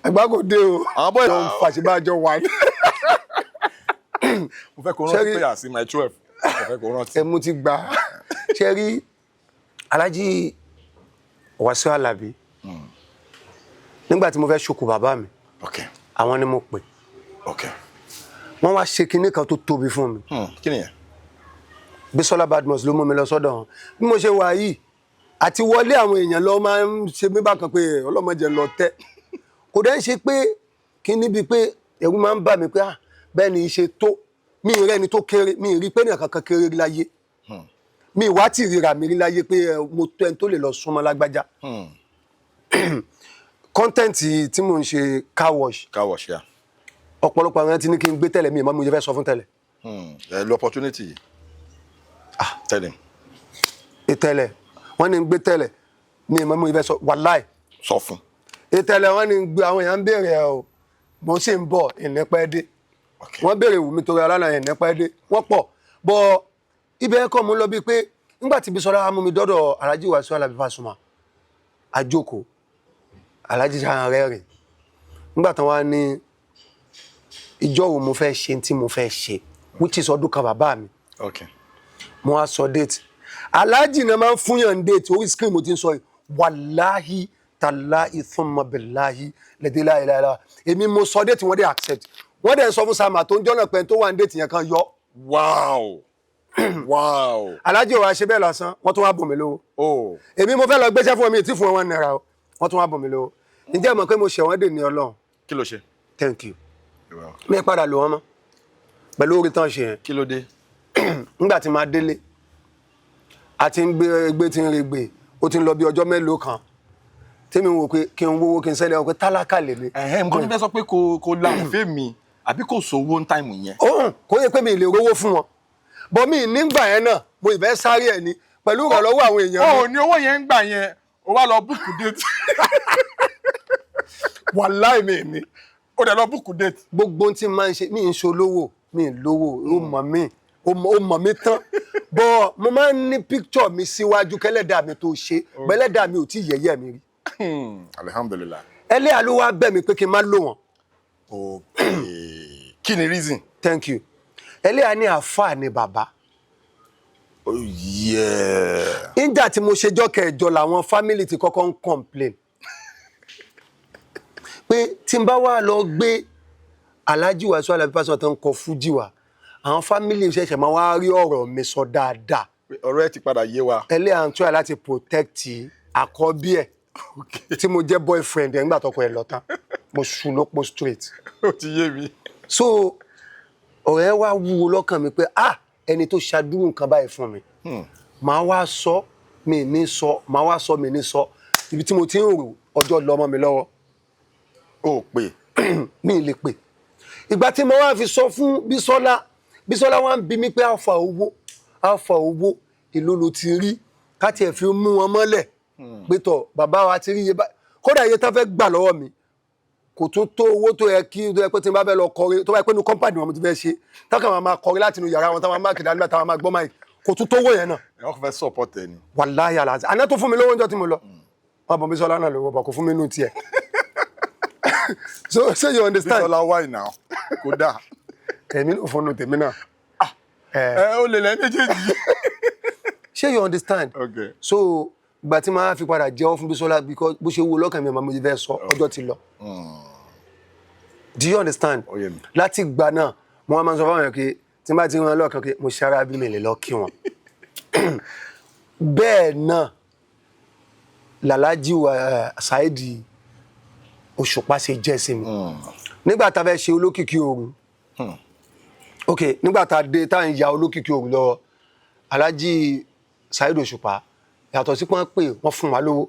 Speaker 2: Àgbà kò dé o.
Speaker 1: Àwọn bọ́ọ̀
Speaker 2: ló ń fàṣíbájọ́ wà ní.
Speaker 1: Mo fẹ́ kó rántí pé àsì my 12. Mo fẹ́ kó rántí.
Speaker 2: Ẹ mú ti gbà. Ṣé rí Alhaji Wasiu Alabi nígbà tí mo fẹ́ ṣòkò bàbá mi àwọn ni mo pè wọ́n wá ṣe kinní kan tó tóbi fún mi.
Speaker 1: Kí ni yẹn?
Speaker 2: Bisola Badmus ló mú mi lọ sọ́dọ̀ wọn bí mo ṣe wà yìí àti wọlé àwọn èèyàn lọ máa ń ṣe mí bákan pé ọlọ́mọdé lọ tẹ́ kò dẹ́ ṣe pé kí níbi pé ẹ̀rù máa ń bà mí pé bẹ́ẹ̀ ni ṣe tó mi ì rẹ́ni tó kéré mi ì rí pé ní kankan kéré láyé mi wá tí ìrira mi rí láyé pé mo tó ẹni tó lè lọ súnmọ́ lágbájá. Kọ́ńtẹ́ǹtì tí mò ń ṣe car wash
Speaker 1: yà.
Speaker 2: Ọ̀pọ̀lọpọ̀ àwọn tí ní kí n gbé tẹ́lẹ̀ mi ìmọ̀ mi ò fẹ́ sọ fún tẹ́lẹ̀.
Speaker 1: Lo opportunity yìí. Tẹ́lẹ̀.
Speaker 2: Ìtẹ́lẹ̀ wọ́n ní gbé tẹ́lẹ̀ mi ìmọ̀ mi ò fẹ́ sọ wàláì.
Speaker 1: Sọ fún.
Speaker 2: Ìtẹ́lẹ̀ wọ́n ní gbé àwọn èèyàn ń béèrè ẹ̀ o mo sì ń bọ̀ ìnípẹ́ dé. Wọ́n béèrè wù mí torí aláàlá ìnípẹ́ dé wọ́n pọ̀ bọ́ ibẹ̀ ẹ̀kọ́ mú lọ bíi pé nígbà tí Bisola mú mi dọ́dọ̀ Alhaji Wasiu Alabi Pasuma àjòkó Alhaji sàn rẹ́rìn nígbà tán wá ní ìjọ wo mo fẹ́ ṣe tí mo fẹ́ ṣe which is ọdún kan bàbá mi. Mo wá sọ déètì Alhaji náà máa ń fún yàn déètì orí screen mo ti ń sọ yìí wàláhì tàláhì thumma billahi lẹ́dẹ́láìláìlá èmi mo sọ déètì wọ́n dé accept wọ́n dẹ̀ sọ fún Sama tó ń jọ́nà pẹ́ tó wà ní déètì yẹn kan yọ.
Speaker 1: Wow.
Speaker 2: Alhaji wa ṣe bẹ́ẹ̀ lásán wọ́n tún wá bùn mí lówó. Èmi mo fẹ́ lọ gbéṣẹ́ fún mi tí fún wọn náírà o wọ́n tún wá bùn mí lówó. Ǹjẹ́ mọ̀ pé mo ṣẹ̀wọ́n dè ní Ọlọ́run.
Speaker 1: Kí ló ṣe?
Speaker 2: Thank you. Mi padà lò wọ́n mọ́ pẹ̀lú orí tán ṣe yẹn.
Speaker 1: Kí ló dé?
Speaker 2: Nígbà tí máa délé a ti ń gbé tí ń regbè ó ti ń lọ bí ọjọ́ mélòó kan tèmi wò pé kí n wówó kí n sẹ́lẹ̀ ọkọ̀ tálákà lè mi.
Speaker 1: Nǹkan tó fẹ́ sọ pé kò láǹfẹ́ mi àbí kò sówó ń táìmù yẹn.
Speaker 2: Kò yẹ pé mi lè rówó fún wọn bọ́ mi nígbà yẹn náà mo ìfẹ́ sáré ẹ̀ ní pẹ̀lú ìrànlọ́wọ́ àwọn èèyàn.
Speaker 1: Ní owó yẹn ń gbà yẹn o wá lọ búùkù déètì.
Speaker 2: Wàláì mi ni.
Speaker 1: Ó dẹ̀ lọ búùkù déètì.
Speaker 2: Gbogbo tí máa ń ṣe mi ń ṣolówó mi ń lówó ó mọ̀ mí tán bọ́ mo máa ń ní píkítọ̀ mi síwájú kẹ́lẹ́dà mi tó ṣe bẹ́lẹ́dà mi ò tí yẹ̀yẹ́ mi rí.
Speaker 1: Alhamdulillah.
Speaker 2: Ẹlẹ́yà ló wá bẹ̀ mí pé kí n má lò wọ́n.
Speaker 1: Kí ni reason?
Speaker 2: Thank you. Ẹlẹ́yà ní àáfàá ni bàbá. Nígbà tí mo ṣe jọ́ kẹjọ làwọn fámìlì ti kọ́kọ́ ń complain pé tí n bá wà lọ gbé Alhaji Wasiu Alabi Pasuma tó ń kọ fújì wa àwọn fámìlì ṣẹ̀ṣẹ̀ máa wá rí ọ̀rọ̀ mi sọ dáadáa.
Speaker 1: Ọ̀rọ̀ ẹ ti padà yé wa.
Speaker 2: Ẹlẹ́yà ń try láti protect àkọ́bí ẹ̀ tí mo jẹ́ boyfriend ẹ̀ nígbà tọkọ ẹ̀ lọ tán mo ṣù lópo straight.
Speaker 1: Ó ti yé mi.
Speaker 2: So ọ̀rẹ́ wa wúwo lọ́kàn mi pé ẹni tó ṣàdúró nǹkan báyìí fún mi màá wá sọ mi ní sọ màá wá sọ mi ní sọ ibi tí mo ti ń rò ọjọ́ lọ mọ́ mi lọ́wọ́
Speaker 1: ó pè
Speaker 2: mi lè pè ìgbà tí mo wá fi sọ fún Bísọ́lá wá ń bi mí pé àfà owó èló ló ti rí ká tiẹ̀ fi mú wọn mọ́lẹ̀ pé tọ̀ bàbá wa ti rí iye báyìí kódà iye tán fẹ́ gbà lọ́wọ́ mi kò tún tó owó tó yẹ pé tí n bá fẹ́ lọ kọrin tó bá yẹ pé inú kọ́mpáàdì wọn mo ti fẹ́ ṣe táwọn máa kọrin láti inú yàrá wọn táwọn máa kéde àdúrà táwọn máa gbọ́ máa kò tún tó owó yẹn náà.
Speaker 1: ẹ wọ́n fẹ́ support ẹ ni.
Speaker 2: wàláhì aláàzì àná tó fún mi lówó oúnjẹ tí mo lọ wọn bọ̀ Bísọ́lá náà lówó bọ̀ kò fún mi nù tiẹ̀. so you understand.
Speaker 1: Bísọ́lá why now kódà.
Speaker 2: èmi náà fún un tèmi náà.
Speaker 1: ó lè lẹ́ méjèèjì.
Speaker 2: ṣé you understand.
Speaker 1: Okay.
Speaker 2: So ìgbà tí màá fi padà jẹ́wọ́ fún Bísọ́lá because bó ṣe wo lọ́kàn mi mo ti fẹ́ sọ ọjọ́ ti lọ. Do you understand.
Speaker 1: Ó yé mi.
Speaker 2: Láti ìgbà náà mo máa ń sọ fáwọn èèyàn pé tí n bá ti rán lọ́kàn pé mo ṣe ara bí mi lè lọ kí wọn. bẹ́ẹ̀ náà làlájì Saheed Òṣùpá ṣe jẹ́ sí mi nígbà tá a fẹ́ ṣe olókìkí òru ok nígbà tá a dé tá a ń ya olókìkí òru lọ Alhaji Saheed Òṣùpá yàtọ̀ sí pé wọ́n pè wọ́n fún wa lówó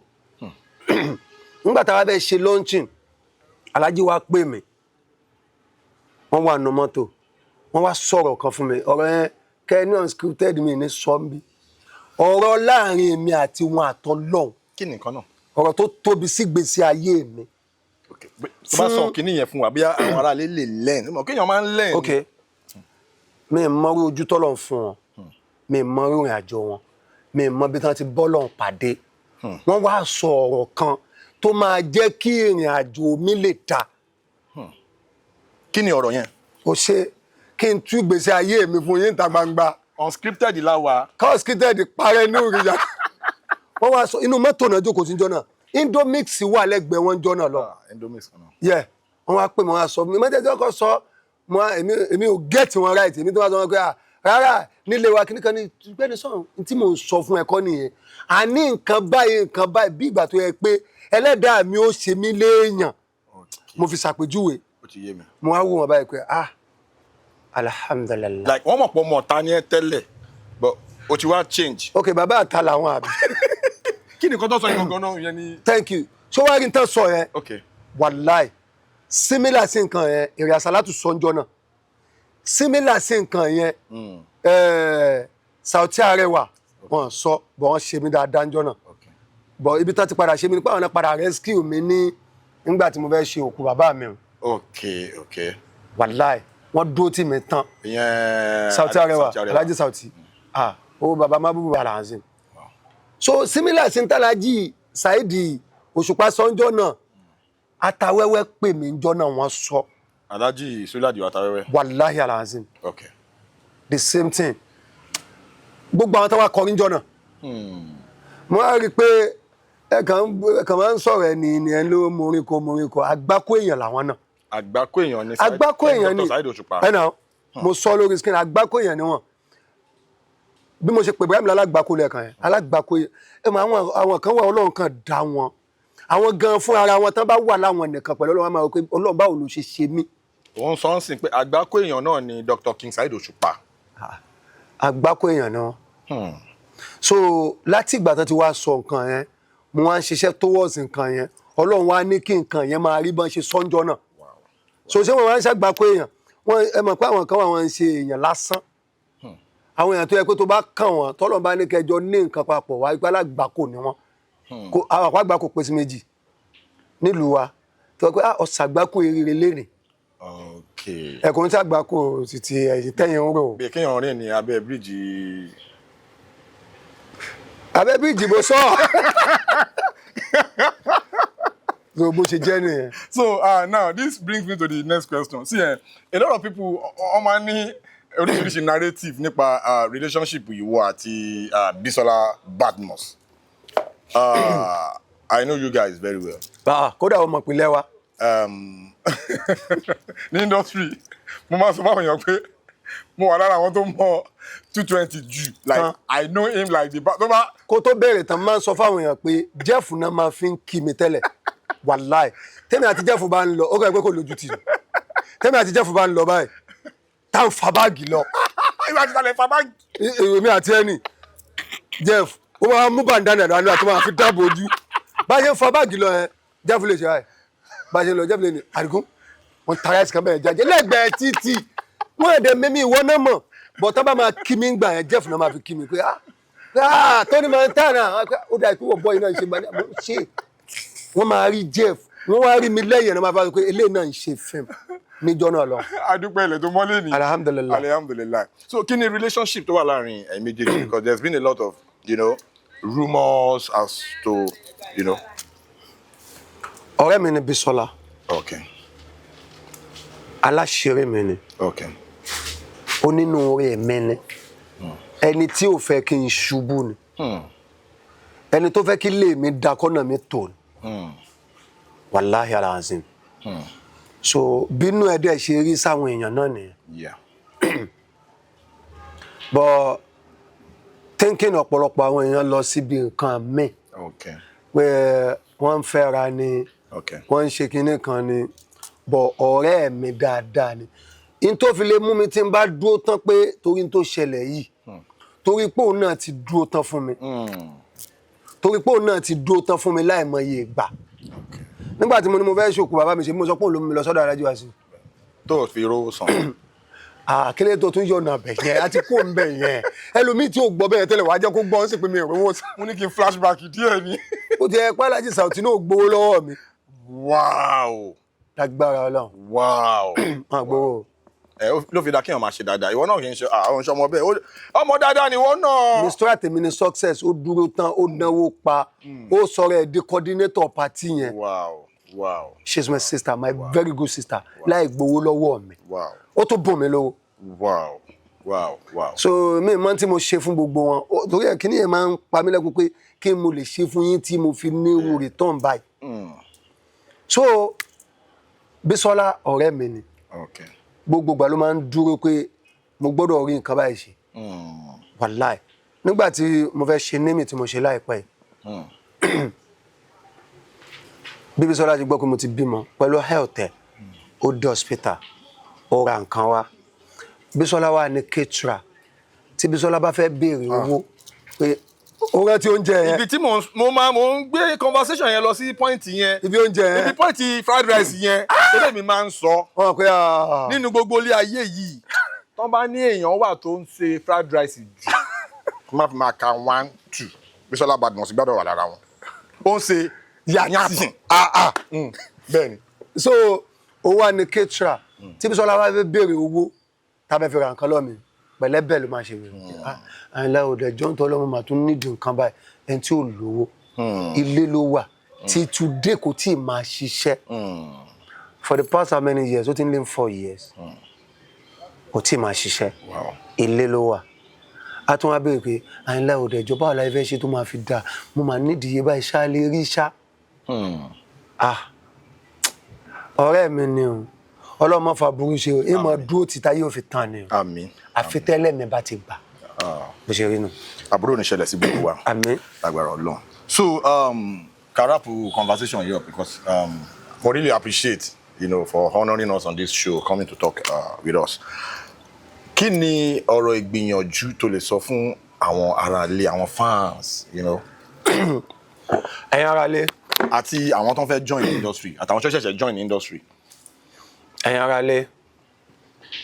Speaker 2: nígbà tá a fẹ́ ṣe launching Alhaji wa pè mí wọ́n wà nù mọ́tò wọ́n wá sọ̀rọ̀ kan fún mi ọ̀rọ̀ yẹn kẹ́ni unscripted mi ní sọ́ńbí ọ̀rọ̀ láàrin èmi àti wọn àtọ́lọ́hún
Speaker 1: kí ni nǹkan náà.
Speaker 2: ọ̀rọ̀ tó tóbi sí gbèsè ayé mi.
Speaker 1: tó bá sọ kínní yẹn fún wa bí àwọn aráalé lè lẹ́ẹ̀n mọ̀ kéèyàn máa ń lẹ́ẹ̀n.
Speaker 2: ok mi ì mọ ojú tọ́lọ̀ fún wọn mi ì mọ ìrìn àjò wọn mi ì mọ bí wọ́n ti bọ́lọ̀ pàdé wọ́n wá sọ ọ̀rọ̀ kan tó máa jẹ́ kí ìrìn àjò mi lè ta.
Speaker 1: kí ni ọ̀rọ̀ yẹn.
Speaker 2: ó ṣe kí n tú gbèsè ayé mi fún yín níta gbangba.
Speaker 1: unscripted la wa.
Speaker 2: unscripted parẹ́ inú ìrìnà wọ́n wá sọ inú mọ́tò náà jókòó sí jọ náà Indomix wà lẹ́gbẹ̀ẹ́ wọn jọ náà lọ.
Speaker 1: Indomix kan náà.
Speaker 2: yẹ wọ́n wá pè mọ́ wá sọ mi mọ́tẹ́tẹ́ ọkọ̀ sọ èmi ò gẹ́ẹ̀tì wọn right èmi tó wá sọ wọn pé rárá nílé wa kíníkan ní gbẹ́ni sọ̀rọ̀ tí mò ń sọ fún ẹ̀kọ́ nìyẹn àní nǹkan báyìí bí ìgbà tó yẹ pé ẹlẹ́dàá mi ó ṣe mí léèyàn mo fi ṣàpèjúwe
Speaker 1: ó ti yé mi.
Speaker 2: mo wá wò wọn báyìí pé alhamdulilayi.
Speaker 1: like wọ́n mọ̀ pọ̀ mọ̀ ta ni ẹ tẹ́lẹ̀ but o ti wá change.
Speaker 2: ok bàbá àta làwọn àbí.
Speaker 1: kí ni nǹkan tó sọ yẹn gangan náà yẹn ni.
Speaker 2: thank you ṣé wàá rí n tán sọ yẹn.
Speaker 1: ok.
Speaker 2: wàláì similar sí nǹkan yẹn èrè àsálàtù sọ́njọ́ náà similar sí nǹkan yẹn Saoty Arewa wọn sọ bọ̀ wọ́n ṣe mí dáadáa ńjọ́ náà bọ̀ ibi tán ti padà ṣe mí nípa àwọn náà padà rescue mi ní nígbà tí mo fẹ́ ṣe òkú bàbá mi.
Speaker 1: ok.
Speaker 2: wàláì wọ́n dúró tì mí tán.
Speaker 1: ìyẹn
Speaker 2: Saoty Arewa Alhaji Saoty owó bàbá má búburú ara hàn sí. so similar sí ntàlájì Saheed Òṣùpá sọ́njọ́ náà Atawẹ́wẹ́ pè mí ńjọ́ náà wọ́n sọ.
Speaker 1: Alhaji Sọ́ládì Atawẹ́wẹ́.
Speaker 2: wàláhì alazim.
Speaker 1: ok.
Speaker 2: the same thing. gbogbo àwọn táwa kọrin ńjọ́ náà. mo á rí i pé ẹ kàn máa ń sọ̀rọ̀ ẹni ẹ ló morin ko àgbákò èèyàn làwọn náà.
Speaker 1: àgbákò èèyàn ni
Speaker 2: àgbákò èèyàn ni
Speaker 1: Saheed Òṣùpá.
Speaker 2: ẹ náà mo sọ lórí skin àgbákò èèyàn ni wọn bí mo ṣe pè Ibrahim alágbákò lẹ́ẹ̀kan yẹn alágbákò yẹn ẹ mọ àwọn kan wà Ọlọ́run kan dá wọn àwọn gan fún ara wọn tán bá wà láwọn nìkan pẹ̀lú Ọlọ́run máa wọ pé Ọlọ́run báwo ló ṣe ṣe mí.
Speaker 1: òun sọ ń sìn pé àgbákò èèyàn náà ni Dr. King Saheed Òṣùpá.
Speaker 2: àgbákò èèyàn náà. so láti ìgbà tó ti wá sọ nǹkan yẹn mo wá ń ṣiṣẹ́ towards nǹkan yẹn Ọlọ́run wá ní kí nǹkan yẹn máa rí bọ́n ṣe sọ́njọ́ náà. so ṣé wọn wá ń ṣàgbákò èèyàn ẹ mọ̀ pé àwọn kan wà wọ́n ń ṣe èèyàn lásán àwọn èèyàn tó yẹ pé tó bá kàn wọ́n tọ́lọ́ bá ní kẹjọ ní nǹkan papọ̀ wá ipá alágbàkò ni wọ́n àwọn àpá àgbàkò pèsè méjì nílùú wa tó yẹ pé ọ̀sàgbàkò eré lérè ẹ̀kọ́ tí àgbàkò sì ti ẹ̀yìn tẹ́yìn ń rò.
Speaker 1: bí kéèyàn rìn ní abẹ́ bíríìjì.
Speaker 2: abẹ́ bíríìjì bó sọ so bó ṣe jẹ́ nìyẹn.
Speaker 1: so now this brings me to the next question. See, a lot of people ọmọ ní oríṣiríṣi narrative nípa relationship ìwọ àti Bisola Badmus. I know you guys very well.
Speaker 2: kódà ọmọ ìpínlẹ̀ wa.
Speaker 1: ní industry mo máa sọ fáwọn èèyàn pé mo wà lára àwọn tó mọ 220 jù like I know him like the tó bá.
Speaker 2: kó tó bẹ̀rẹ̀ tán máa ń sọ fáwọn èèyàn pé Jeff náà máa fi ń kí mi tẹ́lẹ̀ wàláì tẹ́mi àti Jeff bá ń lọ ó kọ́ ẹ pé kò lójú tì tẹ́mi àti Jeff bá ń lọ báyìí tá ń fa báàgì lọ.
Speaker 1: ìwà àti ìsàlẹ̀ fa báàgì.
Speaker 2: èmi àti ẹni Jeff ó máa mú bàǹdánà ìdáná àti máa fi dáàbò ojú báyẹn ń fa báàgì lọ yẹn Jeff lè ṣe báyìí bá ṣe lọ Jeff lè ní àdìgún wọn tara ẹsẹ̀ kan bẹ́ẹ̀ jáde lẹ́gbẹ̀ẹ́ títì wọn ẹ̀dẹ̀ mímí ìwọ náà mọ̀ bọ̀ tó bá máa kí mi gbà yẹn Jeff náà máa fi kí mi pé Tony Montana ó dà ìpínwọ̀ bọ́ iná ìṣe ṣe wọ́n máa rí Jeff wọ́n wá rí mi lẹ́yìn náà máa fà pé eléyìí náà ń ṣe fíìmù níjọ́ náà lọ.
Speaker 1: adúpẹ́ ilẹ̀ tó mọ́lé ni. Alhamdulillah. So kí ni relationship tó wà láàrin ẹ̀yin méjèèjì because there's been a lot of rumours as to
Speaker 2: ọ̀rẹ́ mi ni Bisola.
Speaker 1: Okay.
Speaker 2: Aláṣẹrẹ mi ni.
Speaker 1: Okay.
Speaker 2: Onínúure mi ni. Ẹni tí ò fẹ́ kí n ṣubú ni. Ẹni tó fẹ́ kí ilé mi da kọ́nà mi tò ni. Wàláhì alazim. So bínú ẹ̀dẹ̀ ṣe rí sáwọn èèyàn náà nìyẹn.
Speaker 1: Yeah.
Speaker 2: But thinking ọ̀pọ̀lọpọ̀ àwọn èèyàn lọ síbi nǹkan mi.
Speaker 1: Okay.
Speaker 2: Pé wọ́n ń fẹ́ra ni.
Speaker 1: Okay.
Speaker 2: Wọ́n ń ṣe kinní kan ni. But ọ̀rẹ́ mi dáadáa ni. In tó fi lè mú mi tí n bá dúró tán pé torí n tó ṣẹlẹ̀ yìí. Torí pé òun náà ti dúró tán fún mi. Torí pé òun náà ti dúró tán fún mi láìmọye ìgbà. Nígbà tí mo ní mo fẹ́ ṣòkú bàbá mi ṣe mo sọ pé òun ló mú mi lọ sọ́dọ̀ Aláàjì Wasiu.
Speaker 1: Tó fi rówó san.
Speaker 2: Kílé tó tún yọ̀nà bẹ̀ yẹn àti kó ń bẹ̀ yẹn. Ẹlòmíì tí ò gbọ́ bẹ́ẹ̀ tẹ́lẹ̀ wàá jẹ́ kó gbọ́ ń sì pé mi ò rówó san.
Speaker 1: Mo ní kí n flashback díẹ̀ ni.
Speaker 2: Ó ti ẹ pé Aláàjì Sauty náà gbowó lọ́wọ́ mi.
Speaker 1: Wow.
Speaker 2: Lágbára Ọlọ́run.
Speaker 1: Wow.
Speaker 2: Gbowó.
Speaker 1: Ló fi dá kéèyàn máa ṣe dáadáa ìwọ náà kì í ṣe àwọn ọ̀ṣọ́ ọmọ bẹ́ẹ̀ ọmọ dáadáa ni ìwọ náà.
Speaker 2: Mr. Tèmi ni success ó dúró tán ó náwó pa ó sọ̀rọ̀ ẹ̀ di coordinator party yẹn.
Speaker 1: Wow.
Speaker 2: She's my sister, my very good sister. Láì gbowó lọ́wọ́ mi.
Speaker 1: Wow.
Speaker 2: Ó tún bùn mí lówó.
Speaker 1: Wow.
Speaker 2: So mi mọ̀ tí mo ṣe fún gbogbo wọn torí ẹ̀ kíní yẹn máa ń pa mí lẹ́kùn pé kí mo lè ṣe fún yín tí mo fi ní irú return báyìí. So Bisola ọ̀rẹ́ mi ni.
Speaker 1: Okay.
Speaker 2: Gbogbo ìgbà ló máa ń dúró pé mo gbọ́dọ̀ rí nǹkan báyìí ṣe. Wàláì nígbà tí mo fẹ́ ṣe némì tí mo ṣe láìpẹ́ yìí. Bí Bisola ti gbọ́ pé mo ti bímọ pẹ̀lú health ẹ̀ ó dé hospital ó ra nǹkan wá. Bisola wà ní caterer tí Bisola bá fẹ́ béèrè owó pé ó rántí oúnjẹ yẹn.
Speaker 1: Ibi tí mo ń gbé conversation yẹn lọ sí point yẹn.
Speaker 2: Ibi oúnjẹ yẹn.
Speaker 1: Ibi point fried rice yẹn. Tẹ́lẹ̀ mi máa ń sọ.
Speaker 2: Wọ́n pé
Speaker 1: nínú gbogbo ilé ayé yìí tán bá ní èèyàn wà tó ń ṣe fried rice jù. Má fi máa ka 1, 2 Bisola Badmus gbọ́dọ̀ wà lára wọn. Ó ń ṣe yàtì. Bẹ́ẹ̀ ni.
Speaker 2: So ó wà ní caterer tí Bisola bá fẹ́ béèrè owó tàbí fi ra nǹkan lọ́ mi pẹ̀lẹ́bẹ̀ ló máa ṣe rẹ̀. Àyìnlá òde jọ́ ń tọ́ lọ́mọ màá tún nídìí nǹkan báyìí ẹni tí ò lówó ilé ló wà tí today kò tí ì máa ṣiṣẹ́ for the past how many years ó ti ń lé 4 years kò tí ì máa ṣiṣẹ́ ilé ló wà. A tún wá béèrè pé Àyìnlá òde ìjọba ọ̀la ẹ̀fẹ́ ṣe tó máa fi dáa mo máa nídìí iye báyìí ṣá lè rí ṣá. Ọ̀rẹ́ mi ni o ọlọ́mọ fa burú ṣe o ẹ máa dúró títa yóò fi tán ni o.
Speaker 1: Àmín.
Speaker 2: Àfi tẹ́lẹ̀ mi bá ti gbà. Bó ṣe rí nu.
Speaker 1: Àbúrò ní ṣẹlẹ̀ sí gbogbo wa.
Speaker 2: Àmín.
Speaker 1: Lágbára Ọlọ́run. So karapu conversation here because we really appreciate for honouring us on this show coming to talk with us. Kí ni ọ̀rọ̀ ìgbìyànjú tó lè sọ fún àwọn aráalé àwọn fans
Speaker 2: ẹ̀yin aráalé.
Speaker 1: Àti àwọn tó ń fẹ́ join the industry àtàwọn tó ṣẹ̀ṣẹ̀ join the industry.
Speaker 2: Ẹ̀yin aráalé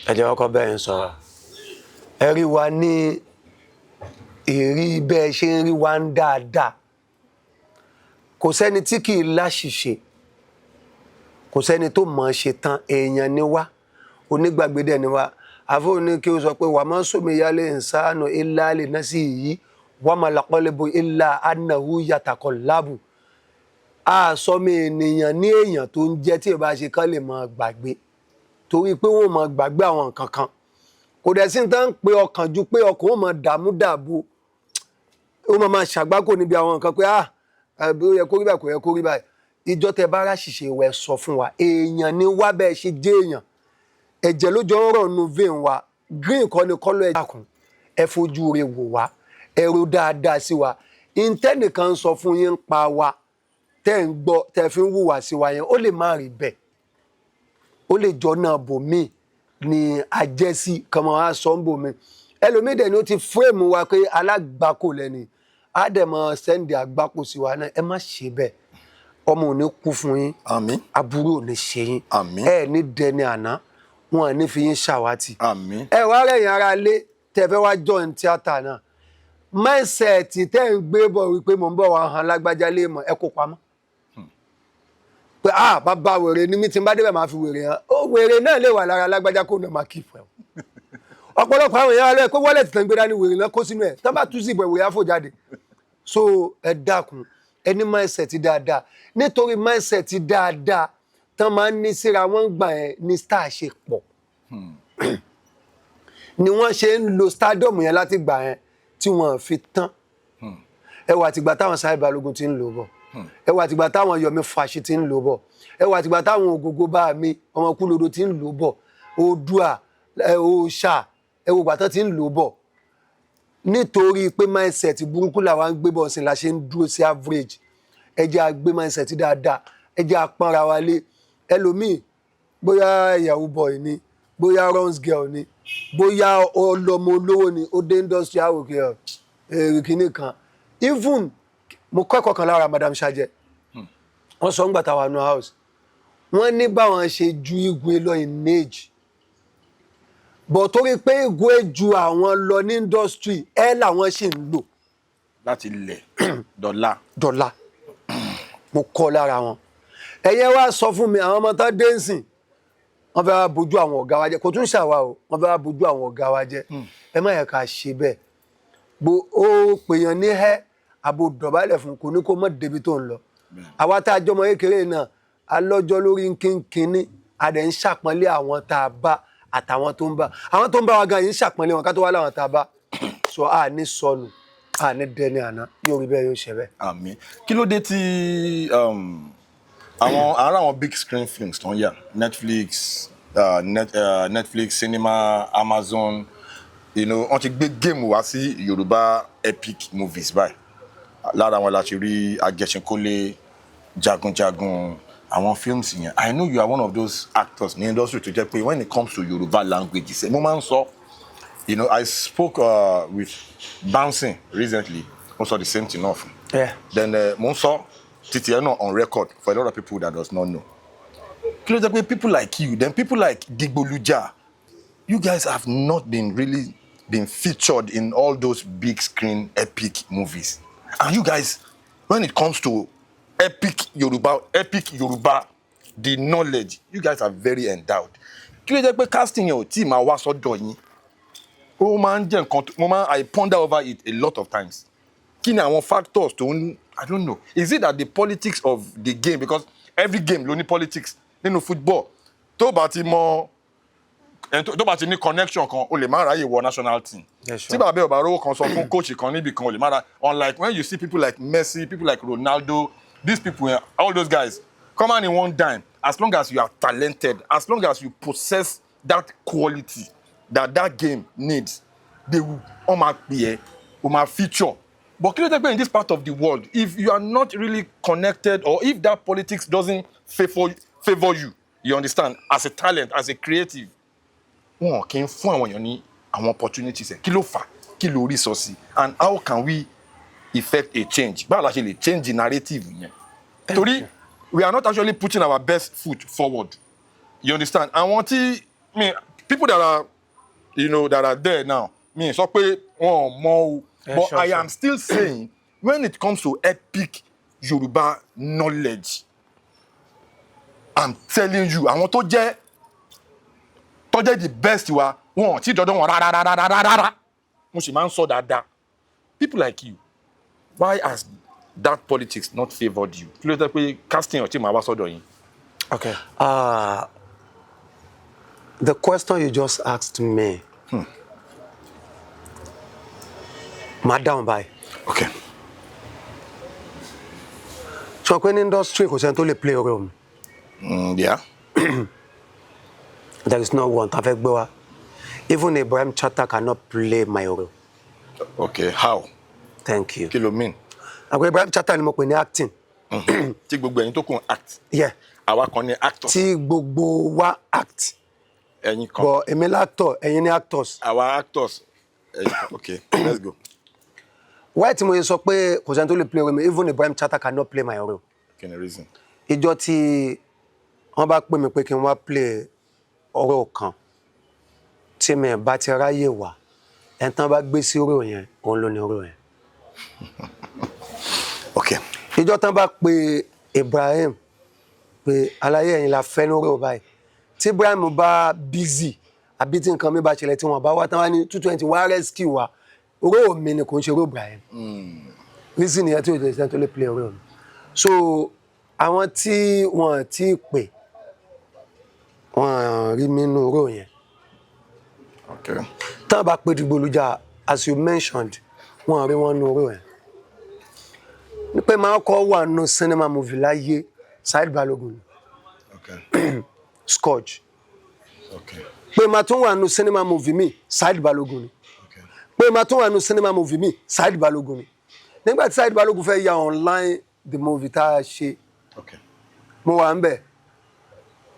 Speaker 2: ẹ jẹ́ kọ́kọ́ bẹ́ẹ̀ ń sọ̀rọ̀ ẹ rí wa ní èrí bẹ́ẹ̀ ṣe ń rí wa ń dáadáa kò sẹ́ni tí kì í láṣìṣe kò sẹ́ni tó mọ̀ ọ́n ṣe tán èèyàn ni wá onígbàgbédẹ̀ ni wá àfọwọ́ ní kí o sọ pé wà máa ń sọmi yálé ìsánú ilá lè ná sí yìí wà máa làpọ́lẹ́bù ilá anahu yàtàkọ̀ láàbù àsọmi ènìyàn ní èèyàn tó ń jẹ́ tí ì bá ṣe kán lè máa gbàgbé torí pé wọ́n máa gbàgbé àwọn nǹkan kan kò dẹ̀ sí ní tán pé ọkàn ju pé ọkàn ó máa dààmú dààbò ó máa ṣàgbákò níbi àwọn nǹkan pé ó yẹ kó rí báyìí kò yẹ kó rí báyìí ìjọ tẹ bá rà ṣìṣe ìwẹ sọ fún wa èèyàn ni wá bẹ́ẹ̀ ṣe jẹ́ èèyàn ẹ̀jẹ̀ ló jọ ń rọ̀ nù vein wa green kọ́ ni kọ́lọ́ ẹ̀jẹ̀ kùn ẹ fojú rẹ̀ wò wá ẹ ro dáadáa sí wa ìtẹ́nìkan sọ fún yín ń pa wa tẹ́ ń gbọ́ tẹ́ fi ń hùwà sí wa yẹn ó lè má rí bẹ́ẹ̀ ó lè jọ náà bòmíì ni àjẹsí kọmọ á sọ ń bòmíì ẹlòmíì dẹ̀ ni ó ti fúrèmù wa pé alágbàkó lẹ́ni á dẹ̀ mọ sẹ́ndì àgbákò sí wa náà ẹ má ṣe bẹ́ẹ̀ ọmọ ò ní kú fún yín
Speaker 1: àmín
Speaker 2: aburú ò ní ṣe yín
Speaker 1: àmín
Speaker 2: ẹ ní dẹni àná wọn ò ní fi yín ṣàwátì
Speaker 1: àmín
Speaker 2: ẹ wá rẹ̀yìn ara lé tẹ́ fẹ́ wá join tíátà náà mindset tẹ́ ń gbé bọ̀ wípé mò ń bọ̀ wá hàn lágbájá lé mọ̀ ẹ kó pamọ́ pé bàbá wèrè ni mí tí n bá débẹ̀ máa fi wèrè hàn ó wèrè náà lè wà lára lágbájá kó náà máa kí fún ẹ ọ̀pọ̀lọpọ̀ àwọn èèyàn alẹ́ pé wọ́lẹ̀ tẹ̀ ń gbé dání wèrè náà kó sínú ẹ̀ tán bá tú sí ìbò ìwòye àfò jáde so ẹ dákun ẹ ní mindset dáadáa nítorí mindset dáadáa tán máa ń ní síra wọ́n gbà ẹ̀ ní star ṣe pọ̀ ni wọ́n ṣe ń lo stadium yẹn láti gbà yẹn tí wọ́n fi tán ẹ wà àtìgbà táwọn Saheed Balogun ti ń lò bọ̀ ẹ wà àtìgbà táwọn Yomi Fashi ti ń lò bọ̀ ẹ wà àtìgbà táwọn Ògògó bá mi ọmọ Kúlódò ti ń lò bọ̀ Oòduà Òòṣà ẹ wò gbàtán ti ń lò bọ̀ nítorí pé mindset burúkú làwọn ń gbé bọ̀ sí la ṣe ń dúró sí average ẹ jẹ́ a gbé mindset dáadáa ẹ jẹ́ a pọ́nra wa lé ẹlòmíì bóyá ìyàwó boy ni bóyá runs girl ni bóyá ọlọmọ olówó ni ó dé industry àwòkè kìíní kan even mo kọ́ ẹ̀kọ́ kan lára Madam Sajẹ wọ́n sọ ń gbàtà wà nù house wọ́n ní báwọn ṣe ju Igwe lọ in age bọ̀ torí pé Igwe ju àwọn lọ ní industry ẹ làwọn ṣì ń lò
Speaker 1: láti ilẹ̀ dọ́là
Speaker 2: mo kọ́ lára wọn ẹ̀yẹ wá sọ fún mi àwọn ọmọ tán dé ń sìn wọ́n fẹ́ wá bójú àwọn ọ̀gá wa jẹ́ kò tún ṣàwà o wọ́n fẹ́ wá bójú àwọn ọ̀gá wa jẹ́ ẹ má yẹ ká ṣe bẹ́ẹ̀ ó pèèyàn ní àbò dọ̀bálẹ̀ fún kò ní kó mọ̀ débi tó ń lọ àwa tá a jọmọ kékeré náà alọ́jọ́ lórí kínkínní adẹ̀ ń ṣàpọ́nlé àwọn tá a bá àtàwọn tó ń bá àwọn tó ń bá wa gan yìí ń ṣàpọ́nlé wọn ká tó wá láwọn tá a bá sọ à ní sọnù à ní dẹni àná yóò rí bẹ́ẹ̀ yóò ṣe bẹ́ẹ̀.
Speaker 1: àmín kí ló dé tí àwọn big screen films tó ń yà Netflix cinema Amazon wọ́n ti gbé géèmù wá sí Yorùbá epic movies báyìí lára wọn la ti rí Agẹṣinkólé Jagunjagun àwọn films yẹn I know you are one of those actors ní industry tó jẹ́ pé when it comes to Yorùbá language mo máa ń sọ I spoke with Bouncing recently also the same thing of then mo ń sọ títí ẹ náà on record for a lot of people that does not know kí ló jẹ́ pé people like you then people like Digboluja you guys have not really been featured in all those big screen epic movies and you guys when it comes to epic Yoruba the knowledge you guys are very endowed kí ló jẹ́ pé casting yẹn ò tí ì máa wá sọ́dọ̀ yín ó máa ń jẹ́ nǹkan I ponder over it a lot of times kí ni àwọn factors tó ń I don't know is it that the politics of the game because every game ló ní politics nínú football tó bá ti ní connection kan o lè má ráyè wọ national team tí bàbá ẹ̀ ò bá rówó kan sọ fún coach kan níbi kan o lè má ra unlike when you see people like Messi people like Ronaldo these people all those guys come on in one dime as long as you are talented as long as you possess that quality that game needs they will feature but kí ló dé pé in this part of the world if you are not really connected or if that politics doesn't favor you understand as a talent as a creative wọn kì í fún àwọn èèyàn ní àwọn opportunities kí ló fà kí ló rí sọ sí and how can we effect a change báwo la ṣe lè change the narrative yẹn torí we are not actually putting our best foot forward you understand àwọn tí people that are that are there now sọ pé wọn ò mọ o but I am still saying when it comes to epic Yoruba knowledge I'm telling you àwọn tó jẹ́ the best wa wọn ti dọdọ wọn rárá mo sì máa ń sọ dáadáa people like you why has that politics not favoured you kí ló dé pé casting ọtí máa wá sọ́dọ̀ yín.
Speaker 2: Okay. The question you just asked me. Madam bye.
Speaker 1: Okay.
Speaker 2: So when industry kò sẹ́ni tó lè play role.
Speaker 1: Yeah.
Speaker 2: There is no one. Tafẹ́ gbé wa. Even Ibrahim Chatta cannot play my role.
Speaker 1: Okay, how?
Speaker 2: Thank you.
Speaker 1: Kí ló mean?
Speaker 2: Àgbẹ̀ Ibrahim Chatta ni mo pè ní acting.
Speaker 1: Tí gbogbo ẹ̀yin tó kún act.
Speaker 2: Yeah.
Speaker 1: Àwa kan ní actors.
Speaker 2: Tí gbogbo wa act.
Speaker 1: Ẹ̀yin kan.
Speaker 2: But èmi l'actor, ẹ̀yin ni actors.
Speaker 1: Àwa actors. Okay, let's go.
Speaker 2: Why tí mo yẹ sọ pé kò sẹ́ni tó lè play role mi, even Ibrahim Chatta cannot play my role.
Speaker 1: kí ni reason.
Speaker 2: ìjọ tí wọ́n bá pè mí pé kí n wá play ọ̀rọ̀ kan tí mi bá ti ráyè wá ẹni tán bá gbé sí ọ̀rọ̀ yẹn òun ló ní ọ̀rọ̀ yẹn.
Speaker 1: Okay.
Speaker 2: ìjọ tán bá pe Ibrahim pé aláyé ẹ̀yin la fẹ́ lórí ọba yìí tí Ibrahim bá busy àbí tí nǹkan mi bá ṣẹlẹ̀ tí wọ́n bá wá tán wá ní 220 wá rescue wa ọ̀rọ̀ mi ni kò ń ṣe ọ̀rọ̀ Ibrahim. reason yẹn tí o jẹ́ tó lè play ọ̀rọ̀ mi. so àwọn tí wọ́n ti pè wọ́n rí mi nínú ọ̀rọ̀ yẹn.
Speaker 1: Okay.
Speaker 2: tán bá pe Dìgbòlujà as you mentioned wọ́n rí wọn nínú ọ̀rọ̀ yẹn. ní pé máa kọ́ wà nínú cinema movie láyé Saheed Balogun
Speaker 1: Okay.
Speaker 2: Scourge
Speaker 1: Okay.
Speaker 2: pé máa tún wà nínú cinema movie mi Saheed Balogun
Speaker 1: Okay.
Speaker 2: pé máa tún wà nínú cinema movie mi Saheed Balogun nígbà tí Saheed Balogun fẹ́ ya online the movie tá a ṣe
Speaker 1: Okay.
Speaker 2: mo wà ń bẹ̀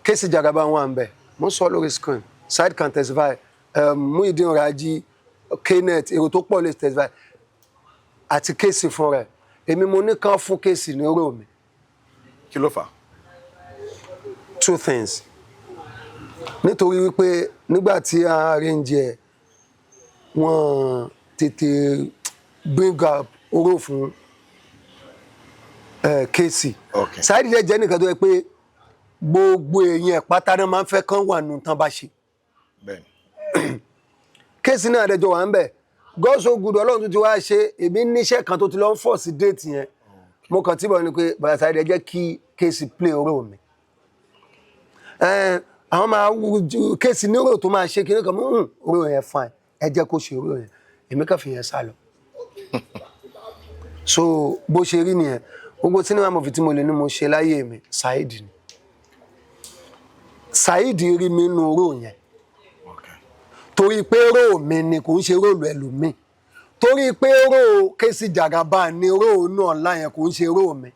Speaker 2: Kéèsì Jagaban wà ń bẹ̀ mo sọ lórí screen Saheed can testify Muyideen Raji Kenneth èrò tó pọ̀ lè testify àti Kéèsì fún rẹ̀ èmi mo ní kàn fún Kéèsì ní ọ̀rọ̀ mi.
Speaker 1: Kí ló fà?
Speaker 2: Two things nítorí wípé nígbà tí a arrange ẹ̀ wọ́n tètè bring up ọ̀rọ̀ fún Kéèsì.
Speaker 1: Okay.
Speaker 2: Saheed jẹ́ nìkan tó yẹ pé gbogbo èèyàn pátá náà máa ń fẹ́ kán wà nù tán bá ṣe.
Speaker 1: Bẹ́ẹ̀ni.
Speaker 2: Kéèsì náà àdẹjọ wà ń bẹ̀ God so good Ọlọ́run tó ti wá ṣe èmi níṣẹ́ kan tó ti lọ ń fọ̀ sí déètì yẹn mo kàn tí bọ̀ ni pé bàbá Saheed jẹ́ kí Kéèsì play ọ̀rọ̀ mi. Àwọn máa Kéèsì ní ọ̀rọ̀ tó máa ṣe kí ní kan mú ọ̀rọ̀ yẹn fine ẹ jẹ́ kó ṣe ọ̀rọ̀ yẹn èmi kàn fi yẹn sá lọ. So bó ṣe rí nìyẹn gbogbo sinimá movie tí mo lè ní mo ṣe láyé mi Saheed ni Saheed rí mi nínú ọ̀rọ̀ yẹn
Speaker 1: Okay.
Speaker 2: torí pé ọ̀rọ̀ mi ni kò ń ṣe róòlù ẹlòmíì torí pé ọ̀rọ̀ Kéèsì Jagaban ni ọ̀rọ̀ náà láyẹn kò ń ṣe ọ̀rọ̀ mi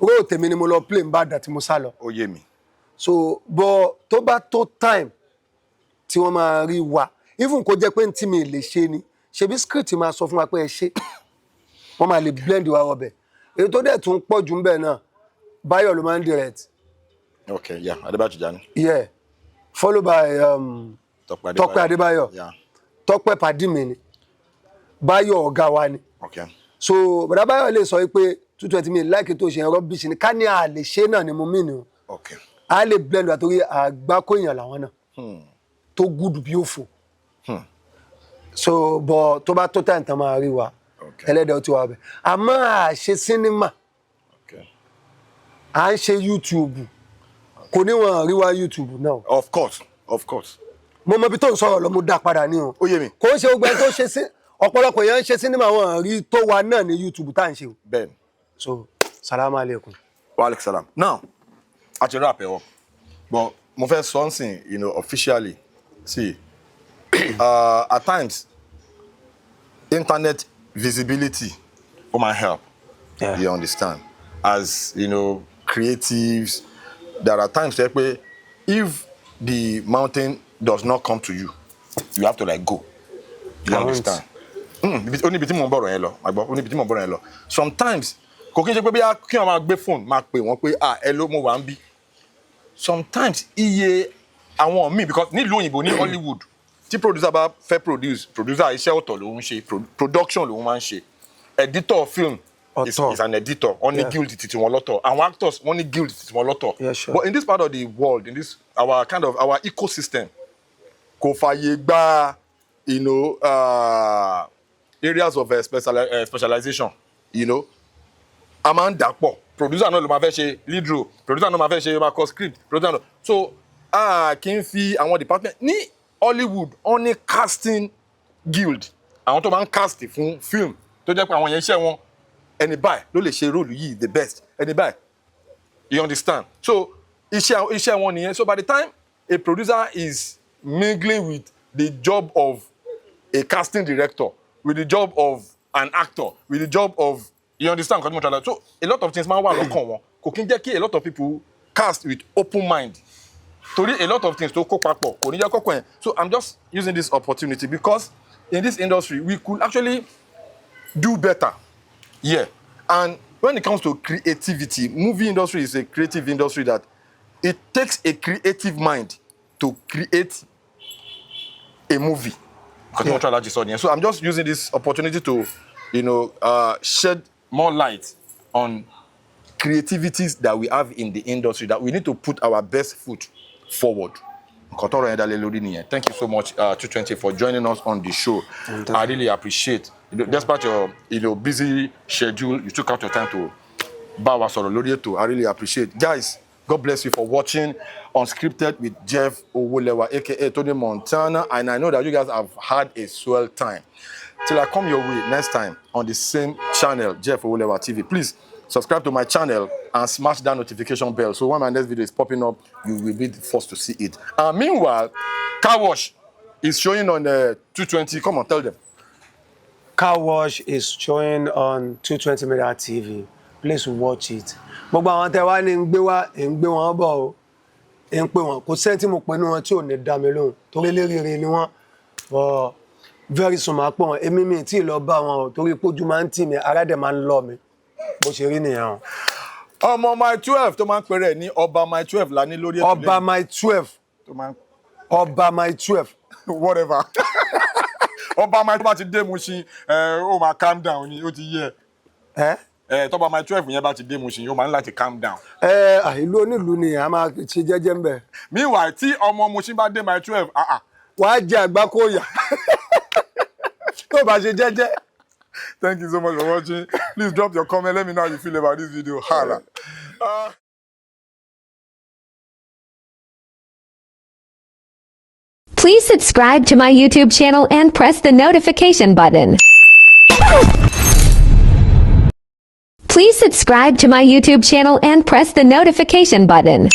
Speaker 2: ọ̀rọ̀ tèmi ni mo lọ play Ìbàdàn tí mo sá lọ.
Speaker 1: Ó yé mi.
Speaker 2: So bọ́ tó bá tó time tí wọ́n máa rí wa even kó jẹ́ pé tí mi lè ṣe ni ṣebí script máa sọ fún wa pé ẹ ṣe wọ́n máa lè blend wa ọbẹ̀ èyí tó dẹ̀ tún pọ̀ jù ń bẹ̀ náà Báyọ̀ ló máa ń direct.
Speaker 1: Okay, yeah. Adébáyọ̀ Tìjání.
Speaker 2: Yeah, followed by Tọ́pẹ́ Adébáyọ̀.
Speaker 1: Yeah.
Speaker 2: Tọ́pẹ́ pàdí mi ni Báyọ̀ ọ̀gá wa ni.
Speaker 1: Okay.
Speaker 2: So bàdá Báyọ̀ lè sọ pé 220 mi láìkí tó ṣe ẹ̀rọ bíṣì ni ká ní a lè ṣe náà ni mo mí ni o
Speaker 1: Okay.
Speaker 2: a lè blend wa torí àgbákò èèyàn làwọn náà tó gúdù bí ó fò. So bọ̀ tó bá tó time tán máa rí wa ẹlẹ́dẹ̀ẹ́ tí wà bẹ̀ àmọ́ à ṣe sinimá
Speaker 1: Okay.
Speaker 2: à ń ṣe YouTube kò ní wọn rí wa YouTube náà.
Speaker 1: Of course. Of course.
Speaker 2: mo mọ ibi tó ń sọ̀rọ̀ lọ mo dá padà ní o.
Speaker 1: Ó yé mi.
Speaker 2: kò ń ṣe gbogbo ẹni tó ṣe sí ọ̀pọ̀lọpọ̀ èèyàn ń ṣe sinimá wọn rí tó wa náà ní YouTube tá à ń ṣe o.
Speaker 1: Bẹ́ẹ̀ni.
Speaker 2: So salaam aleykum.
Speaker 1: Wa alaikum salam. Now, at your wrap up, but mo fẹ́ sọ nsìn, officially, see, at times, internet visibility might help.
Speaker 2: Yeah.
Speaker 1: You understand? As creatives, there are times where if the mountain does not come to you, you have to go. You understand? Only bit mo borrow yẹn lọ, agbo. Only bit mo borrow yẹn lọ. Sometimes kò kí n ṣe pé bí kí wọ́n máa gbé phone máa pè wọ́n pé hello mo wà ń bí. Sometimes iye àwọn míì because nílùú òyìnbó ní Hollywood tí producer bá fẹ́ producer iṣẹ́ ọ̀tọ̀ ló ń ṣe production ló ń máa ń ṣe editor film is an editor wọ́n ní guild titi wọn lọ́tọ̀ àwọn actors wọ́n ní guild titi wọn lọ́tọ̀.
Speaker 2: Yeah, sure.
Speaker 1: But in this part of the world, in this our ecosystem kò fàyè gba areas of specialization, a máa ń dà pọ̀ producer náà ló máa fẹ́ ṣe lead role producer náà máa fẹ́ ṣe máa kọ script producer náà so kì í fi àwọn department ní Hollywood wọ́n ní casting guild àwọn tó máa ń cast fún film tó jẹ́ pé àwọn yẹn iṣẹ́ wọn ẹni báyìí ló lè ṣe role yìí the best ẹni báyìí you understand so iṣẹ́ wọn nìyẹn so by the time a producer is mingling with the job of a casting director with the job of an actor with the job of you understand so a lot of things máa wà lọ́kàn wọn kò kí n jẹ́ kí a lot of people cast with open mind torí a lot of things tó kó papọ̀ kò ní jẹ́ kọ́kọ́ yẹn so I'm just using this opportunity because in this industry we could actually do better and when it comes to creativity, movie industry is a creative industry that it takes a creative mind to create a movie. So I'm just using this opportunity to, shed more light on creativities that we have in the industry, that we need to put our best foot forward. Thank you so much, 220, for joining us on the show. I really appreciate. Despite your busy schedule, you took out your time to bow us on Lorieto. I really appreciate. Guys, God bless you for watching Unscripted with Jeff Owolewa, aka Tony Montana, and I know that you guys have had a swell time. Till I come your way next time on the same channel, Jeff Owolewa TV. Please subscribe to my channel and smash that notification bell, so when my next video is popping up, you will be the first to see it. And meanwhile, Car Wash is showing on 220. Come on, tell them.
Speaker 2: Car Wash is showing on 220 Media TV. Please watch it. Gbogbo àwọn tẹ́ wá ní ń gbé wọn bọ̀ o. ń pè wọn kò sẹ́ni tí mo pè ní wọn tí ò ní dá mi lóhùn torí elérére ni wọ́n very soon máa pọ̀ wọn èmi mi tí ì lọ bá wọn o torí pójú máa ń tì mí ara dẹ̀ máa ń lọ mi bó ṣe rí nìyẹn o.
Speaker 1: ọmọ my 12 tó máa ń pèrè ní ọba my 12 la ní lórí ètò lẹ́yìn.
Speaker 2: ọba my 12
Speaker 1: tó máa ń
Speaker 2: ọba my 12
Speaker 1: whatever ọba my 12 bá ti dé Mushin ó máa calm down ni ó ti yẹ tọ́ba my 12 yẹn bá ti dé Mushin ó máa ń láti calm down.
Speaker 2: ìlú onílùú ni a máa ṣe jẹ́jẹ́ ń bẹ̀.
Speaker 1: meanwhile tí ọmọ Mushin bá dé my 12
Speaker 2: wàá jẹ àgbákòyà tó bá ṣe jẹ́jẹ́.
Speaker 1: Thank you so much for watching. Please drop your comment. Let me know how you feel about this video. Hala.
Speaker 3: Please subscribe to my YouTube channel and press the notification button. Please subscribe to my YouTube channel and press the notification button.